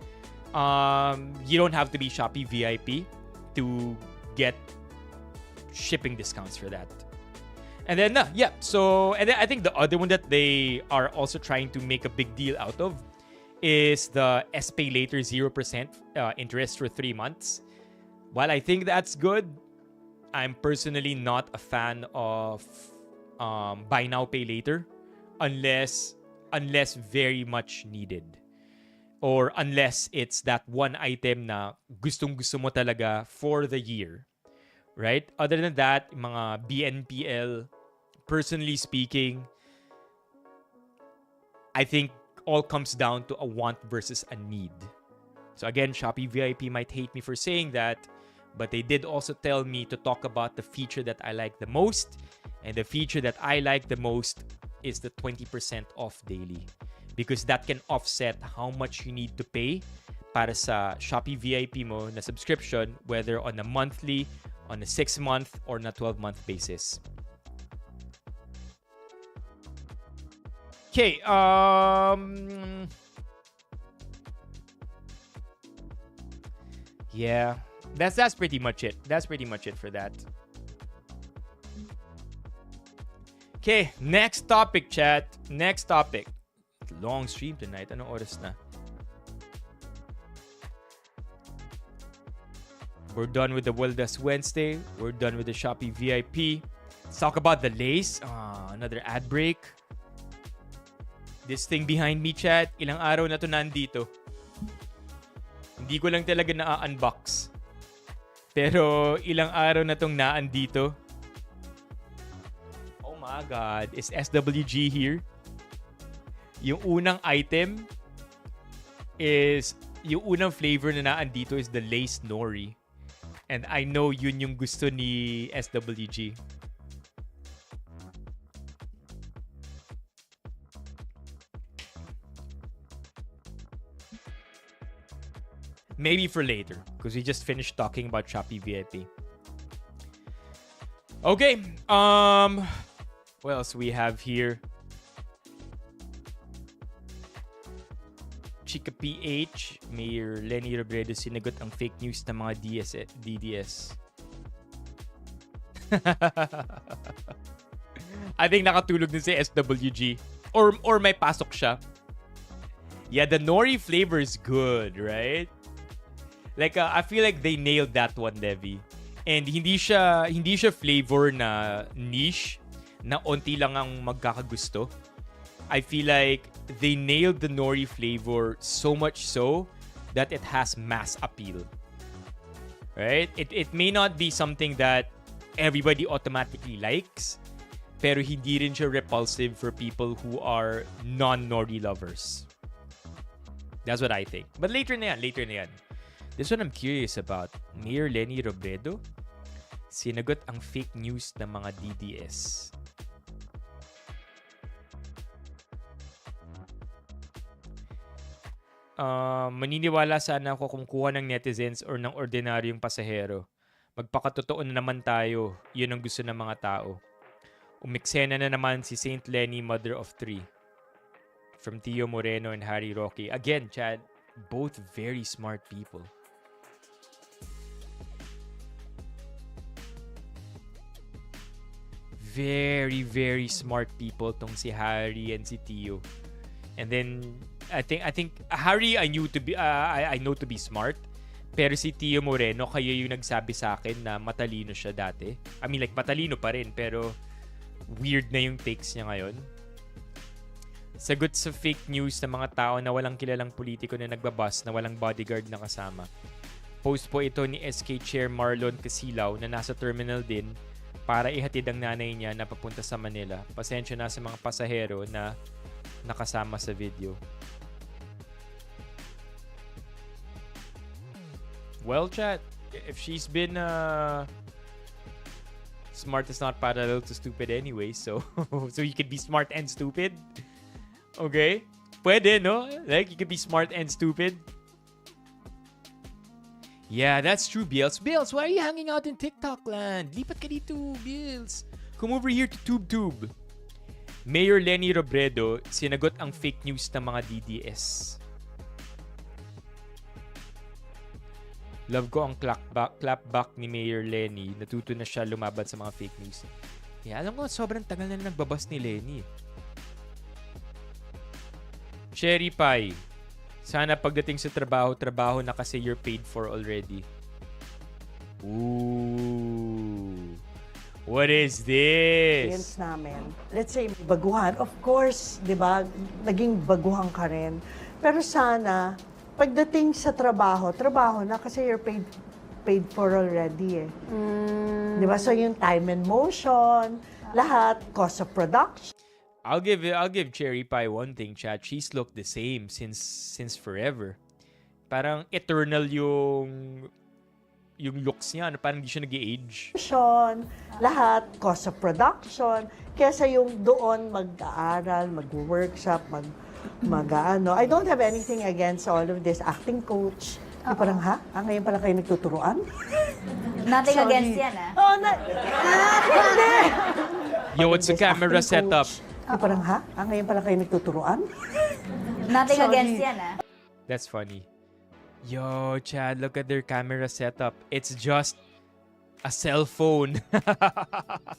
A: You don't have to be Shopee VIP to get shipping discounts for that. And then, I think the other one that they are also trying to make a big deal out of is the SPay Later 0% interest for 3 months. While I think that's good, I'm personally not a fan of buy now, pay later unless very much needed. Or unless it's that one item na gustong-gusto mo talaga for the year. Right? Other than that, mga BNPL, personally speaking, I think all comes down to a want versus a need. So again, Shopee VIP might hate me for saying that, but they did also tell me to talk about the feature that I like the most. And the feature that I like the most is the 20% off daily. Because that can offset how much you need to pay para sa Shopee VIP mo na subscription, whether on a monthly, on a 6-month, or on a 12-month basis. Okay, yeah. That's pretty much it. That's pretty much it for that. Okay, next topic, chat. Next topic. Long stream tonight. Anong oras na? We're done with the Wellness Wednesday. We're done with the Shopee VIP. Let's talk about the lace. Another ad break. This thing behind me, chat. Ilang araw na to nandito. Hindi ko lang talaga na-unbox. Pero ilang araw na tong naandito. Oh my God. Is SWG here? Yung unang item is... Yung unang flavor na naandito is the lace nori. And I know yun yung gusto ni SWG. Maybe for later, because we just finished talking about Shopee VIP. Okay, what else we have here? Chika PH, Mayor Lenny Robredo sinagot ang fake news ng mga DDS. I think nakatulog din si SWG. Or may pasok siya. Yeah, the nori flavor is good, right? Like, I feel like they nailed that one, Devi. And hindi siya flavor na niche, na onti lang ang magkakagusto. I feel like they nailed the nori flavor so much so that it has mass appeal. Right? It may not be something that everybody automatically likes, pero hindi rin siya repulsive for people who are non-nori lovers. That's what I think. But later na yan. This one I'm curious about. Mayor Lenny Robredo sinagot ang fake news ng mga DDS. Maniniwala sana ako kung kuha ng netizens or ng ordinaryong pasahero. Magpakatotoo na naman tayo. Yun ang gusto ng mga tao. Umiksena na naman si Saint Lenny, Mother of Three. From Tio Moreno and Harry Roque. Again, Chad, both very smart people. Very, very smart people tong si Harry and si Tio. And then I think Harry I know to be smart, pero si Tio Moreno kaya yung nagsabi sa akin na matalino siya dati. I mean, like, matalino pa rin pero weird na yung takes niya ngayon. Sagot sa fake news ng mga tao na walang kilalang politiko na nagbabas na walang bodyguard na kasama. Post po ito ni SK Chair Marlon Casilaw na nasa terminal din para ihatid ang nanay niya na papunta sa Manila. Pasensya na sa mga pasahero na nakasama sa video. Well, chat, if she's been smart is not parallel to stupid anyway, so you could be smart and stupid. Okay? Pwede, no? Like, you could be smart and stupid. Yeah, that's true, Biels. Biels, why are you hanging out in TikTok land? Lipat ka dito, Biels. Come over here to TubeTube. Mayor Lenny Robredo sinagot ang fake news ng mga DDS. Love ko ang clapback ni Mayor Lenny. Natuto na siya lumaban sa mga fake news. Yeah, alam ko, sobrang tagal na nagbabas ni Lenny. Cherry Pie. Sana pagdating sa trabaho na kasi you're paid for already. Ooh. What is this?
G: Namin. Let's say, baguhan. Of course, di ba, naging baguhan ka rin. Pero sana, pagdating sa trabaho na kasi you're paid for already eh. Di ba? So yung time and motion, lahat, cost of production.
A: I'll give Cherry Pie one thing, chat. She's looked the same since forever. Parang eternal yung looks niya, parang hindi siya nag-age.
G: Lahat, cost of production, kesa yung doon mag-aaral, mag-workshop, mag-ano. I don't have anything against all of this. Acting coach. Parang, ha? Ngayon pala kayo nagtuturuan?
H: Nothing against yan, ah.
G: Oh, hindi!
A: Yo, what's the camera setup?
G: Parang, ha? Ngayon pala kayo nagtuturuan?
H: Nothing against yan, ah.
A: That's funny. Yo, Chad, look at their camera setup. It's just a cell phone.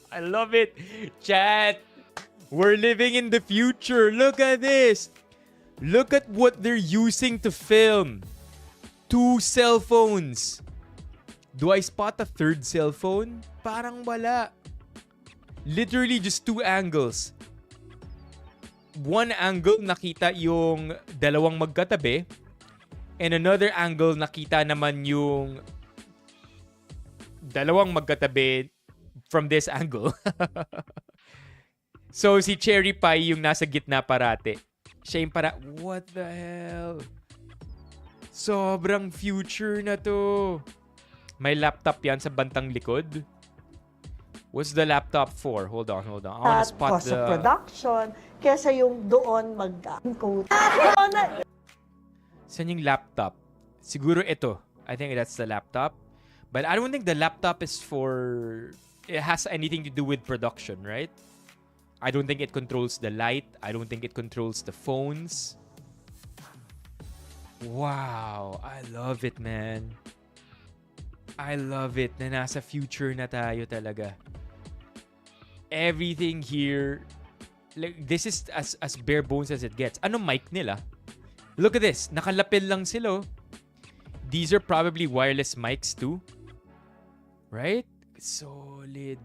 A: I love it. Chad, we're living in the future. Look at this. Look at what they're using to film. 2 cell phones. Do I spot a third cellphone? Parang wala. Literally just two angles. One angle, nakita yung dalawang magkatabi. And another angle, nakita naman yung dalawang magkatabi from this angle. So, si Cherry Pie yung nasa gitna parate. Siya yung what the hell? Sobrang future na to. May laptop yan sa bantang likod. What's the laptop for? Hold on. I wanna spot
G: cost of production, kesa yung doon mag-code.
A: Saan yung laptop? Siguro ito. I think that's the laptop. But I don't think the laptop is for... It has anything to do with production, right? I don't think it controls the light. I don't think it controls the phones. Wow. I love it, man. I love it na nasa future na tayo talaga. Everything here, like, this is as bare bones as it gets. Ano mic nila? Look at this. Nakalapil lang sila. These are probably wireless mics too. Right? Solid.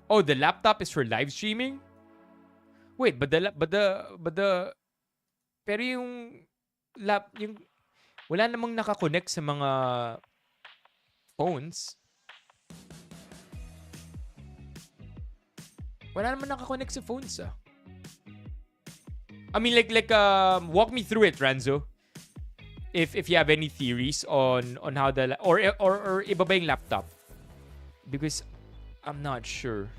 A: Oh, the laptop is for live streaming? Wait, but the pero yung wala namang nakakonect sa mga phones. Wala namang nakakonect sa phones, ah. I mean, walk me through it, Ranzo. If you have any theories on how the or iba ba yung laptop? Because I'm not sure.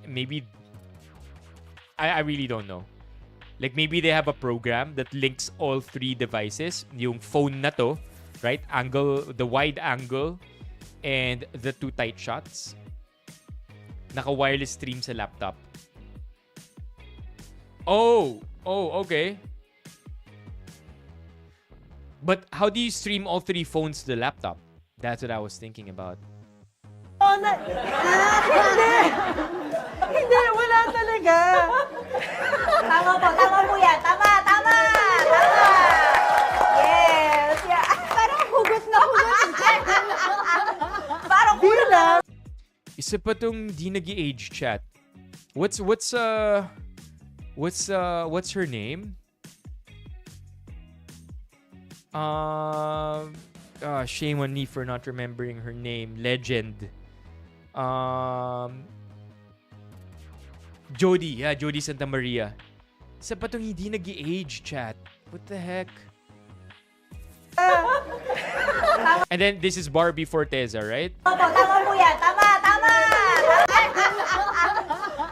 A: Maybe I really don't know. Like, maybe they have a program that links all three devices. Yung phone na to, right? Angle, the wide angle, and the two tight shots. Naka-wireless stream sa laptop. Oh, okay. But how do you stream all three phones to the laptop? That's what I was thinking about.
G: Hindi, wala talaga.
H: Tama po yan. Tama. Yes. Yeah. Parang hugot na hugot. Parang
G: Bilang.
A: Isa pa tong di nag-age chat. What's her name? Shame on me for not remembering her name. Legend. Jody. Yeah, Jody Santa Maria. Isa pa tong hindi nag-age chat. What the heck? And then this is Barbie Forteza, right?
H: Tama po yan. Tama.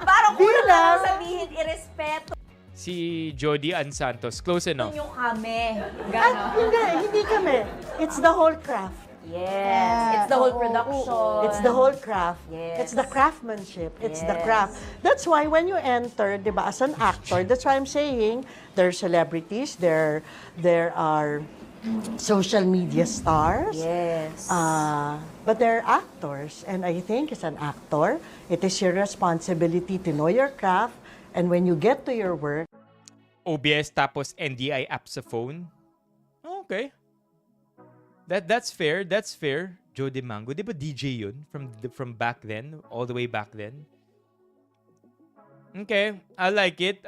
H: Parang
G: Bilang.
H: sabihin, irespeto
A: Si Jody Ann Santos. Close enough.
H: nyo kami.
G: At hindi kami. It's the whole craft.
H: Yes. It's the whole production.
G: It's the whole craft.
H: Yes.
G: It's the craftsmanship. It's the
H: Yes.
G: craft. That's why when you enter, di ba, as an actor, that's why I'm saying there are celebrities, there are social media stars.
H: Yes.
G: But they're actors. And I think as an actor, it is your responsibility to know your craft. And when you get to your work,
A: OBS tapos NDI app sa phone. Okay. That's fair. Joe De Mango, 'di ba DJ 'yun from back then, all the way back then? Okay, I like it.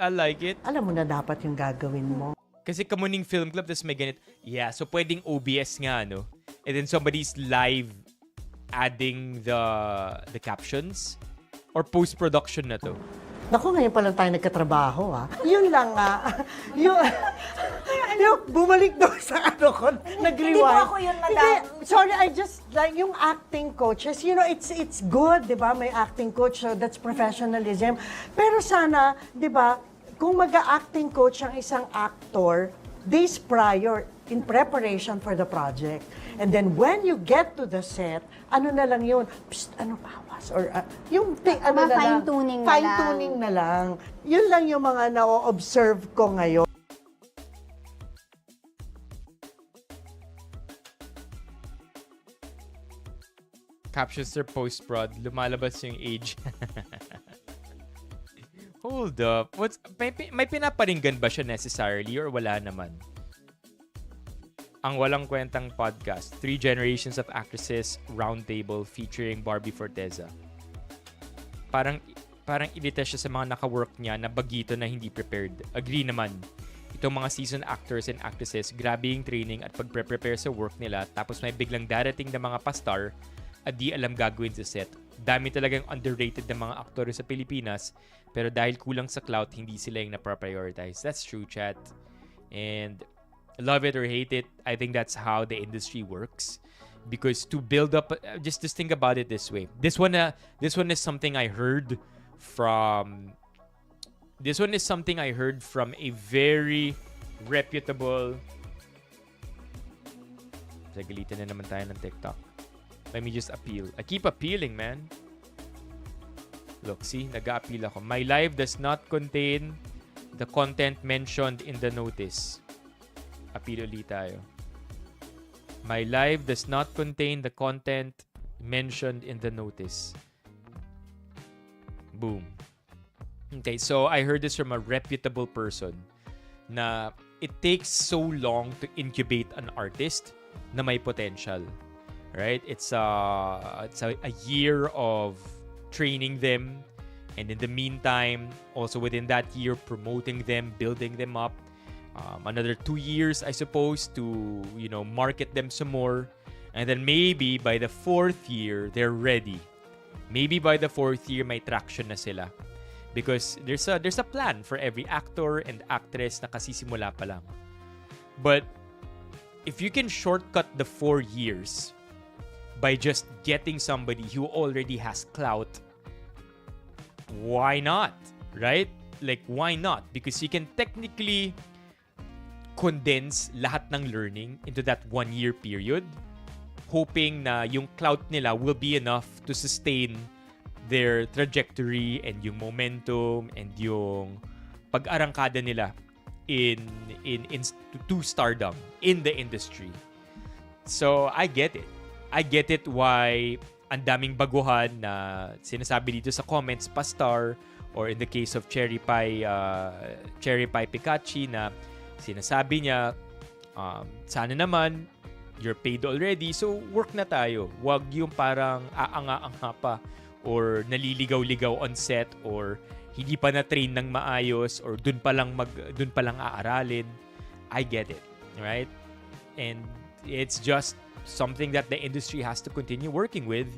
G: alam mo na dapat yung gagawin mo.
A: Kasi Kamuning Film Club tas may ganit. Yeah, so pwedeng OBS nga no. And then somebody's live adding the captions or post-production na to.
G: Naku, ngayon pa lang tayo nagkatrabaho, ha? Yun lang nga. yung bumalik doon sa ano ko, nag-rewind.
H: Hindi po ako yun, madam.
G: Hindi, sorry, I just, like, yung acting coaches, it's good, di ba? May acting coach, so that's professionalism. Pero sana, di ba, kung mag-acting coach ang isang actor, days prior, in preparation for the project. And then when you get to the set, ano na lang yun? Psst, ano bawas? Or yung ano na lang?
H: Fine-tuning na
G: Fine-tuning na lang. Yun lang yung mga na-observe ko ngayon.
A: Captions their post-prod. Lumalabas yung age. Hold up. May pinaparinggan ba siya necessarily or wala naman? Ang Walang Kwentang Podcast. 3 Generations of Actresses Roundtable featuring Barbie Forteza. Parang ilita siya sa mga naka-work niya na bagito na hindi prepared. Agree naman. Itong mga seasoned actors and actresses, grabe yung training at pagpre-prepare sa work nila, tapos may biglang darating na mga pastar at di alam gagawin sa set. Dami talagang underrated na mga aktor sa Pilipinas, pero dahil kulang sa clout, hindi sila yung na-prioritize. That's true, chat. And love it or hate it, I think that's how the industry works. Because to build up, just think about it this way. This one is something I heard from a very reputable. Sagalitan na naman tayo ng TikTok. Let me just appeal. I keep appealing, man. Look, see? Nag-a-appeal ako. My live does not contain the content mentioned in the notice. Appeal ulit tayo. My live does not contain the content mentioned in the notice. Boom. Okay, so I heard this from a reputable person na it takes so long to incubate an artist na may potential. Right? It's a year of training them, and in the meantime, also within that year, promoting them, building them up. Another 2 years, I suppose, to market them some more, and then maybe by the 4th year, they're ready. Maybe by the 4th year, may traction na sila. Because there's a plan for every actor and actress na kasisimula pa lang. But if you can shortcut the 4 years by just getting somebody who already has clout, why not? Right? Like, why not? Because you can technically condense lahat ng learning into that 1 year period, hoping na yung clout nila will be enough to sustain their trajectory and yung momentum and yung pag-arangkada nila to stardom in the industry. So I get it. I get it why ang daming baguhan na sinasabi dito sa comments, pastar, or in the case of Cherry Pie Pikachi na sinasabi niya, sana naman you're paid already, so work na tayo. Wag yung parang aanga-anga pa or naliligaw-ligaw on set or hindi pa na-train ng maayos or dun pa lang aaralin. I get it, right? And it's just something that the industry has to continue working with.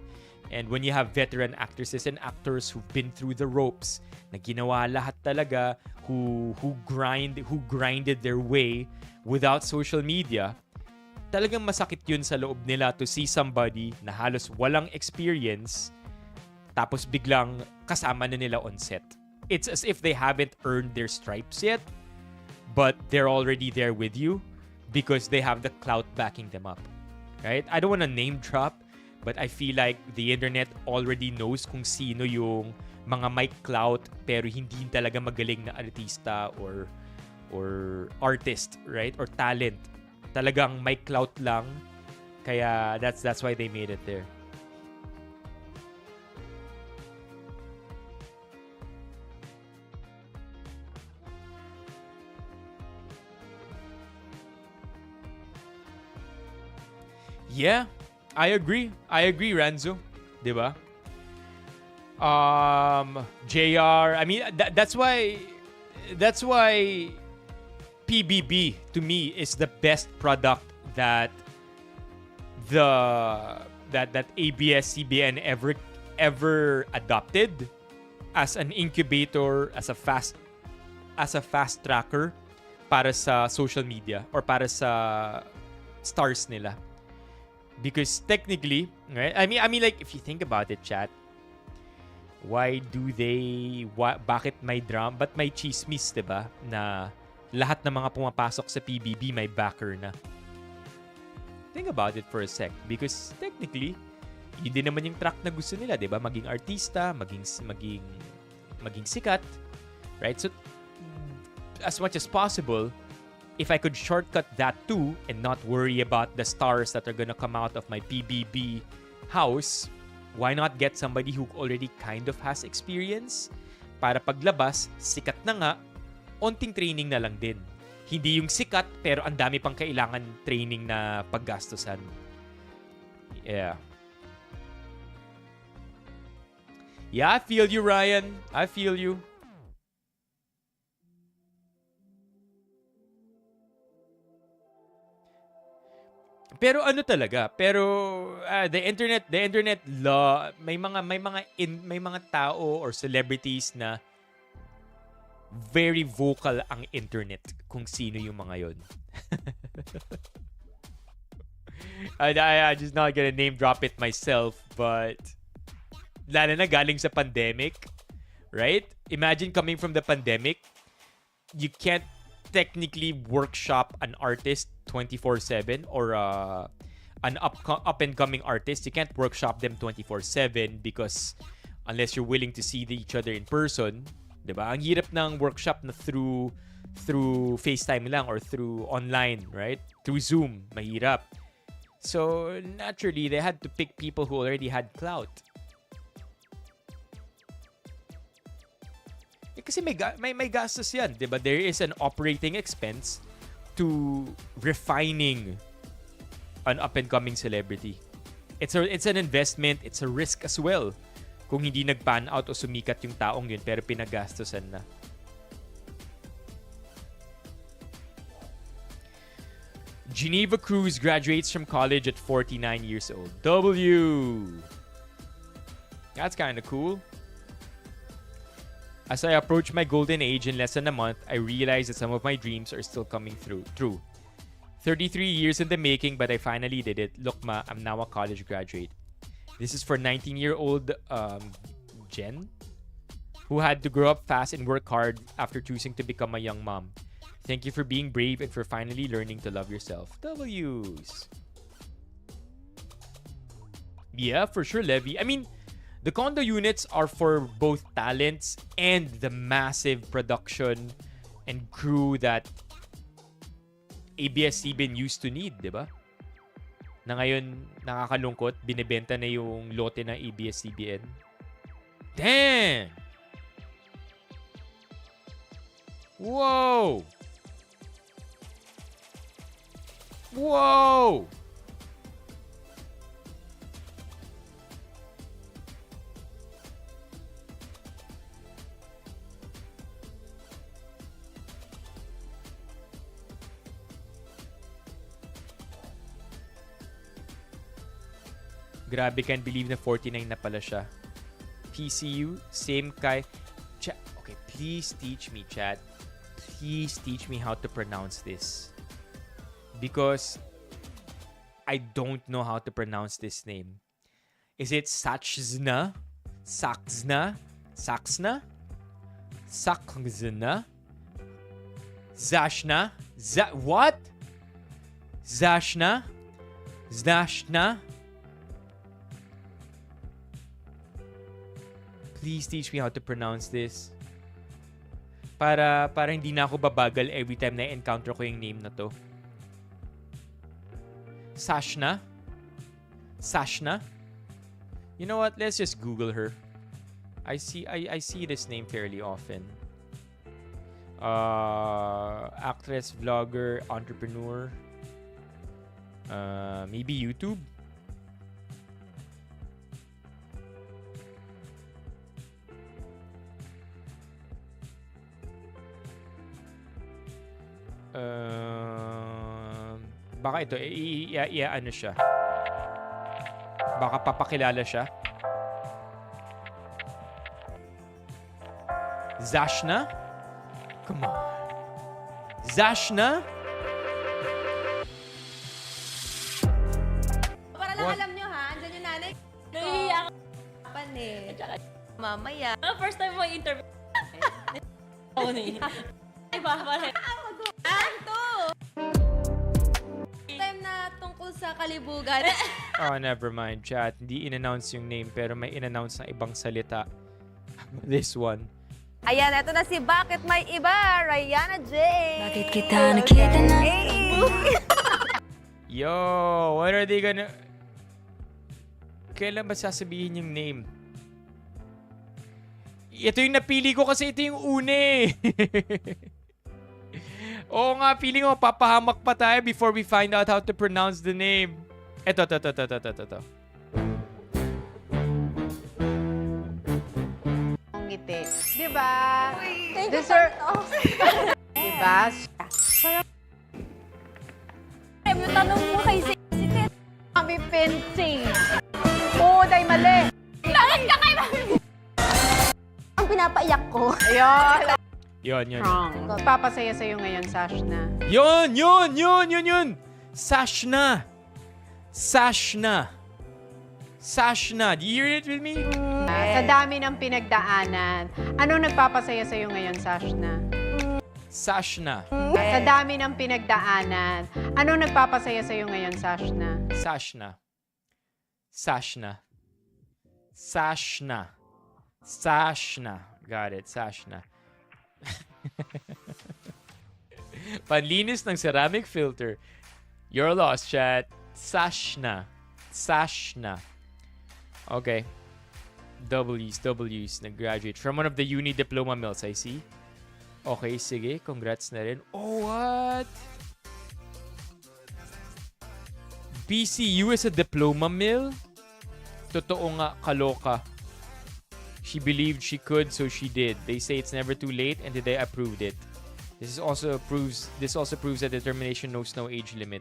A: And when you have veteran actresses and actors who've been through the ropes, na ginawa lahat talaga, who grinded their way without social media, talagang masakit yun sa loob nila to see somebody na halos walang experience tapos biglang kasama na nila on set. It's as if they haven't earned their stripes yet, but they're already there with you because they have the clout backing them up. Right? I don't want to name drop, but I feel like the internet already knows kung sino yung mga may clout pero hindi talaga magaling na artista or artist, right? Or talent. Talagang may clout lang. Kaya that's why they made it there. Yeah, I agree, Ranzo. Diba? JR, I mean, that's why PBB to me is the best product that ABS-CBN ever adopted as an incubator, as a fast tracker para sa social media or para sa stars nila. Because technically, right? I mean, like, if you think about it, chat, bakit may drama, but may chismis, diba? Na lahat ng mga pumapasok sa PBB may backer na. Think about it for a sec. Because technically, yun din naman yung track na gusto nila, diba? Maging artista, maging sikat, right? So, as much as possible, if I could shortcut that too and not worry about the stars that are gonna come out of my PBB house, why not get somebody who already kind of has experience para paglabas, sikat na nga, onting training na lang din. Hindi yung sikat, pero ang dami pang kailangan training na paggastusan. Yeah. Yeah, I feel you, Ryan. I feel you. Pero ano talaga, the internet law, may mga tao or celebrities na very vocal ang internet kung sino yung mga yon. I just not gonna name drop it myself, but lalo na galing sa pandemic, right? Imagine coming from the pandemic, you can't technically workshop an artist 24/7 or an up and coming artist. You can't workshop them 24/7 because unless you're willing to see each other in person, 'di ba? Ang hirap ng workshop na through FaceTime lang or through online, right? Through Zoom, mahirap. So naturally, they had to pick people who already had clout. Kasi may gastos yan, di ba? There is an operating expense to refining an up-and-coming celebrity. It's an investment, it's a risk as well. Kung hindi nag-pan out o sumikat yung taong yun, pero pinagastosan na. Geneva Cruz graduates from college at 49 years old. W! That's kind of cool. As I approach my golden age in less than a month, I realize that some of my dreams are still coming through. True. 33 years in the making, but I finally did it. Look, ma, I'm now a college graduate. This is for 19-year-old Jen, who had to grow up fast and work hard after choosing to become a young mom. Thank you for being brave and for finally learning to love yourself. W's. Yeah, for sure, Levy. I mean, the condo units are for both talents and the massive production and crew that ABS-CBN used to need, di ba? Na ngayon, nakakalungkot, binibenta na yung lote ng ABS-CBN. Damn! Whoa! Whoa! Grabe, can't believe na 49 na pala siya. PCU, same kay... Okay, please teach me, chat. Please teach me how to pronounce this. Because I don't know how to pronounce this name. Is it Sachzna? Saxna? Saxna? Saxna? Zashna? What? Zashna? Znashna? Please teach me how to pronounce this. Para hindi na ako babagal every time na encounter ko yung name na to. Sashna? Sashna? You know what? Let's just Google her. I see this name fairly often. Actress, vlogger, entrepreneur. Maybe YouTube. Baka ito, ano siya. Baka papakilala siya. Zashna? Come on. Zashna?
H: Para lang alam nyo ha, andyan yung nanay ko.
I: Nahihiya ka.
H: Pan eh. Mamaya.
I: First time mo interview. Ako na yun. Ay, babalik.
H: Anto! Time na tungkol sa kalibugan.
A: Oh, never mind, chat. Hindi in-announce yung name pero may in-announce na ibang salita. This one.
H: Ayan, eto na si Bakit May Iba, Rayana J.
I: Bakit kita nakita na?
A: Yo, what are they gonna... Kailan ba sasabihin yung name? Ito yung napili ko kasi ito yung une. Oo nga, feeling ko papahamak pa tayo before we find out how to pronounce the name. Ito.
H: Ngiti. Diba? Dessert. Diba?
I: Yung tanong mo kay si
H: Kami painting. Oo, dahil mali.
I: Bakit ka kay
H: Ang pinapaiyak ko. Ayun.
A: Yun.
H: Wrong. Papasaya sa'yo ngayon, Sash na.
A: Yun! Sashna. Do you hear it with me?
H: Sa dami ng pinagdaanan, ano nagpapasaya sa'yo ngayon, Sash na?
A: Sashna.
H: Sa dami ng pinagdaanan, ano nagpapasaya sa'yo ngayon, Sash na?
A: Sashna. Got it, Sashna. Panlinis ng ceramic filter. You're lost, chat. Sashna. Okay. W's. Nag-graduate from one of the uni diploma mills, I see. Okay, sige. Congrats na rin. Oh, what? BCU is a diploma mill? Totoo nga, kaloka. She believed she could, so she did. They say it's never too late, and today I proved it. This also proves that determination knows no age limit.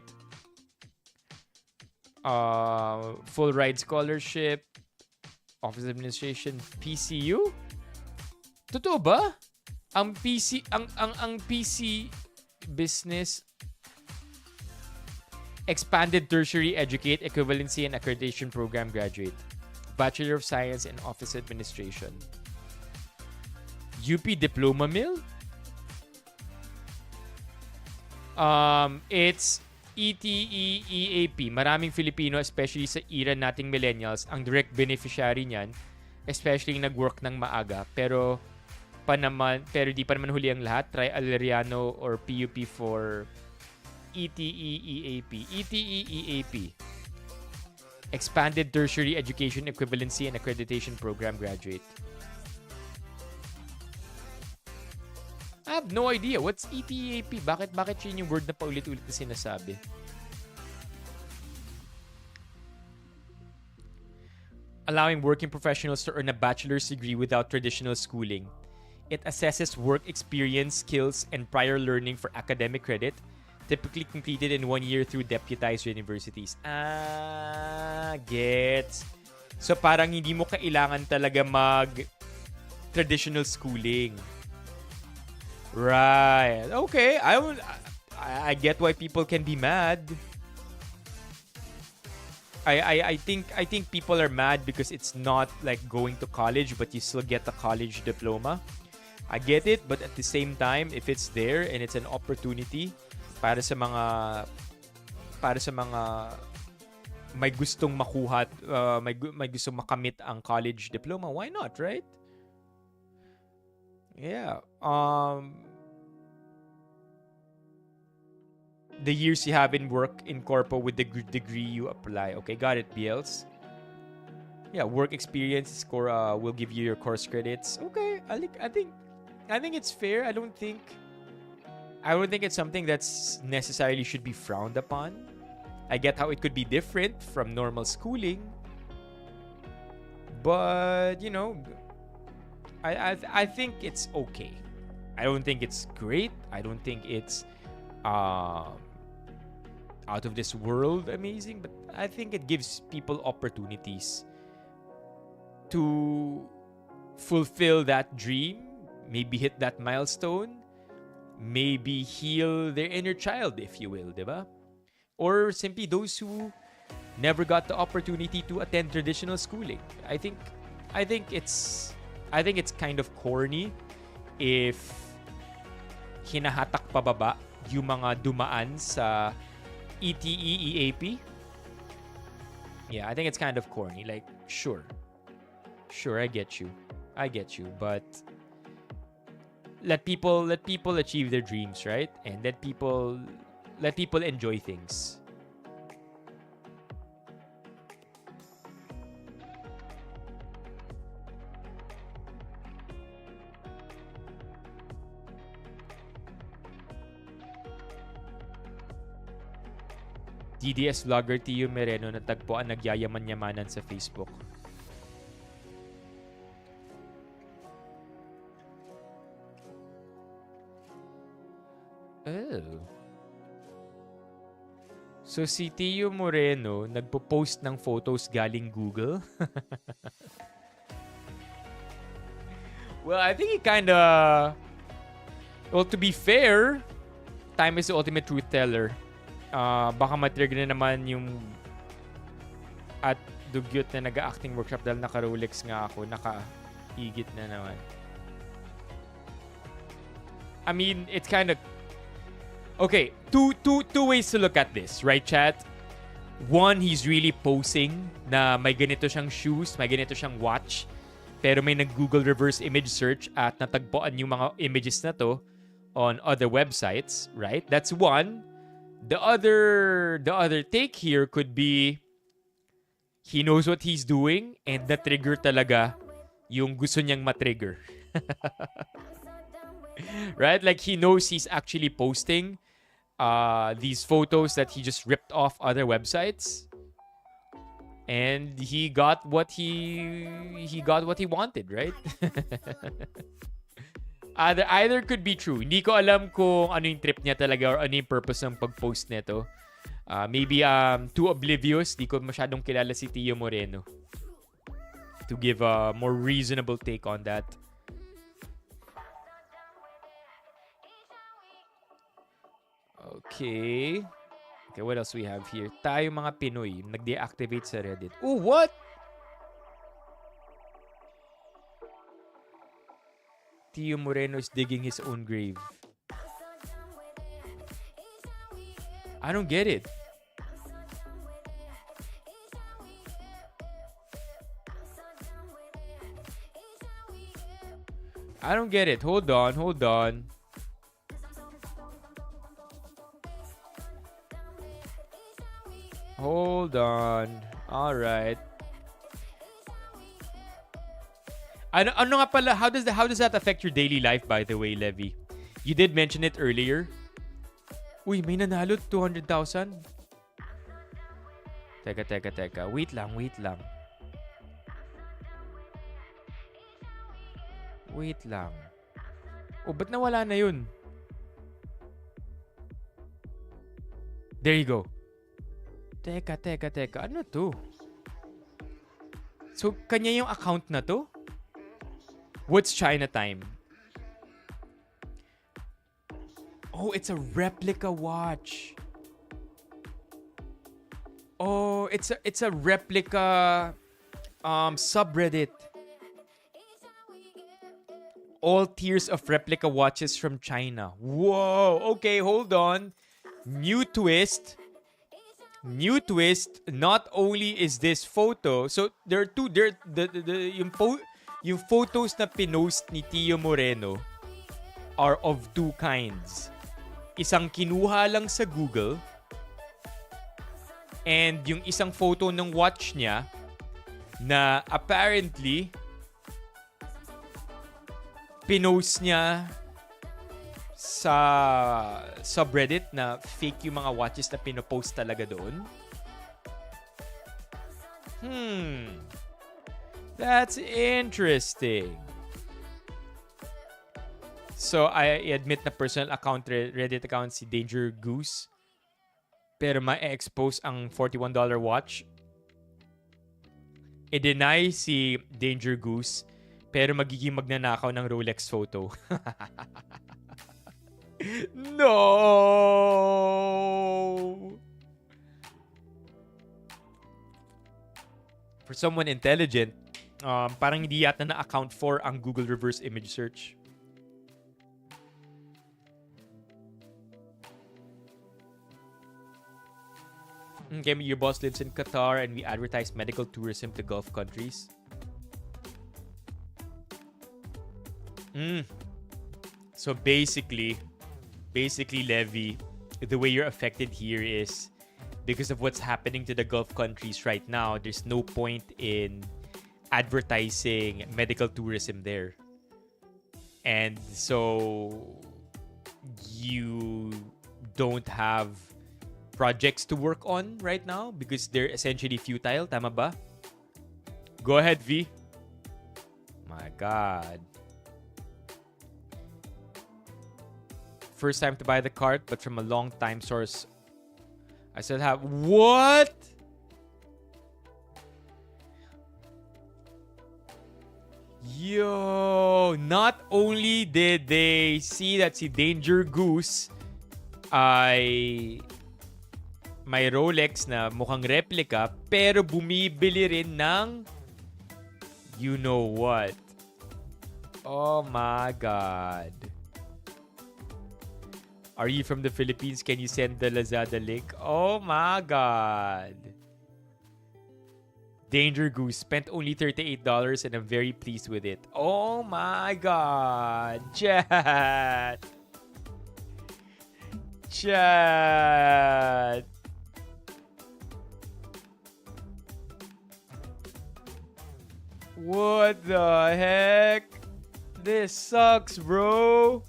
A: Full ride scholarship, Office of Administration, PCU? Totoo ba? Ang PC business expanded tertiary educate equivalency and accreditation program graduate. Bachelor of Science in Office Administration. UP Diploma Mill? It's ETE-EAP. Maraming Filipino, especially sa era nating millennials, ang direct beneficiary niyan, especially nag-work ng maaga. Pero di pa naman huli ang lahat. Try Aleriano or PUP for ETE-EAP. ETE-EAP. Expanded Tertiary Education Equivalency and Accreditation Program graduate. I have no idea. What's ETEAP? Bakit yun yung word na paulit-ulit na sinasabi? Allowing working professionals to earn a bachelor's degree without traditional schooling. It assesses work experience, skills, and prior learning for academic credit, typically completed in 1 year through deputized universities. Gets. So parang hindi mo kailangan talaga traditional schooling. Right. Okay. I get why people can be mad. I think people are mad because it's not like going to college, but you still get a college diploma. I get it, but at the same time, if it's there and it's an opportunity para sa mga may gustong makuha, may gustong makamit ang college diploma, why not, right? Yeah. The years you have in work in corpo with the degree you apply. Okay, got it, BLs. Yeah, work experience score will give you your course credits. Okay, I think it's fair. I don't think it's something that's necessarily should be frowned upon. I get how it could be different from normal schooling, but you know, I think it's okay. I don't think it's great. I don't think it's out of this world amazing, but I think it gives people opportunities to fulfill that dream, maybe hit that milestone, maybe heal their inner child, if you will, diba? Or simply those who never got the opportunity to attend traditional schooling. I think it's kind of corny if hinahatak pababa yung mga dumaan sa ETE-EAP. Yeah, I think it's kind of corny. Like, sure, I get you, but let people achieve their dreams, right? And let people enjoy things. DDS vlogger Tio Mereno natagpuan nagyayaman-yamanan sa Facebook. Oh. So si Tio Moreno nagpo-post ng photos galing Google? Well, I think he kinda... Well, to be fair, time is the ultimate truth teller. Baka matrigger na naman yung at dugyot na nag-acting workshop dahil naka-Rolex nga ako, naka-higit na naman. I mean, it's kind of... Okay, two ways to look at this, right, chat? One, he's really posing na may ganito siyang shoes, may ganito siyang watch, pero may nag-Google reverse image search at natagpuan yung mga images na to on other websites, right? That's one. The other take here could be he knows what he's doing and na-trigger talaga yung gusto niyang ma-trigger. Right? Like he knows he's actually posting these photos that he just ripped off other websites. And he got what he wanted, right? Either could be true. Hindi ko alam kung ano yung trip niya talaga or ano yung purpose ng pag-post nito. Maybe too oblivious. Di ko masyadong kilala si Tio Moreno to give a more reasonable take on that. Okay. Okay, what else we have here? Tayo mga Pinoy nag-deactivate sa Reddit. Oh, what? Tio Moreno is digging his own grave. I don't get it. I don't get it. Hold on. Hold on. All right. Ano nga pala, how does that affect your daily life, by the way, Levy? You did mention it earlier. Uy, may nanalo 200,000. Teka. Wait lang. Oh, ba't nawala na yun? There you go. Teka. Ano to? So, kanya yung account na to? What's China time? Oh, it's a replica watch. Oh, it's a replica subreddit. All tiers of replica watches from China. Whoa. Okay, hold on. New twist. Not only is this photo, so there are two. Yung photos na pinost ni Tio Moreno are of two kinds. Isang kinuha lang sa Google and yung isang photo ng watch niya na apparently pinost niya sa subreddit na fake yung mga watches na pinopost talaga doon. That's interesting. So, I admit na personal account, Reddit account si Danger Goose. Pero ma-expose ang $41 watch. I-deny si Danger Goose. Pero magiging magnanakaw ng Rolex photo. No! For someone intelligent, parang hindi yata na-account for ang Google reverse image search. Okay, your boss lives in Qatar and we advertise medical tourism to Gulf countries. So basically, Levy, the way you're affected here is because of what's happening to the Gulf countries right now, there's no point in advertising medical tourism there. And so you don't have projects to work on right now because they're essentially futile. Tama ba? Go ahead, V. My God. First time to buy the cart, but from a long time source. I still have... What? Yo, not only did they see that si Danger Goose ay may Rolex na mukhang replica, pero bumibili rin ng you know what. Oh my God. Are you from the Philippines? Can you send the Lazada link? Oh my God. Danger Goose spent only $38 and I'm very pleased with it. Oh my God. Chat. Chat. What the heck? This sucks, bro.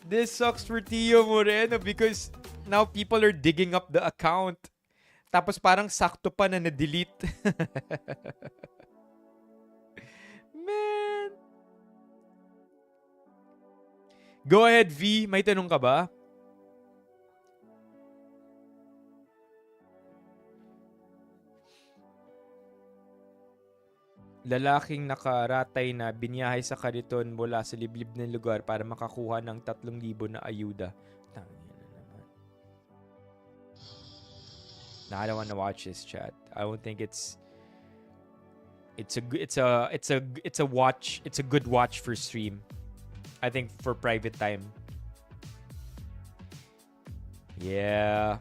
A: This sucks for Tio Moreno because now people are digging up the account. Tapos parang sakto pa na na-delete. Man. Go ahead, V. May tanong ka ba? Lalaking nakaratay na binyahay sa kariton mula sa liblib ng lugar para makakuha ng 3,000 na ayuda. Tangina na naman. Nah, I don't want to watch this, chat. I don't think it's a watch. It's a good watch for stream. I think for private time. Yeah.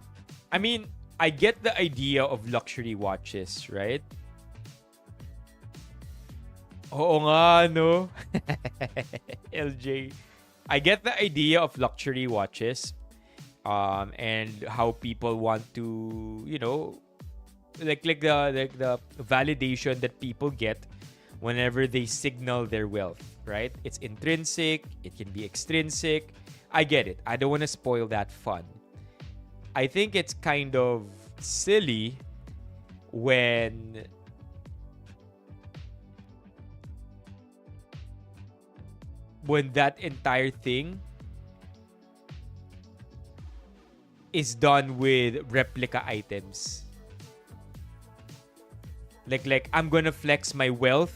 A: I mean, I get the idea of luxury watches, right? Oo nga, no? LJ. I get the idea of luxury watches and how people want to, you know, like the validation that people get whenever they signal their wealth, right? It's intrinsic, it can be extrinsic. I get it. I don't want to spoil that fun. I think it's kind of silly when that entire thing is done with replica items. Like I'm gonna flex my wealth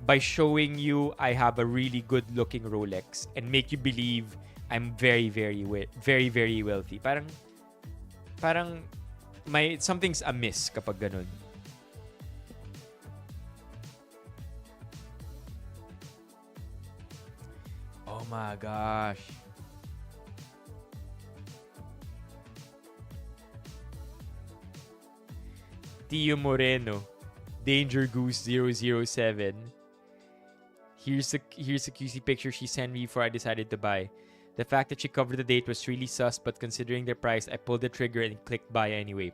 A: by showing you I have a really good looking Rolex and make you believe I'm very, very, very, very wealthy. Parang something's amiss kapag ganun. Oh my gosh. Tio Moreno, Danger Goose 007. Here's a QC picture she sent me before I decided to buy. The fact that she covered the date was really sus, but considering the price, I pulled the trigger and clicked buy anyway.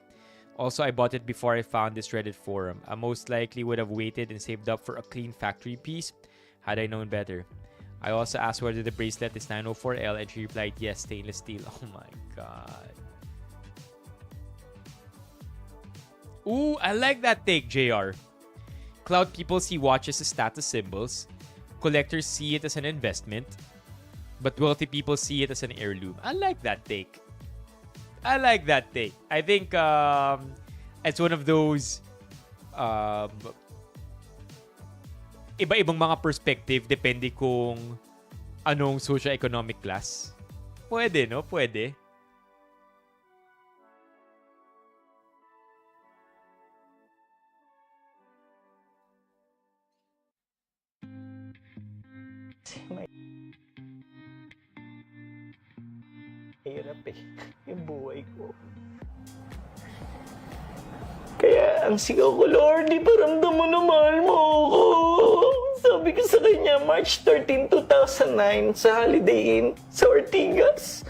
A: Also, I bought it before I found this Reddit forum. I most likely would have waited and saved up for a clean factory piece had I known better. I also asked whether the bracelet is 904L and she replied, yes, stainless steel. Oh my God. Ooh, I like that take, JR. Cloud people see watches as status symbols. Collectors see it as an investment. But wealthy people see it as an heirloom. I like that take. I think it's one of those iba-ibang mga perspective depende kung anong socio-economic class. Pwede, no? Pwede.
J: Hirap yung buhay ko. Kaya ang sigaw ko, Lord, di paramdam mo na mahal mo ako. Sabi ko sa kanya, March 13, 2009, sa Holiday Inn, sa Ortigas.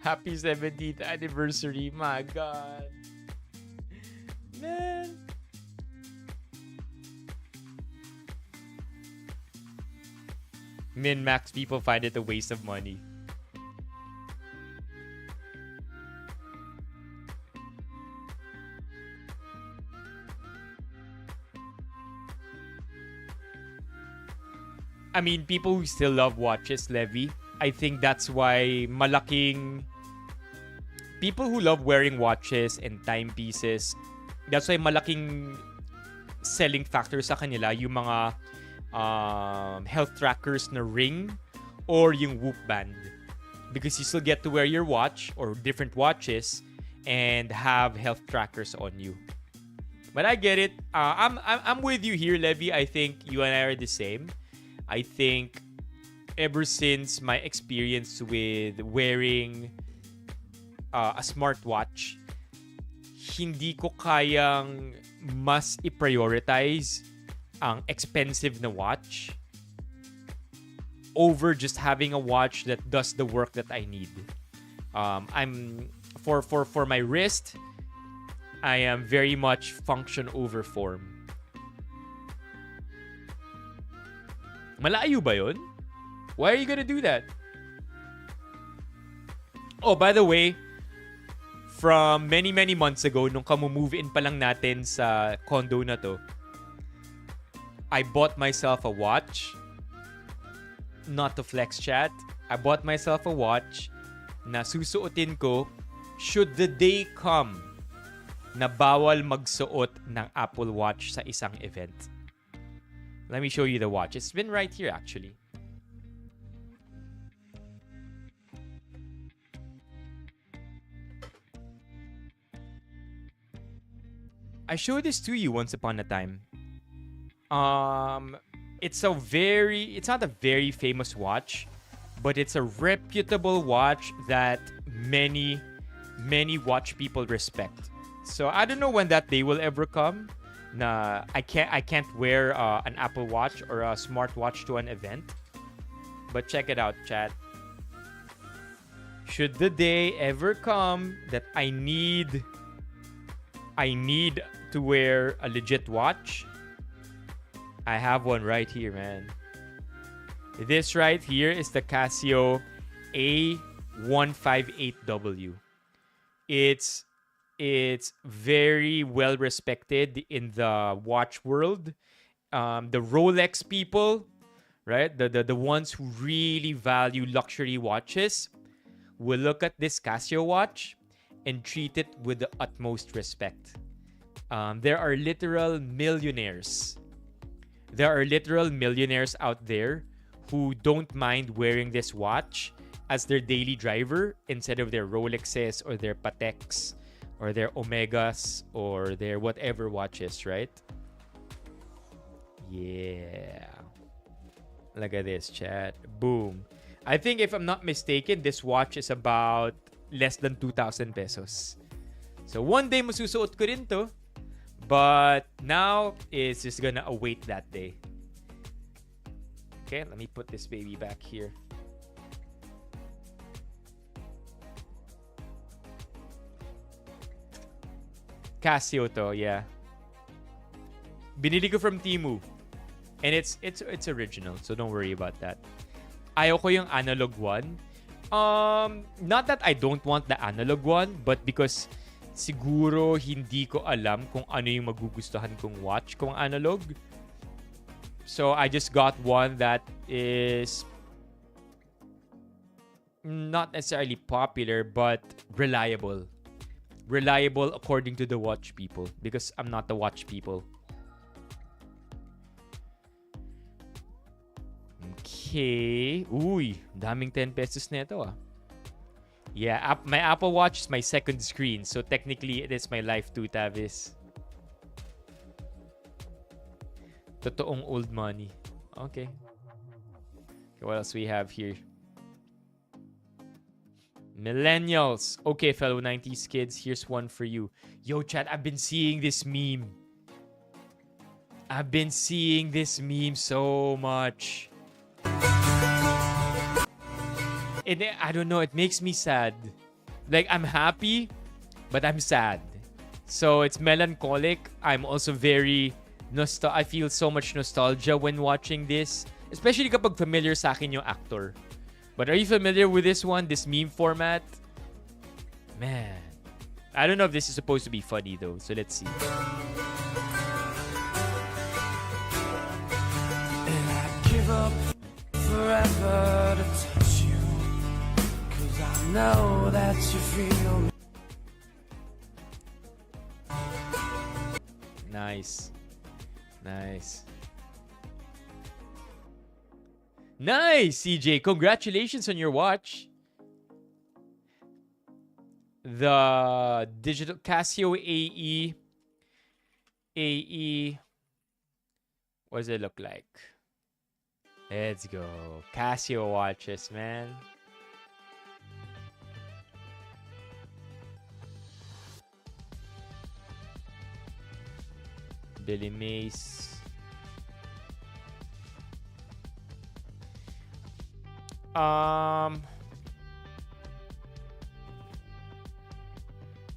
A: Happy 17th anniversary, my God. Man. Min-max people find it a waste of money. I mean, people who still love watches, Levy, I think that's why malaking... People who love wearing watches and timepieces, that's why malaking selling factor sa kanila yung mga health trackers na ring or yung Whoop band. Because you still get to wear your watch or different watches and have health trackers on you. But I get it. I'm with you here, Levy. I think you and I are the same. I think ever since my experience with wearing a smartwatch, hindi ko kayang mas i-prioritize ang expensive na watch over just having a watch that does the work that I need. I'm for my wrist, I am very much function over form. Malayo ba yun? Why are you gonna do that? Oh, by the way, from many months ago, nung kamu-move in pa lang natin sa condo na to, I bought myself a watch. Not to flex, chat. I bought myself a watch na susuotin ko should the day come na bawal magsuot ng Apple Watch sa isang event. Let me show you the watch. It's been right here, actually. I showed this to you once upon a time. It's not a very famous watch, but it's a reputable watch that many watch people respect. So I don't know when that day will ever come. Na I can't wear an Apple Watch or a smartwatch to an event. But check it out, chat. Should the day ever come that I need to wear a legit watch, I have one right here, man. This right here is the Casio A158W. It's very well respected in the watch world. The Rolex people, right? The ones who really value luxury watches will look at this Casio watch and treat it with the utmost respect. There are literal millionaires. There are literal millionaires out there who don't mind wearing this watch as their daily driver instead of their Rolexes or their Pateks or their Omegas or their whatever watches, right? Yeah. Look at this, chat. Boom. I think if I'm not mistaken, this watch is about less than 2,000 pesos. So one day masusuot ko rin to. But now it's just gonna await that day. Okay, let me put this baby back here. Casio to, yeah. Binili ko from Temu. And it's original, so don't worry about that. Ayoko yung analog one. Not that I don't want the analog one, but because siguro hindi ko alam kung ano yung magugustuhan kong watch kung analog. So I just got one that is not necessarily popular but reliable. Reliable according to the watch people because I'm not the watch people. Okay. Uy, daming 10 pesos nito ah. Yeah, my Apple Watch is my second screen. So technically, it is my life too, Tavis. Totoong old money. Okay. What else we have here? Millennials. Okay, fellow 90s kids, here's one for you. Yo, chat, I've been seeing this meme. I've been seeing this meme so much. I don't know, it makes me sad. Like, I'm happy, but I'm sad. So, it's melancholic. I'm also very I feel so much nostalgia when watching this. Especially kapag familiar sa akin yung actor. But are you familiar with this one? This meme format? Man. I don't know if this is supposed to be funny though. So let's see.
K: And I give up forever to touch you, 'cause I know that you feel me.
A: Nice. Nice. Nice, CJ. Congratulations on your watch. The digital Casio AE. What does it look like? Let's go. Casio watches, man. Billy Mace.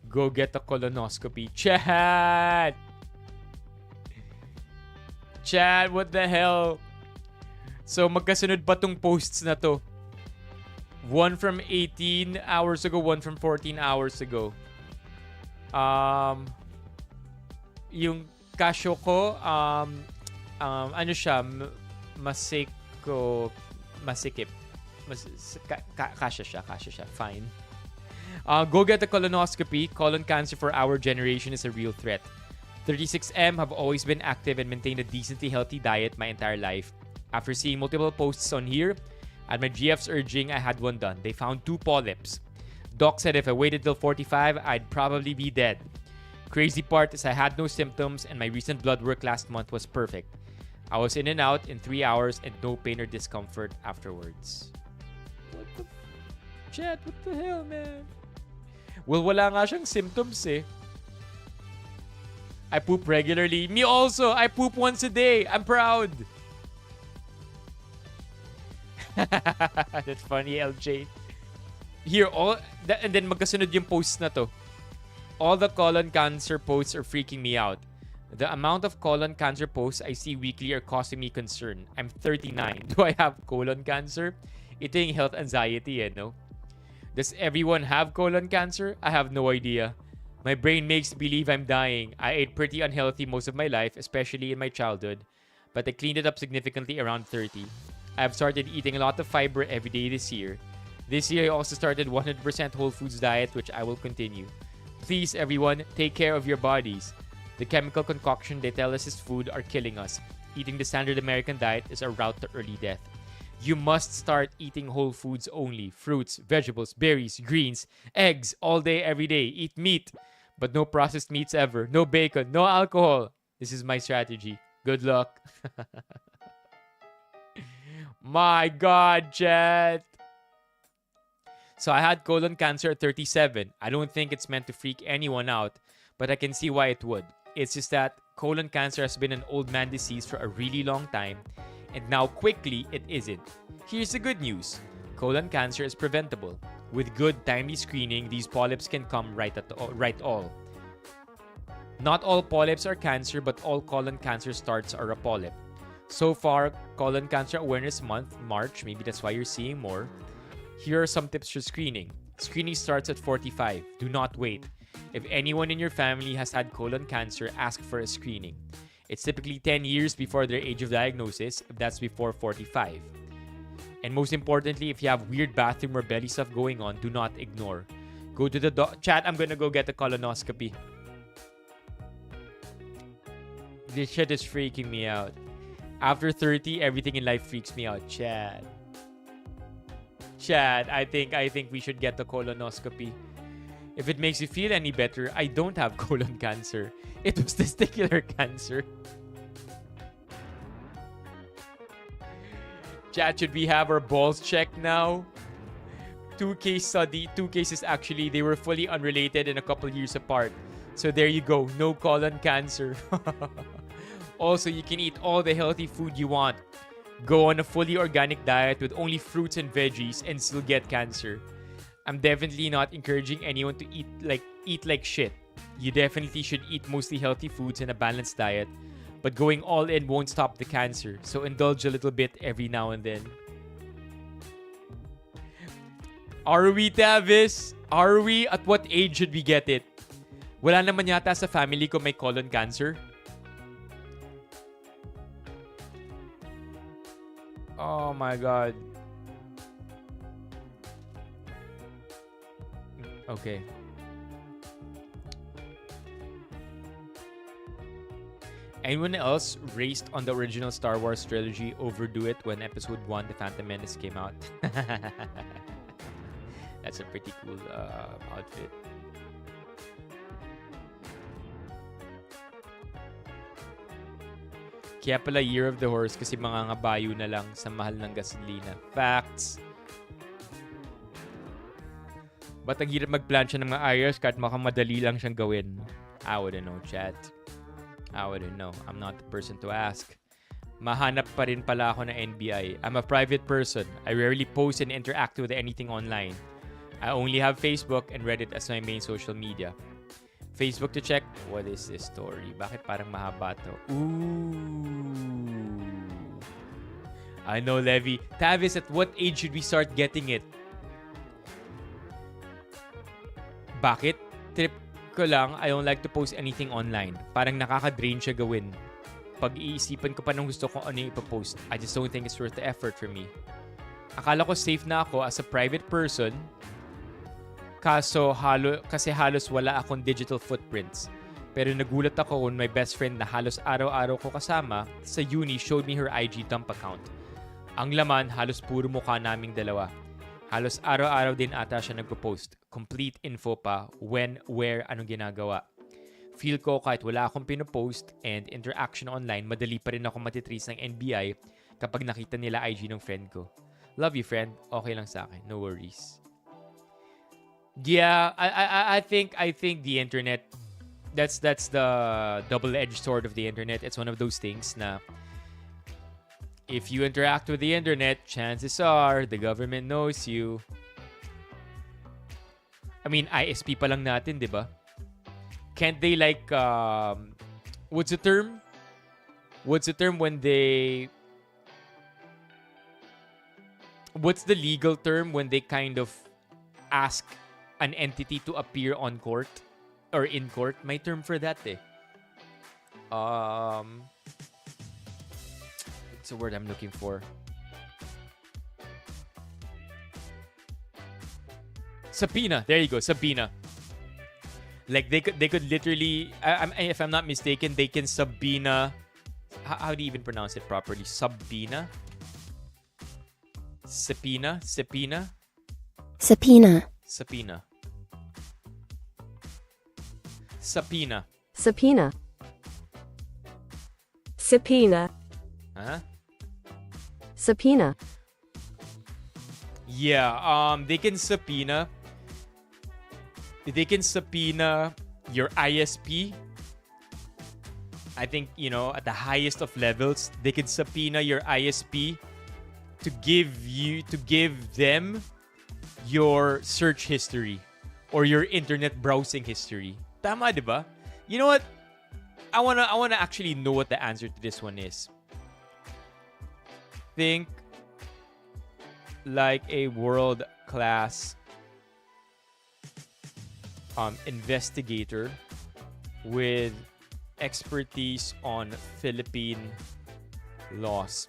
A: Go get a colonoscopy. Chat! Chat, what the hell? So, magkasunod pa tong posts na to. One from 18 hours ago, one from 14 hours ago. Yung kasyo ko, ano siya, masikip. Kasya siya. Fine. Go get a colonoscopy. Colon cancer for our generation is a real threat. 36M have always been active and maintained a decently healthy diet my entire life. After seeing multiple posts on here, at my GF's urging, I had one done. They found 2 polyps. Doc said if I waited till 45, I'd probably be dead. Crazy part is I had no symptoms and my recent blood work last month was perfect. I was in and out in 3 hours and no pain or discomfort afterwards. What the... Chat, what the hell, man? Well, wala nga siyang symptoms eh. I poop regularly. Me also. I poop once a day. I'm proud. That's funny, LJ. Here, and then magkasunod yung posts na to. All the colon cancer posts are freaking me out. The amount of colon cancer posts I see weekly are causing me concern. I'm 39. Do I have colon cancer? Ito yung health anxiety, no? Does everyone have colon cancer? I have no idea. My brain makes me believe I'm dying. I ate pretty unhealthy most of my life, especially in my childhood, but I cleaned it up significantly around 30. I have started eating a lot of fiber every day this year. This year, I also started 100% whole foods diet, which I will continue. Please, everyone, take care of your bodies. The chemical concoction they tell us is food are killing us. Eating the standard American diet is a route to early death. You must start eating whole foods only. Fruits, vegetables, berries, greens, eggs, all day, every day. Eat meat, but no processed meats ever. No bacon, no alcohol. This is my strategy. Good luck. My God, chat. So I had colon cancer at 37. I don't think it's meant to freak anyone out, but I can see why it would. It's just that colon cancer has been an old man disease for a really long time, and now quickly it isn't. Here's the good news. Colon cancer is preventable. With good, timely screening, these polyps can come right all. Not all polyps are cancer, but all colon cancer starts are a polyp. So far, Colon Cancer Awareness Month, March, maybe that's why you're seeing more. Here are some tips for screening. Screening starts at 45. Do not wait. If anyone in your family has had colon cancer, ask for a screening. It's typically 10 years before their age of diagnosis, if that's before 45. And most importantly, if you have weird bathroom or belly stuff going on, do not ignore. Go to the chat, I'm gonna go get a colonoscopy. This shit is freaking me out. After 30, everything in life freaks me out. Chat, I think we should get the colonoscopy. If it makes you feel any better, I don't have colon cancer. It was testicular cancer. Chat, should we have our balls checked now? Two cases actually. They were fully unrelated and a couple years apart. So there you go. No colon cancer. Also, you can eat all the healthy food you want. Go on a fully organic diet with only fruits and veggies and still get cancer. I'm definitely not encouraging anyone to eat like shit. You definitely should eat mostly healthy foods and a balanced diet. But going all in won't stop the cancer. So indulge a little bit every now and then. Are we, Tavis? Are we? At what age should we get it? Wala naman yata sa family ko may colon cancer. Oh my God. Okay. Anyone else raced on the original Star Wars trilogy overdo it when Episode 1, The Phantom Menace, came out? That's a pretty cool outfit. Kaya pala Year of the Horse kasi mga ngabayo na lang sa mahal ng gasolina. Facts. Ba't ang hirap mag-plancha ng mga ayos kahit makamadali lang siyang gawin? I wouldn't know, chat. I wouldn't know. I'm not the person to ask. Mahanap pa rin pala ako ng NBI. I'm a private person. I rarely post and interact with anything online. I only have Facebook and Reddit as my main social media. Facebook to check. What is this story? Bakit parang mahaba to? Ooh. I know, Levi. Tavis, at what age should we start getting it? Bakit? Trip ko lang, I don't like to post anything online. Parang nakaka-drain siya gawin. Pag-iisipan ko pa nung gusto kong ano yung ipopost. I just don't think it's worth the effort for me. Akala ko safe na ako as a private person. Kasi halos wala akong digital footprints. Pero nagulat ako when my best friend na halos araw-araw ko kasama sa uni showed me her IG dump account. Ang laman, halos puro mukha naming dalawa. Halos araw-araw din ata siya nagpo-post. Complete info pa, when, where, anong ginagawa. Feel ko kahit wala akong pinopost and interaction online, madali pa rin ako matitrace ng NBI kapag nakita nila IG ng friend ko. Love you, friend. Okay lang sa akin. No worries. Yeah, I think the internet, that's the double-edged sword of the internet. It's one of those things na if you interact with the internet, chances are the government knows you. I mean, ISP pa lang natin, di ba? Can't they like what's the term? What's the term when they what's the legal term when they kind of ask an entity to appear on court or in court? May term for that eh. What's the word I'm looking for? Subpoena. There you go. Subpoena. Like they could literally, if I'm not mistaken, they can subpoena. How do you even pronounce it properly? Subpoena. Subpoena. Subpoena.
L: Subpoena.
A: Subpoena. Subpoena.
L: Subpoena. Subpoena.
A: Huh?
L: Subpoena.
A: Yeah, they can subpoena. They can subpoena your ISP. I think, you know, at the highest of levels, they can subpoena your ISP to give them your search history or your internet browsing history. Tama, di ba? You know what? I wanna actually know what the answer to this one is. Think like a world-class investigator with expertise on Philippine laws.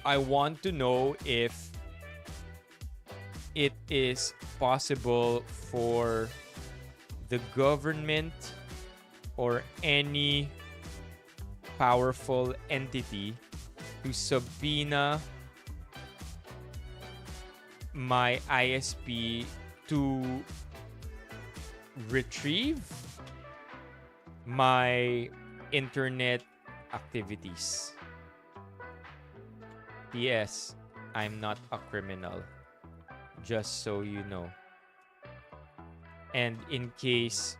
A: I want to know if it is possible for the government or any powerful entity to subpoena my ISP to retrieve my internet activities. P.S. I'm not a criminal. Just so you know. And in case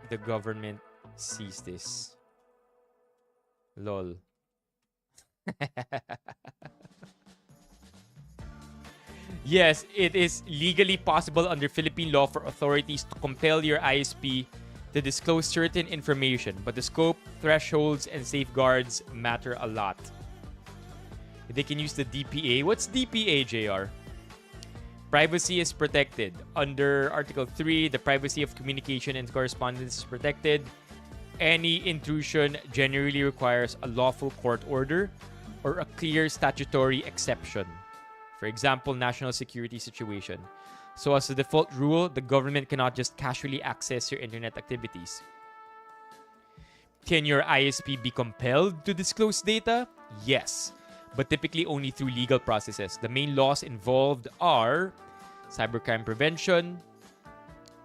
A: the government sees this. LOL. Yes, it is legally possible under Philippine law for authorities to compel your ISP to disclose certain information, but the scope, thresholds, and safeguards matter a lot. They can use the DPA. What's DPA, JR? Privacy is protected. Under Article 3, the privacy of communication and correspondence is protected. Any intrusion generally requires a lawful court order or a clear statutory exception. For example, national security situation. So as a default rule, the government cannot just casually access your internet activities. Can your ISP be compelled to disclose data? Yes, but typically only through legal processes. The main laws involved are cybercrime prevention,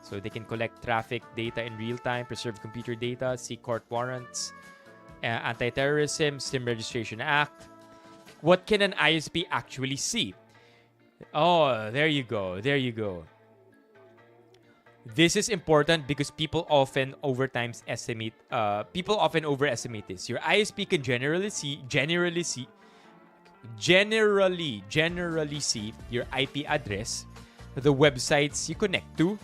A: so they can collect traffic data in real time, preserve computer data, seek court warrants, Anti-Terrorism, SIM Registration Act. What can an ISP actually see? Oh, there you go. There you go. This is important because people often overestimate this. Your ISP can generally see your IP address, the websites you connect to,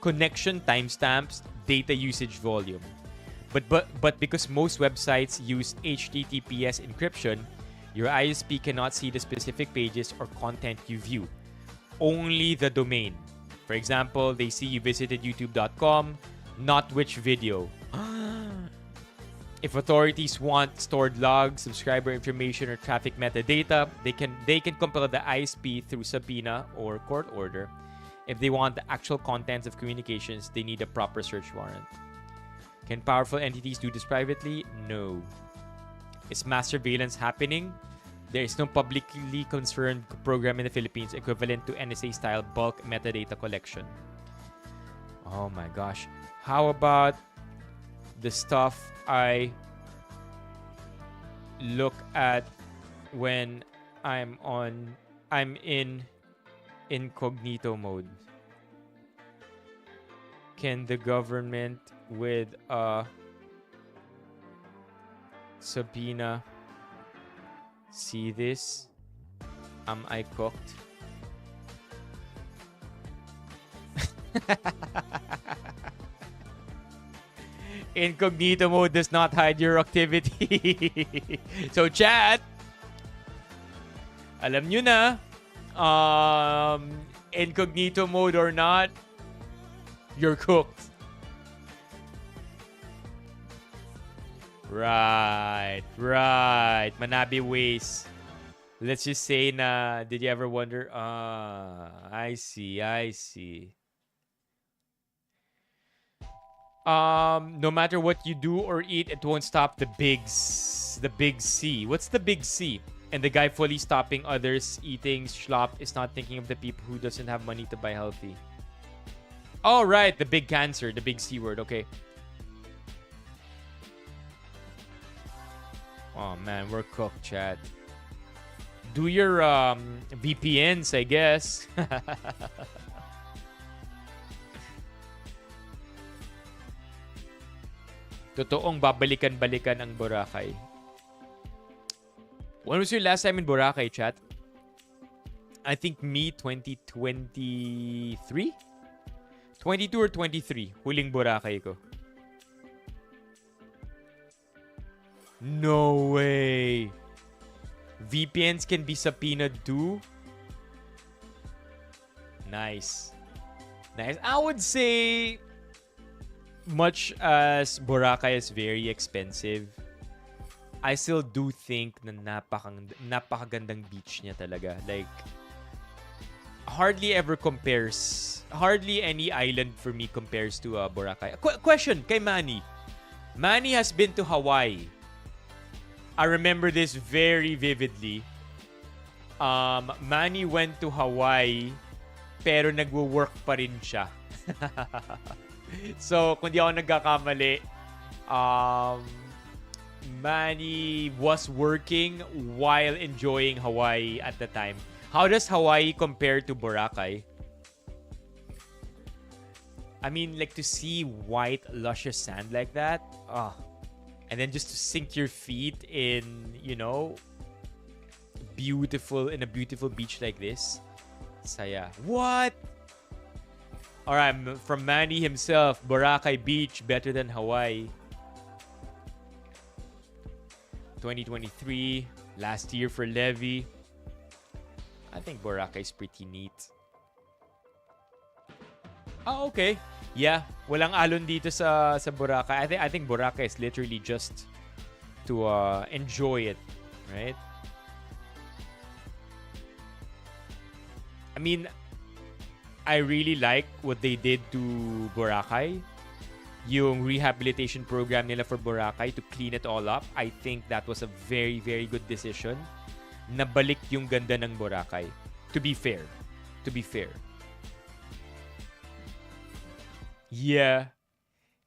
A: connection timestamps, data usage volume. But because most websites use HTTPS encryption, your ISP cannot see the specific pages or content you view. Only the domain. For example, they see you visited youtube.com, not which video. If authorities want stored logs, subscriber information, or traffic metadata, they can compel the ISP through subpoena or court order. If they want the actual contents of communications, they need a proper search warrant. Can powerful entities do this privately? No. Is mass surveillance happening? There is no publicly confirmed program in the Philippines equivalent to NSA-style bulk metadata collection. Oh my gosh. How about the stuff I look at when I'm in incognito mode? Can the government with a subpoena see this? Am I cooked? Incognito mode does not hide your activity. So chat, alam nyo na, incognito mode or not, you're cooked. Right. Manabi ways. Let's just say na, did you ever wonder? I see. No matter what you do or eat, it won't stop the big C. What's the big C? And the guy fully stopping others eating schlop is not thinking of the people who doesn't have money to buy healthy. Oh, right. The big cancer. The big C word. Okay. Oh, man. We're cooked, chat. Do your VPNs, I guess. Totoong babalikan-balikan ang Boracay. When was your last time in Boracay, chat? I think me, 2023? 22 or 23. Huling Boracay ko. No way. VPNs can be subpoenaed too? Nice. I would say, much as Boracay is very expensive, I still do think na napakagandang beach niya talaga. Like, hardly any island for me compares to Boracay. Question kay Manny. Manny has been to Hawaii. I remember this very vividly. Manny went to Hawaii, pero nagwo-work pa rin siya. So, kung di ako nagkakamali, Manny was working while enjoying Hawaii at the time. How does Hawaii compare to Boracay? I mean, like, to see white, luscious sand like that, and then just to sink your feet in, a beautiful beach like this. Saya. What? Alright, from Manny himself, Boracay Beach better than Hawaii. 2023, last year for Levy. I think Boracay is pretty neat. Oh, okay. Yeah, walang alon dito sa Boracay. I think Boracay is literally just to enjoy it, right? I mean, I really like what they did to Boracay. Yung rehabilitation program nila for Boracay to clean it all up. I think that was a very, very good decision. Nabalik yung ganda ng Boracay. To be fair. To be fair. Yeah.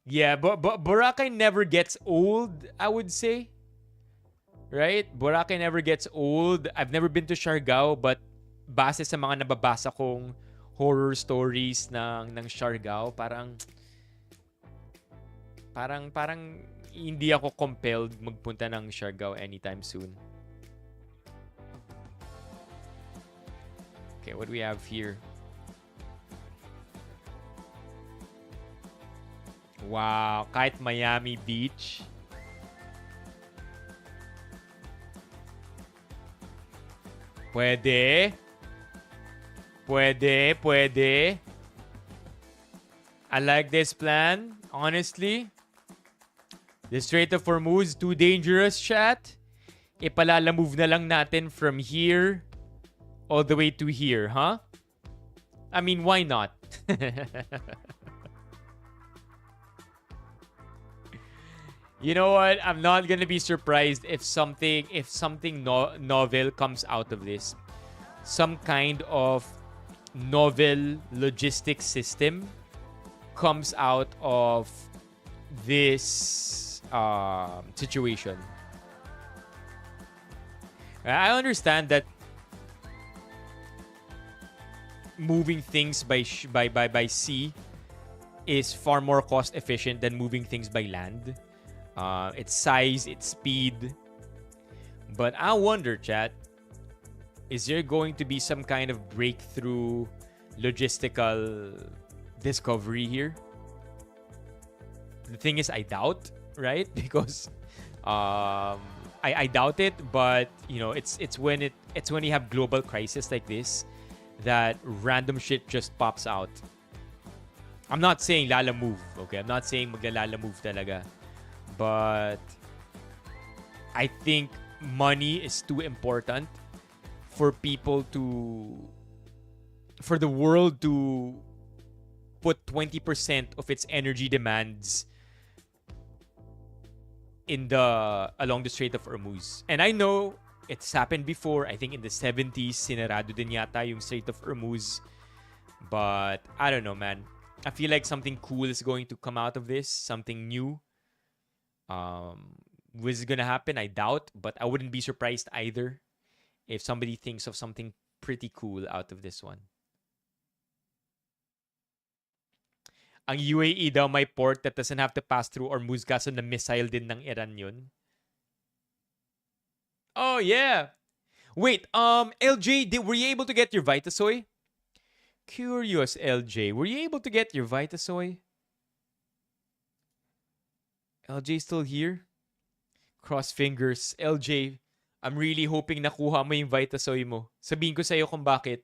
A: Yeah, but Boracay never gets old, I would say. Right? Boracay never gets old. I've never been to Siargao, but base sa mga nababasa kong horror stories ng Siargao, parang hindi ako compelled magpunta ng Siargao anytime soon. Okay, what do we have here? Wow, kahit Miami Beach. Pwede. I like this plan, honestly. The Strait of Hormuz, too dangerous, chat. Ipalala-move na lang natin from here all the way to here, huh? I mean, why not? You know what? I'm not gonna be surprised if something novel comes out of this. Some kind of novel logistics system comes out of this situation. I understand that moving things by sea is far more cost efficient than moving things by land. Its size, its speed. But I wonder, chat, is there going to be some kind of breakthrough logistical discovery here? The thing is, I doubt, right? Because I doubt it, but you know, it's when you have global crisis like this that random shit just pops out. I'm not saying lala move, okay? I'm not saying maglalala move talaga. But I think money is too important for the world to put 20% of its energy demands along the Strait of Hormuz. And I know it's happened before. I think in the 70s, sinarado din yata yung Strait of Hormuz. But I don't know, man. I feel like something cool is going to come out of this. Something new. Was it gonna happen? I doubt, but I wouldn't be surprised either if somebody thinks of something pretty cool out of this one. Ang UAE daw may port that doesn't have to pass through Hormuz kaso na missile din ng Iran yun. Oh yeah. Wait, LJ, were you able to get your Vitasoy? Curious, LJ, were you able to get your Vitasoy? LJ still here? Cross fingers. LJ, I'm really hoping nakuha mo yung Vitasoy mo. Sabihin ko sa'yo kung bakit.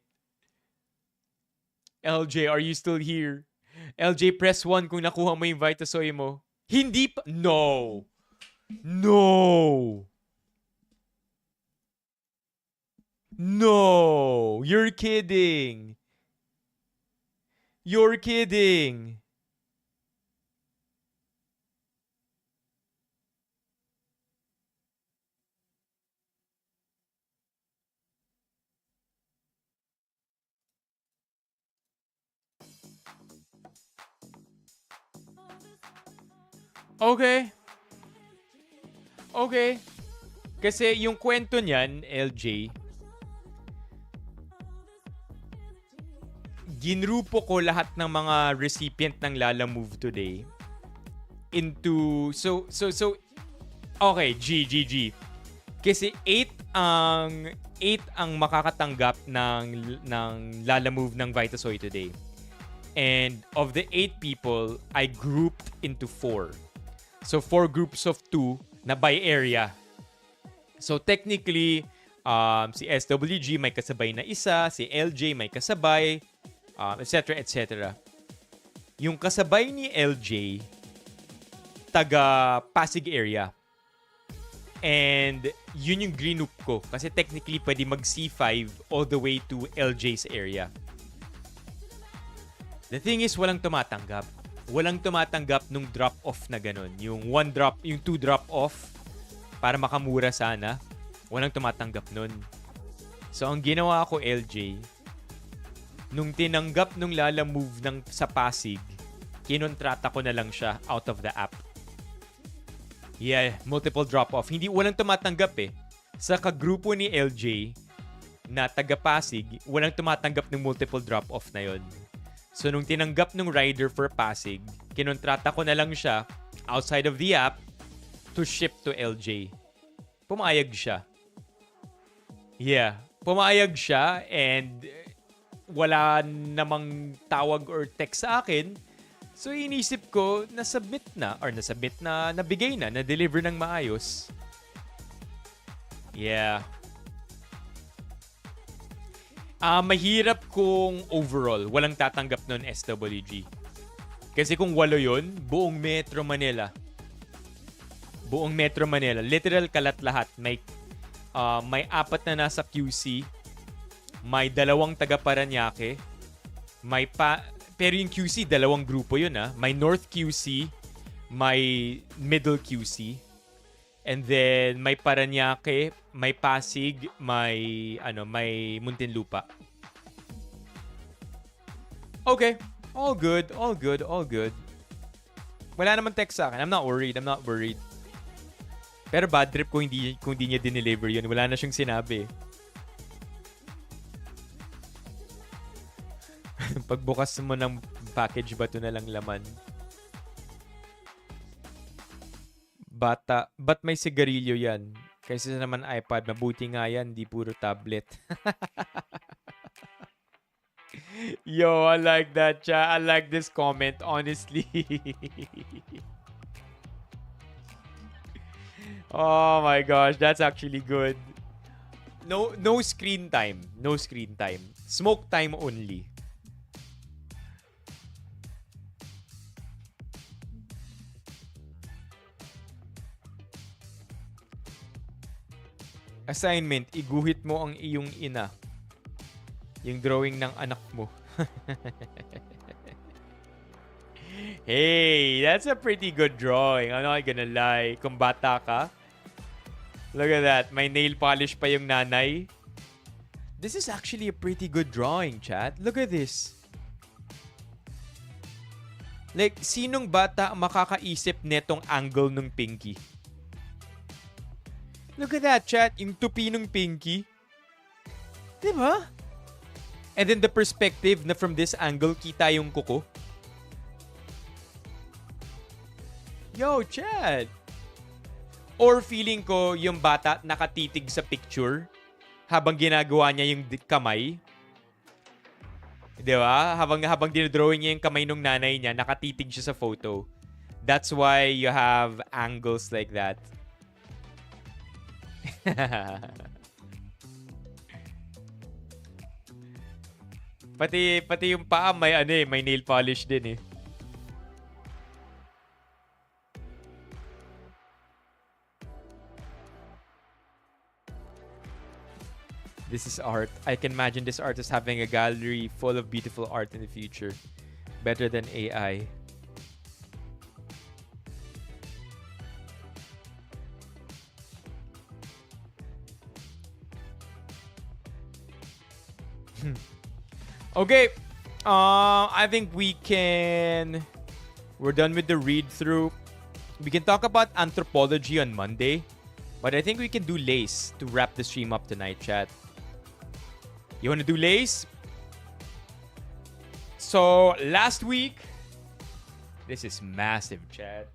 A: LJ, are you still here? LJ, press 1 kung nakuha mo yung Vitasoy mo. Hindi pa. No. No. No. You're kidding. You're kidding. Okay. Okay. Kasi yung kwento niyan, LJ, ginrupo ko lahat ng mga recipient ng Lala Move today into okay, G. Kasi 8 ang makakatanggap ng Lala Move ng Vitasoy today. And of the 8 people, I grouped into 4. So 4 groups of 2 na by area. So technically, si SWG may kasabay na isa, si LJ may kasabay, etc. etc. Yung kasabay ni LJ, taga Pasig area. And yun yung green hoop ko. Kasi technically, pwede mag C5 all the way to LJ's area. The thing is, walang tumatanggap. Walang tumatanggap nung drop-off na ganun. Yung 2 drop-off para makamura sana. Walang tumatanggap nun. So, ang ginawa ko, LJ, nung tinanggap nung Lala Move sa Pasig, kinontrata ko na lang siya out of the app. Yeah, multiple drop-off. Walang tumatanggap eh. Sa kagrupo ni LJ na taga Pasig, walang tumatanggap ng multiple drop-off na yon. So, nung tinanggap nung rider for Pasig, kinontrata ko na lang siya outside of the app to ship to LJ. Pumayag siya. Yeah, pumayag siya and wala namang tawag or text sa akin. So, inisip ko, nasubmit na, nabigay na, na-deliver ng maayos. Yeah. Mahirap kung overall, walang tatanggap nun SWG. Kasi kung 8 yun, buong Metro Manila. Buong Metro Manila. Literal kalat lahat. May 4 na nasa QC. May 2 taga Paranaque. Pero yung QC, 2 grupo yun May North QC, may Middle QC, and then may Paranaque, may Pasig, may Muntinlupa. Okay. All good. Wala naman text sa akin. I'm not worried. Pero bad trip kung hindi niya dineliver yun. Wala na siyang sinabi. Pagbukas mo ng package, bato na lang laman. Ba't may sigarilyo yan? Kaysa naman iPad, mabuti nga yan, di puro tablet. Yo, I like that, cha. I like this comment, honestly. Oh my gosh, that's actually good. No screen time. Smoke time only. Assignment, iguhit mo ang iyong ina. Yung drawing ng anak mo. Hey, that's a pretty good drawing. I'm not gonna lie. Kung bata ka. Look at that. May nail polish pa yung nanay. This is actually a pretty good drawing, chat. Look at this. Like, sinong bata ang makakaisip netong angle ng pinky? Look at that, chat. Yung tupi ng pinky. Diba? And then the perspective na from this angle, kita yung kuko. Yo, chat. Or feeling ko yung bata nakatitig sa picture habang ginagawa niya yung kamay. Diba? Habang dinodrawing niya yung kamay ng nanay niya, nakatitig siya sa photo. That's why you have angles like that. Pati yung paa may may nail polish din eh. This is art. I can imagine this artist having a gallery full of beautiful art in the future. Better than AI. Okay. I think we're done with the read-through. We can talk about anthropology on Monday. But I think we can do Lace to wrap the stream up tonight, chat. You want to do Lace? So, last week, this is massive, chat.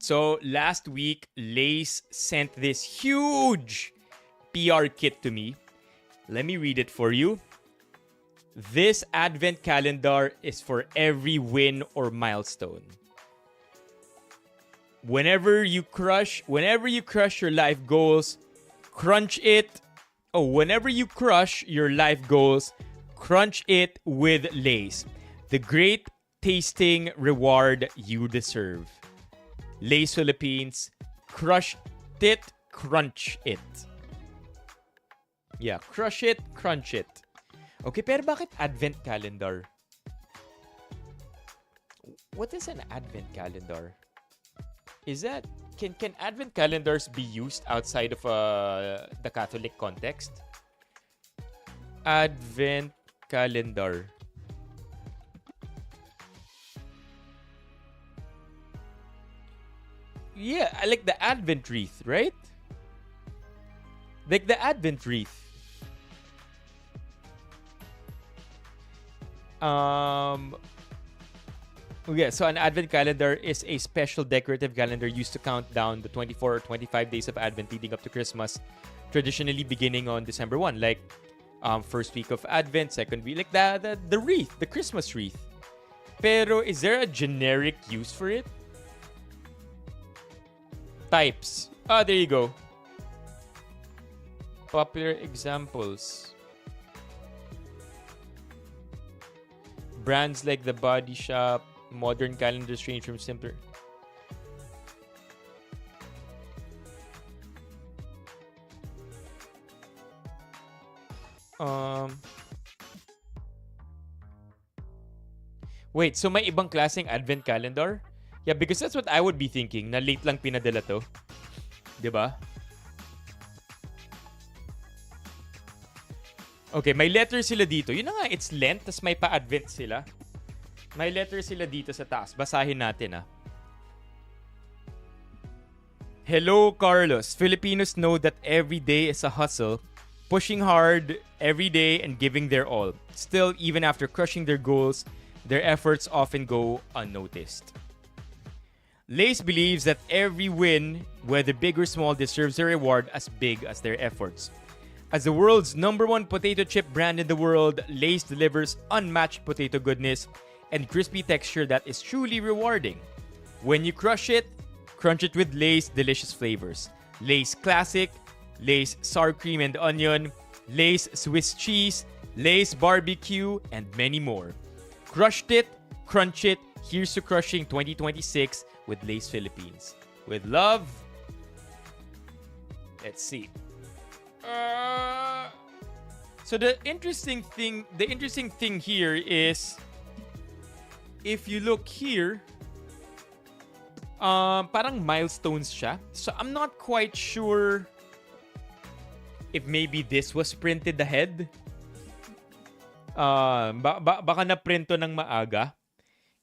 A: So last week, Lace sent this huge PR kit to me. Let me read it for you. This advent calendar is for every win or milestone. Whenever you crush your life goals, crunch it. Oh, whenever you crush your life goals, crunch it with Lace. The great tasting reward you deserve. Lace Philippines, crush it, crunch it. Yeah, crush it, crunch it. Okay, pero bakit advent calendar? What is an advent calendar? Is that can advent calendars be used outside of the Catholic context? Advent calendar. Yeah, I like the Advent wreath, right? Like the Advent wreath. Yeah, so an Advent calendar is a special decorative calendar used to count down the 24 or 25 days of Advent leading up to Christmas, traditionally beginning on December 1, like first week of Advent, second week, like the wreath, the Christmas wreath. Pero is there a generic use for it? Types. There you go. Popular examples. Brands like The Body Shop, modern calendars range from simpler. Wait, so may ibang klaseng advent calendar? Yeah, because that's what I would be thinking, na late lang pinadala to. Diba? Okay, may letter sila dito. Yun na nga, it's Lent, tas may pa-advent sila. May letter sila dito sa taas. Basahin natin, ah. Hello, Carlos. Filipinos know that every day is a hustle, pushing hard every day and giving their all. Still, even after crushing their goals, their efforts often go unnoticed. Lace believes that every win, whether big or small, deserves a reward as big as their efforts. As the world's #1 potato chip brand in the world, Lace delivers unmatched potato goodness and crispy texture that is truly rewarding. When you crush it, crunch it with Lace delicious flavors. Lace Classic, Lace Sour Cream and Onion, Lace Swiss Cheese, Lace Barbecue, and many more. Crushed it, crunch it. Here's to crushing 2026 with Lace Philippines. With love. Let's see. So the interesting thing here is, if you look here, parang milestones siya. So I'm not quite sure if maybe this was printed ahead. Baka na-print to ng maaga.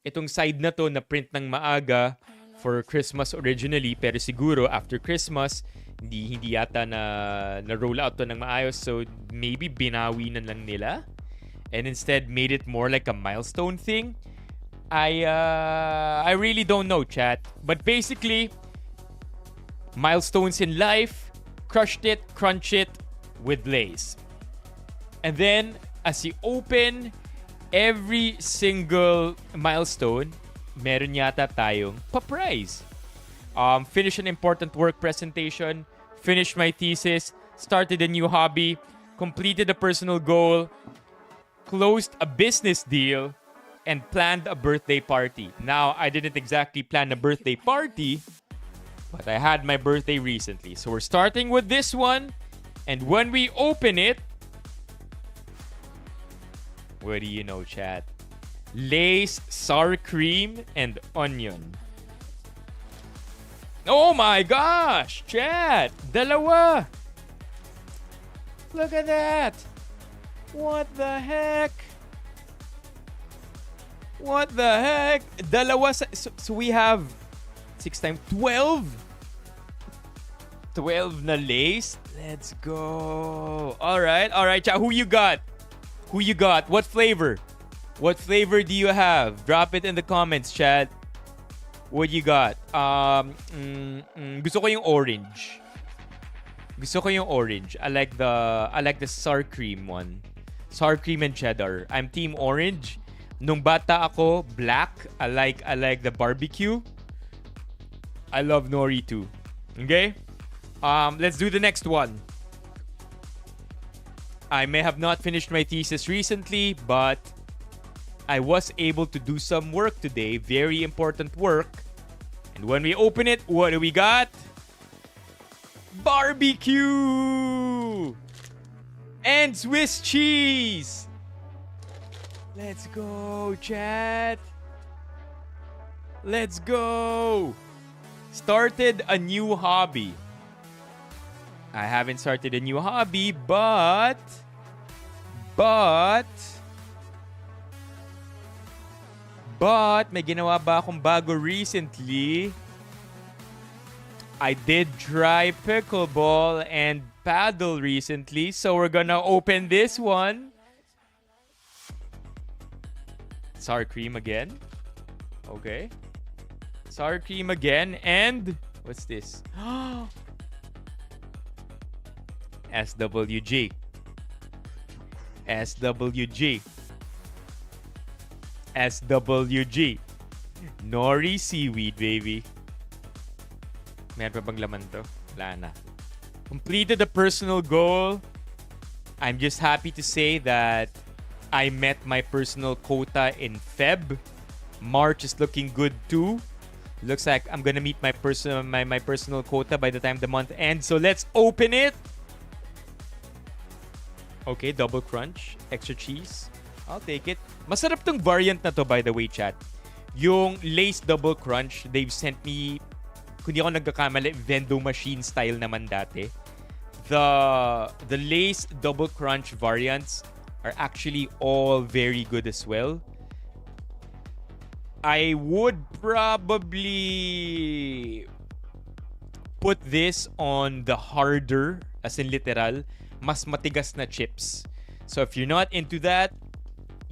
A: Itong side na to na-print ng maaga for Christmas originally, pero siguro after Christmas hindi yata na roll out to ng maayos, so maybe binawi na lang nila and instead made it more like a milestone thing. I really don't know, chat, but basically milestones in life, crushed it, crunch it with Lace. And then as you open every single milestone, meron yata tayong pa-prize. Finish an important work presentation, finished my thesis, started a new hobby, completed a personal goal, closed a business deal, and planned a birthday party. Now, I didn't exactly plan a birthday party, but I had my birthday recently. So we're starting with this one, and when we open it, what do you know, chat? Lace sour cream and onion. Oh my gosh, chat! Dalawa! Look at that! What the heck? What the heck? Dalawa so we have 6 times 12. 12 na Lace. Let's go. All right, chat. Who you got? Who you got? What flavor? What flavor do you have? Drop it in the comments, chat. What you got? Gusto ko yung orange. I like the sour cream one. Sour cream and cheddar. I'm team orange. Nung bata ako, black. I like the barbecue. I love nori too. Okay? Let's do the next one. I may have not finished my thesis recently, but I was able to do some work today. Very important work. And when we open it, what do we got? Barbecue! And Swiss cheese! Let's go, chat! Let's go! Started a new hobby. I haven't started a new hobby, but may ginawa ba akong bago recently? I did try pickleball and paddle recently, so we're gonna open this one. Sour cream again. Okay. Sour cream again, and what's this? SWG. Nori seaweed, baby. Meron pa bang laman to? Wala na. Completed the personal goal. I'm just happy to say that I met my personal quota in Feb. March is looking good too. Looks like I'm gonna meet my personal quota by the time the month ends. So let's open it. Okay, double crunch, extra cheese. I'll take it. Masarap tong variant na to, by the way, chat. Yung Lace double crunch, they've sent me, kung di ako nagkakamali, vendo machine style naman dati. The Lace double crunch variants are actually all very good as well. I would probably put this on the harder, as in literal, mas matigas na chips. So if you're not into that,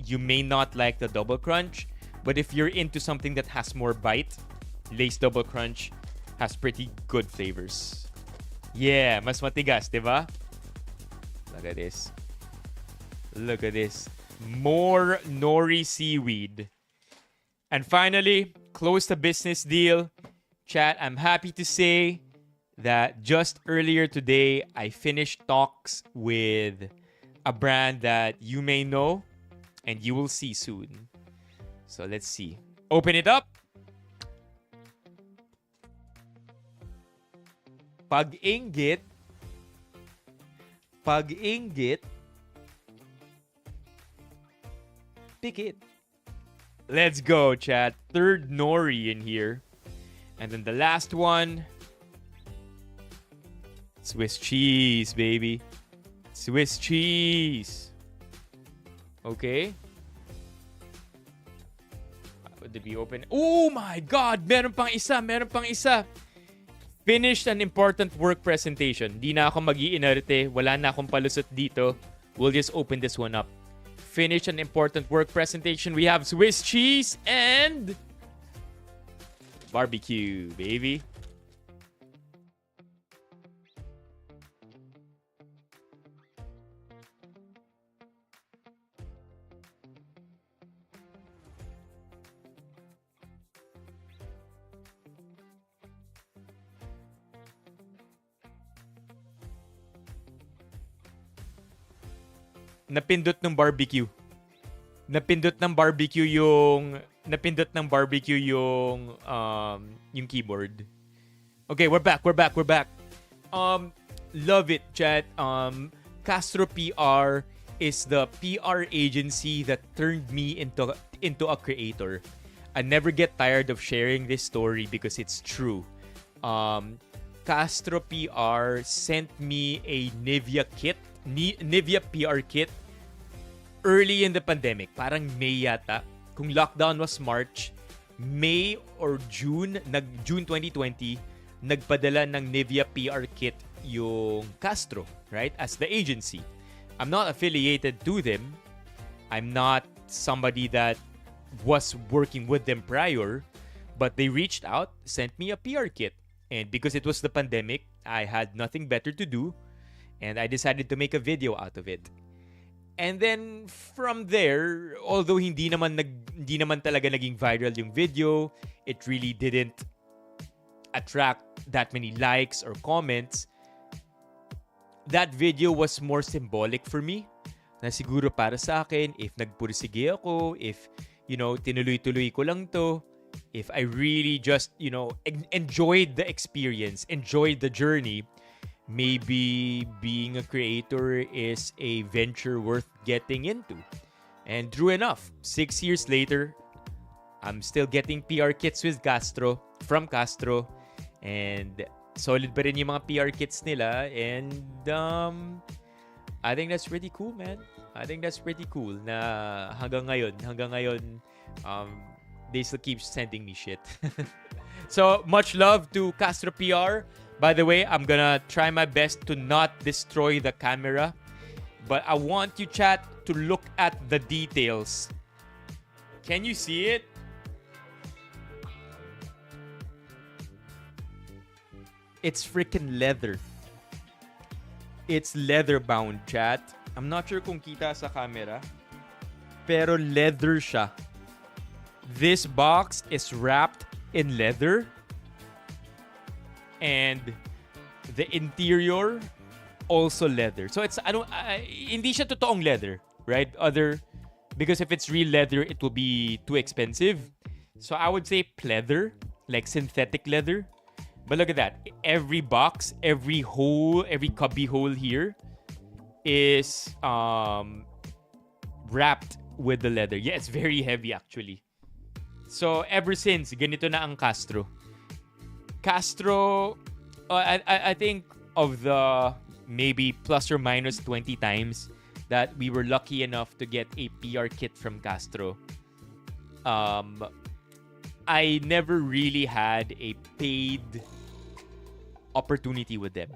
A: you may not like the double crunch. But if you're into something that has more bite, Lace double crunch has pretty good flavors. Yeah, mas matigas, diba? Look at this. Look at this. More nori seaweed. And finally, close the business deal. Chat, I'm happy to say that just earlier today, I finished talks with a brand that you may know and you will see soon. So let's see. Open it up. Pag-inggit. Pick it. Let's go, chat. Third nori in here. And then the last one. Swiss cheese, baby. Swiss cheese. Okay. What did we open? Oh my God! Meron pang isa. Finished an important work presentation. Di na ako mag-iinerte. Wala na akong palusot dito. We'll just open this one up. Finished an important work presentation. We have Swiss cheese and barbecue, baby. Napindot ng barbecue yung keyboard. Okay, we're back. Love it, chat. Castro PR is the PR agency that turned me into a creator. I never get tired of sharing this story because it's true. Castro PR sent me a Nivea PR kit early in the pandemic, parang May yata. Kung lockdown was March, May or June 2020, nagpadala ng Nivea PR kit yung Castro, right? As the agency. I'm not affiliated to them. I'm not somebody that was working with them prior. But they reached out, sent me a PR kit. And because it was the pandemic, I had nothing better to do. And I decided to make a video out of it. And then from there, although hindi naman talaga naging viral yung video, it really didn't attract that many likes or comments. That video was more symbolic for me. Na siguro para sa akin, if nagpursige ako, if, tinuloy-tuloy ko lang to, if I really just, enjoyed the experience, enjoyed the journey, maybe being a creator is a venture worth getting into. And true enough, 6 years later, I'm still getting PR kits from Castro. And solid pa rin yung mga PR kits nila. And I think that's pretty cool, man. I think that's pretty cool na hanggang ngayon, they still keep sending me shit. So, much love to Castro PR. By the way, I'm gonna try my best to not destroy the camera. But I want you, chat, to look at the details. Can you see it? It's freaking leather. It's leather bound, chat. I'm not sure kung kita sa camera. Pero leather siya. This box is wrapped in leather. And the interior also leather. So it's hindi siya totoong leather, right? Because if it's real leather, it will be too expensive. So I would say pleather, like synthetic leather. But look at that. Every box, every hole, every cubby hole here is wrapped with the leather. Yeah, it's very heavy actually. So ever since, ganito na ang Castro. I think of the maybe plus or minus 20 times that we were lucky enough to get a PR kit from Castro. I never really had a paid opportunity with them.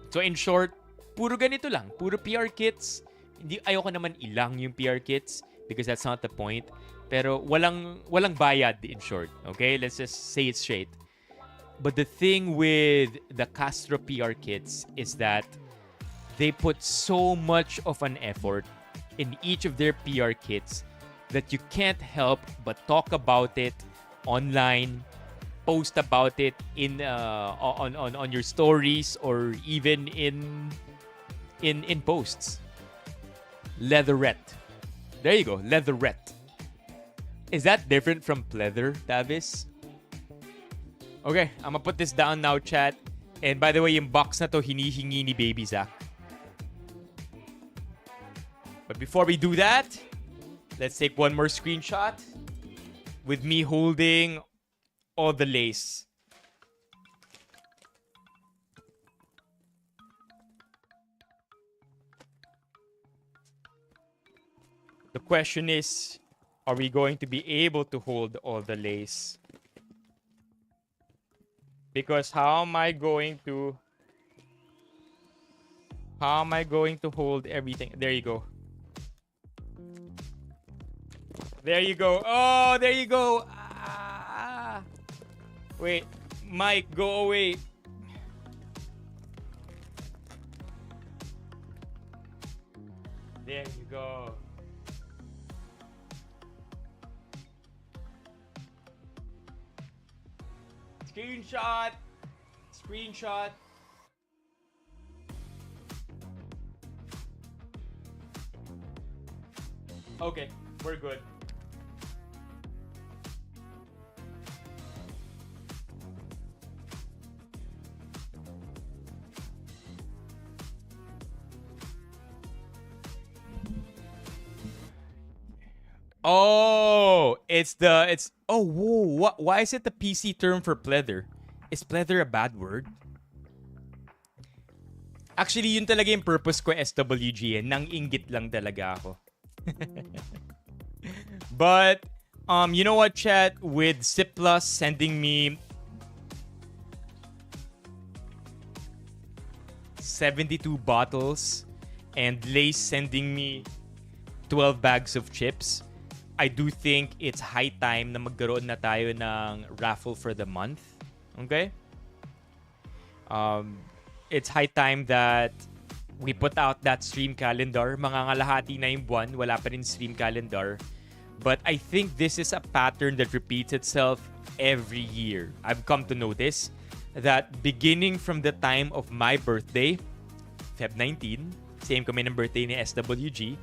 A: So in short, puro ganito lang. Puro PR kits. Ayoko naman ilang yung PR kits because that's not the point. Pero walang bayad in short. Okay? Let's just say it straight. But the thing with the Castro PR kits is that they put so much of an effort in each of their PR kits that you can't help but talk about it online, post about it in on your stories or even in posts. Leatherette. There you go, leatherette. Is that different from pleather, Tavis? Okay, I'm gonna put this down now, chat. And by the way, yung box na to hinihingi ni Baby Zach. But before we do that, let's take one more screenshot with me holding all the lace. The question is, are we going to be able to hold all the lace? Because how am I going to hold everything? There you go. There you go. Oh, there you go. Ah. Wait, Mike, go away. There you go. Screenshot. Okay, we're good. Oh, why is it the PC term for pleather? Is pleather a bad word? Actually, yun talaga yung purpose ko SWG. Nang inggit lang talaga ako. But, you know what, chat? With Ciplus sending me 72 bottles and Lace sending me 12 bags of chips, I do think it's high time na magkaroon na tayo ng raffle for the month. Okay? It's high time that we put out that stream calendar. Mangangalahati na yung buwan, wala pa rin stream calendar. But I think this is a pattern that repeats itself every year. I've come to notice that beginning from the time of my birthday, Feb 19, same kami ng birthday ni SWG.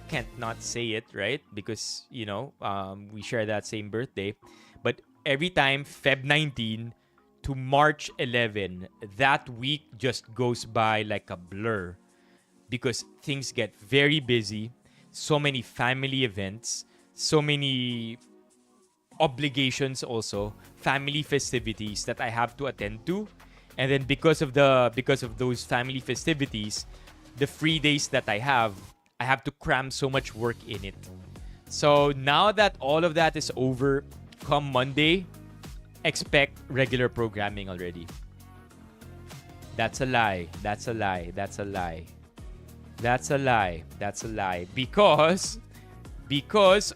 A: Can't not say it, right? Because, we share that same birthday. But every time, Feb 19 to March 11, that week just goes by like a blur. Because things get very busy. So many family events. So many obligations also. Family festivities that I have to attend to. And then because of those family festivities, the free days that I have to cram so much work in it. So now that all of that is over, come Monday, expect regular programming already. That's a lie. That's a lie. That's a lie. That's a lie. That's a lie. Because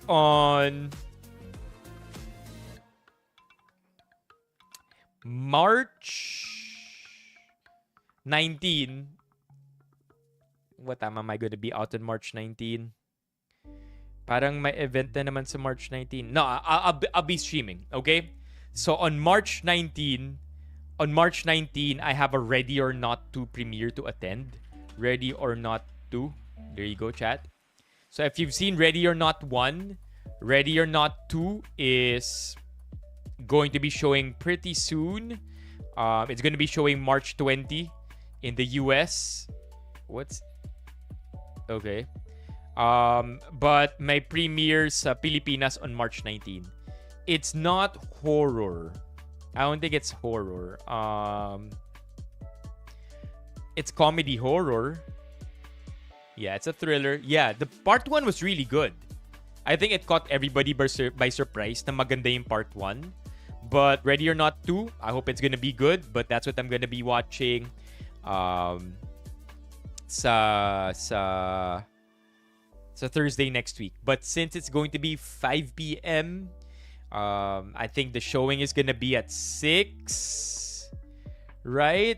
A: on March 19, what time am I going to be out on March 19? Parang may event na naman sa March 19. No, I'll be streaming, okay? So on March 19, I have a Ready or Not 2 premiere to attend. Ready or Not 2. There you go, chat. So if you've seen Ready or Not 1, Ready or Not 2 is going to be showing pretty soon. It's going to be showing March 20 in the US. Okay. But my premiere sa Pilipinas on March 19. It's not horror. I don't think it's horror. It's comedy horror. Yeah, it's a thriller. Yeah, the part 1 was really good. I think it caught everybody by surprise na maganda yung part 1. But Ready or Not 2, I hope it's gonna be good. But that's what I'm gonna be watching sa Thursday next week. But since it's going to be 5 p.m., I think the showing is gonna be at 6, right?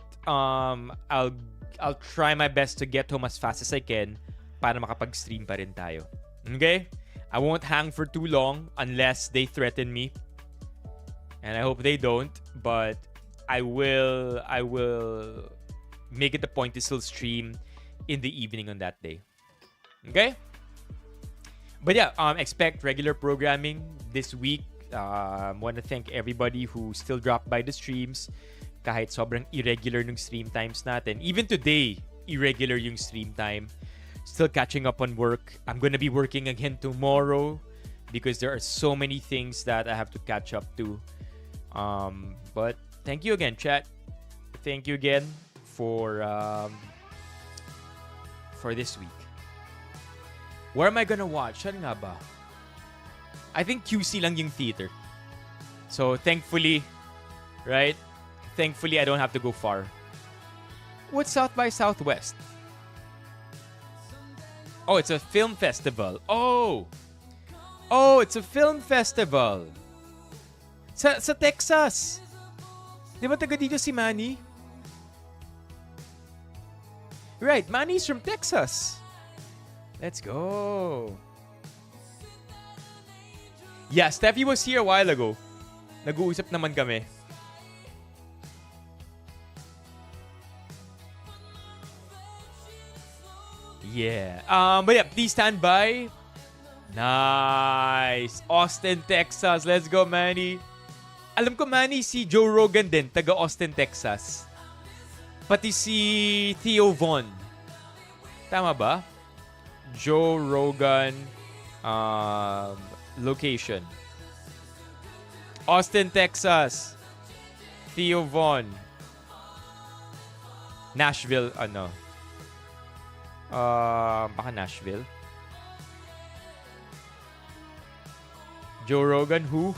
A: I'll try my best to get home as fast as I can para makapag-stream pa rin tayo. Okay? I won't hang for too long unless they threaten me. And I hope they don't, but I will make it a point to still stream in the evening on that day. Okay? But yeah, expect regular programming this week. Want to thank everybody who still dropped by the streams. Kahit sobrang irregular ng stream times natin. Even today, irregular yung stream time. Still catching up on work. I'm gonna be working again tomorrow because there are so many things that I have to catch up to. But thank you again, chat. Thank you again for this week. Where am I gonna watch? Saan nga ba? I think QC lang yung theater. So thankfully, right? Thankfully, I don't have to go far. What's South by Southwest? Oh, it's a film festival. Oh, it's a film festival. Sa Texas. Di ba taga dito si Manny? Right, Manny's from Texas. Let's go. Yeah, Steffi was here a while ago. Nag-uusap naman kami. Yeah. But yeah, please stand by. Nice. Austin, Texas. Let's go, Manny. Alam ko, Manny, si Joe Rogan din, taga Austin, Texas. Pati si Theo Von. Tama ba? Joe Rogan location. Austin, Texas. Theo Von. Nashville, baka Nashville. Joe Rogan, who?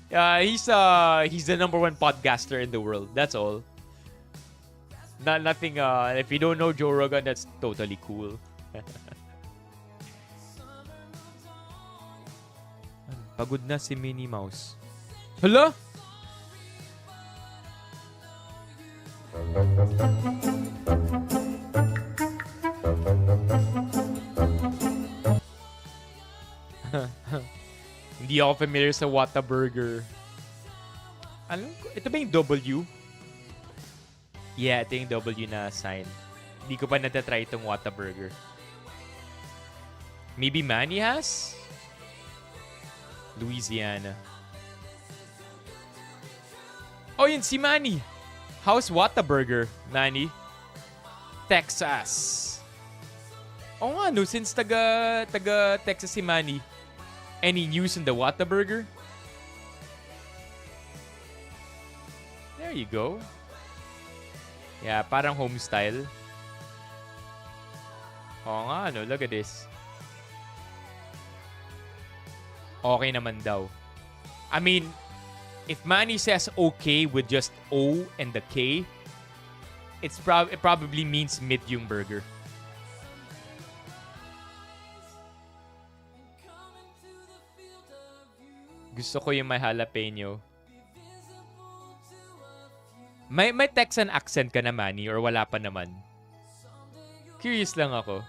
A: He's the number 1 podcaster in the world. That's all. Nothing. If you don't know Joe Rogan, that's totally cool. Pagod na si Minnie Mouse. Hala? Hindi ako familiar sa Whataburger. Alam ko, ito ba yung W? Yeah, ito yung W na sign. Hindi ko pa natatry itong Whataburger. Maybe Manny has? Louisiana. Oh, yun si Manny. How's Whataburger, Manny? Texas. Oo nga, no? Since taga Texas si Manny. Any news on the Whataburger? There you go. Yeah, parang home style. Oo nga, no? Look at this. Okay naman daw. I mean, if Manny says okay with just O and the K, it probably means mid yung burger. Gusto ko yung may jalapeno. May Texan accent ka na, Manny, or wala pa naman? Curious lang ako.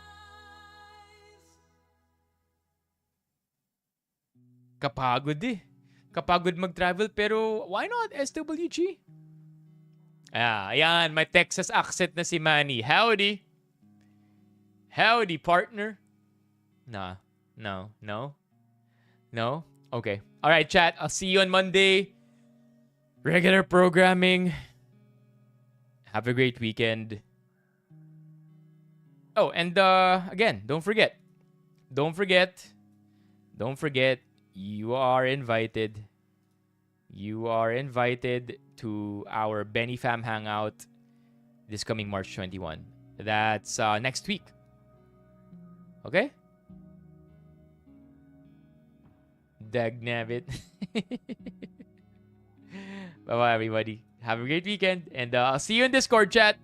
A: Kapagod eh. Kapagod mag-travel, pero why not SWG? Ayan, may Texas accent na si Manny. Howdy. Howdy, partner. Nah. No. Okay. All right, chat. I'll see you on Monday. Regular programming. Have a great weekend. Oh, and again, don't forget. You are invited. You are invited to our Benifam Hangout this coming March 21. That's next week. Okay? Dagnabbit. Bye-bye, everybody. Have a great weekend. And I'll see you in Discord, chat.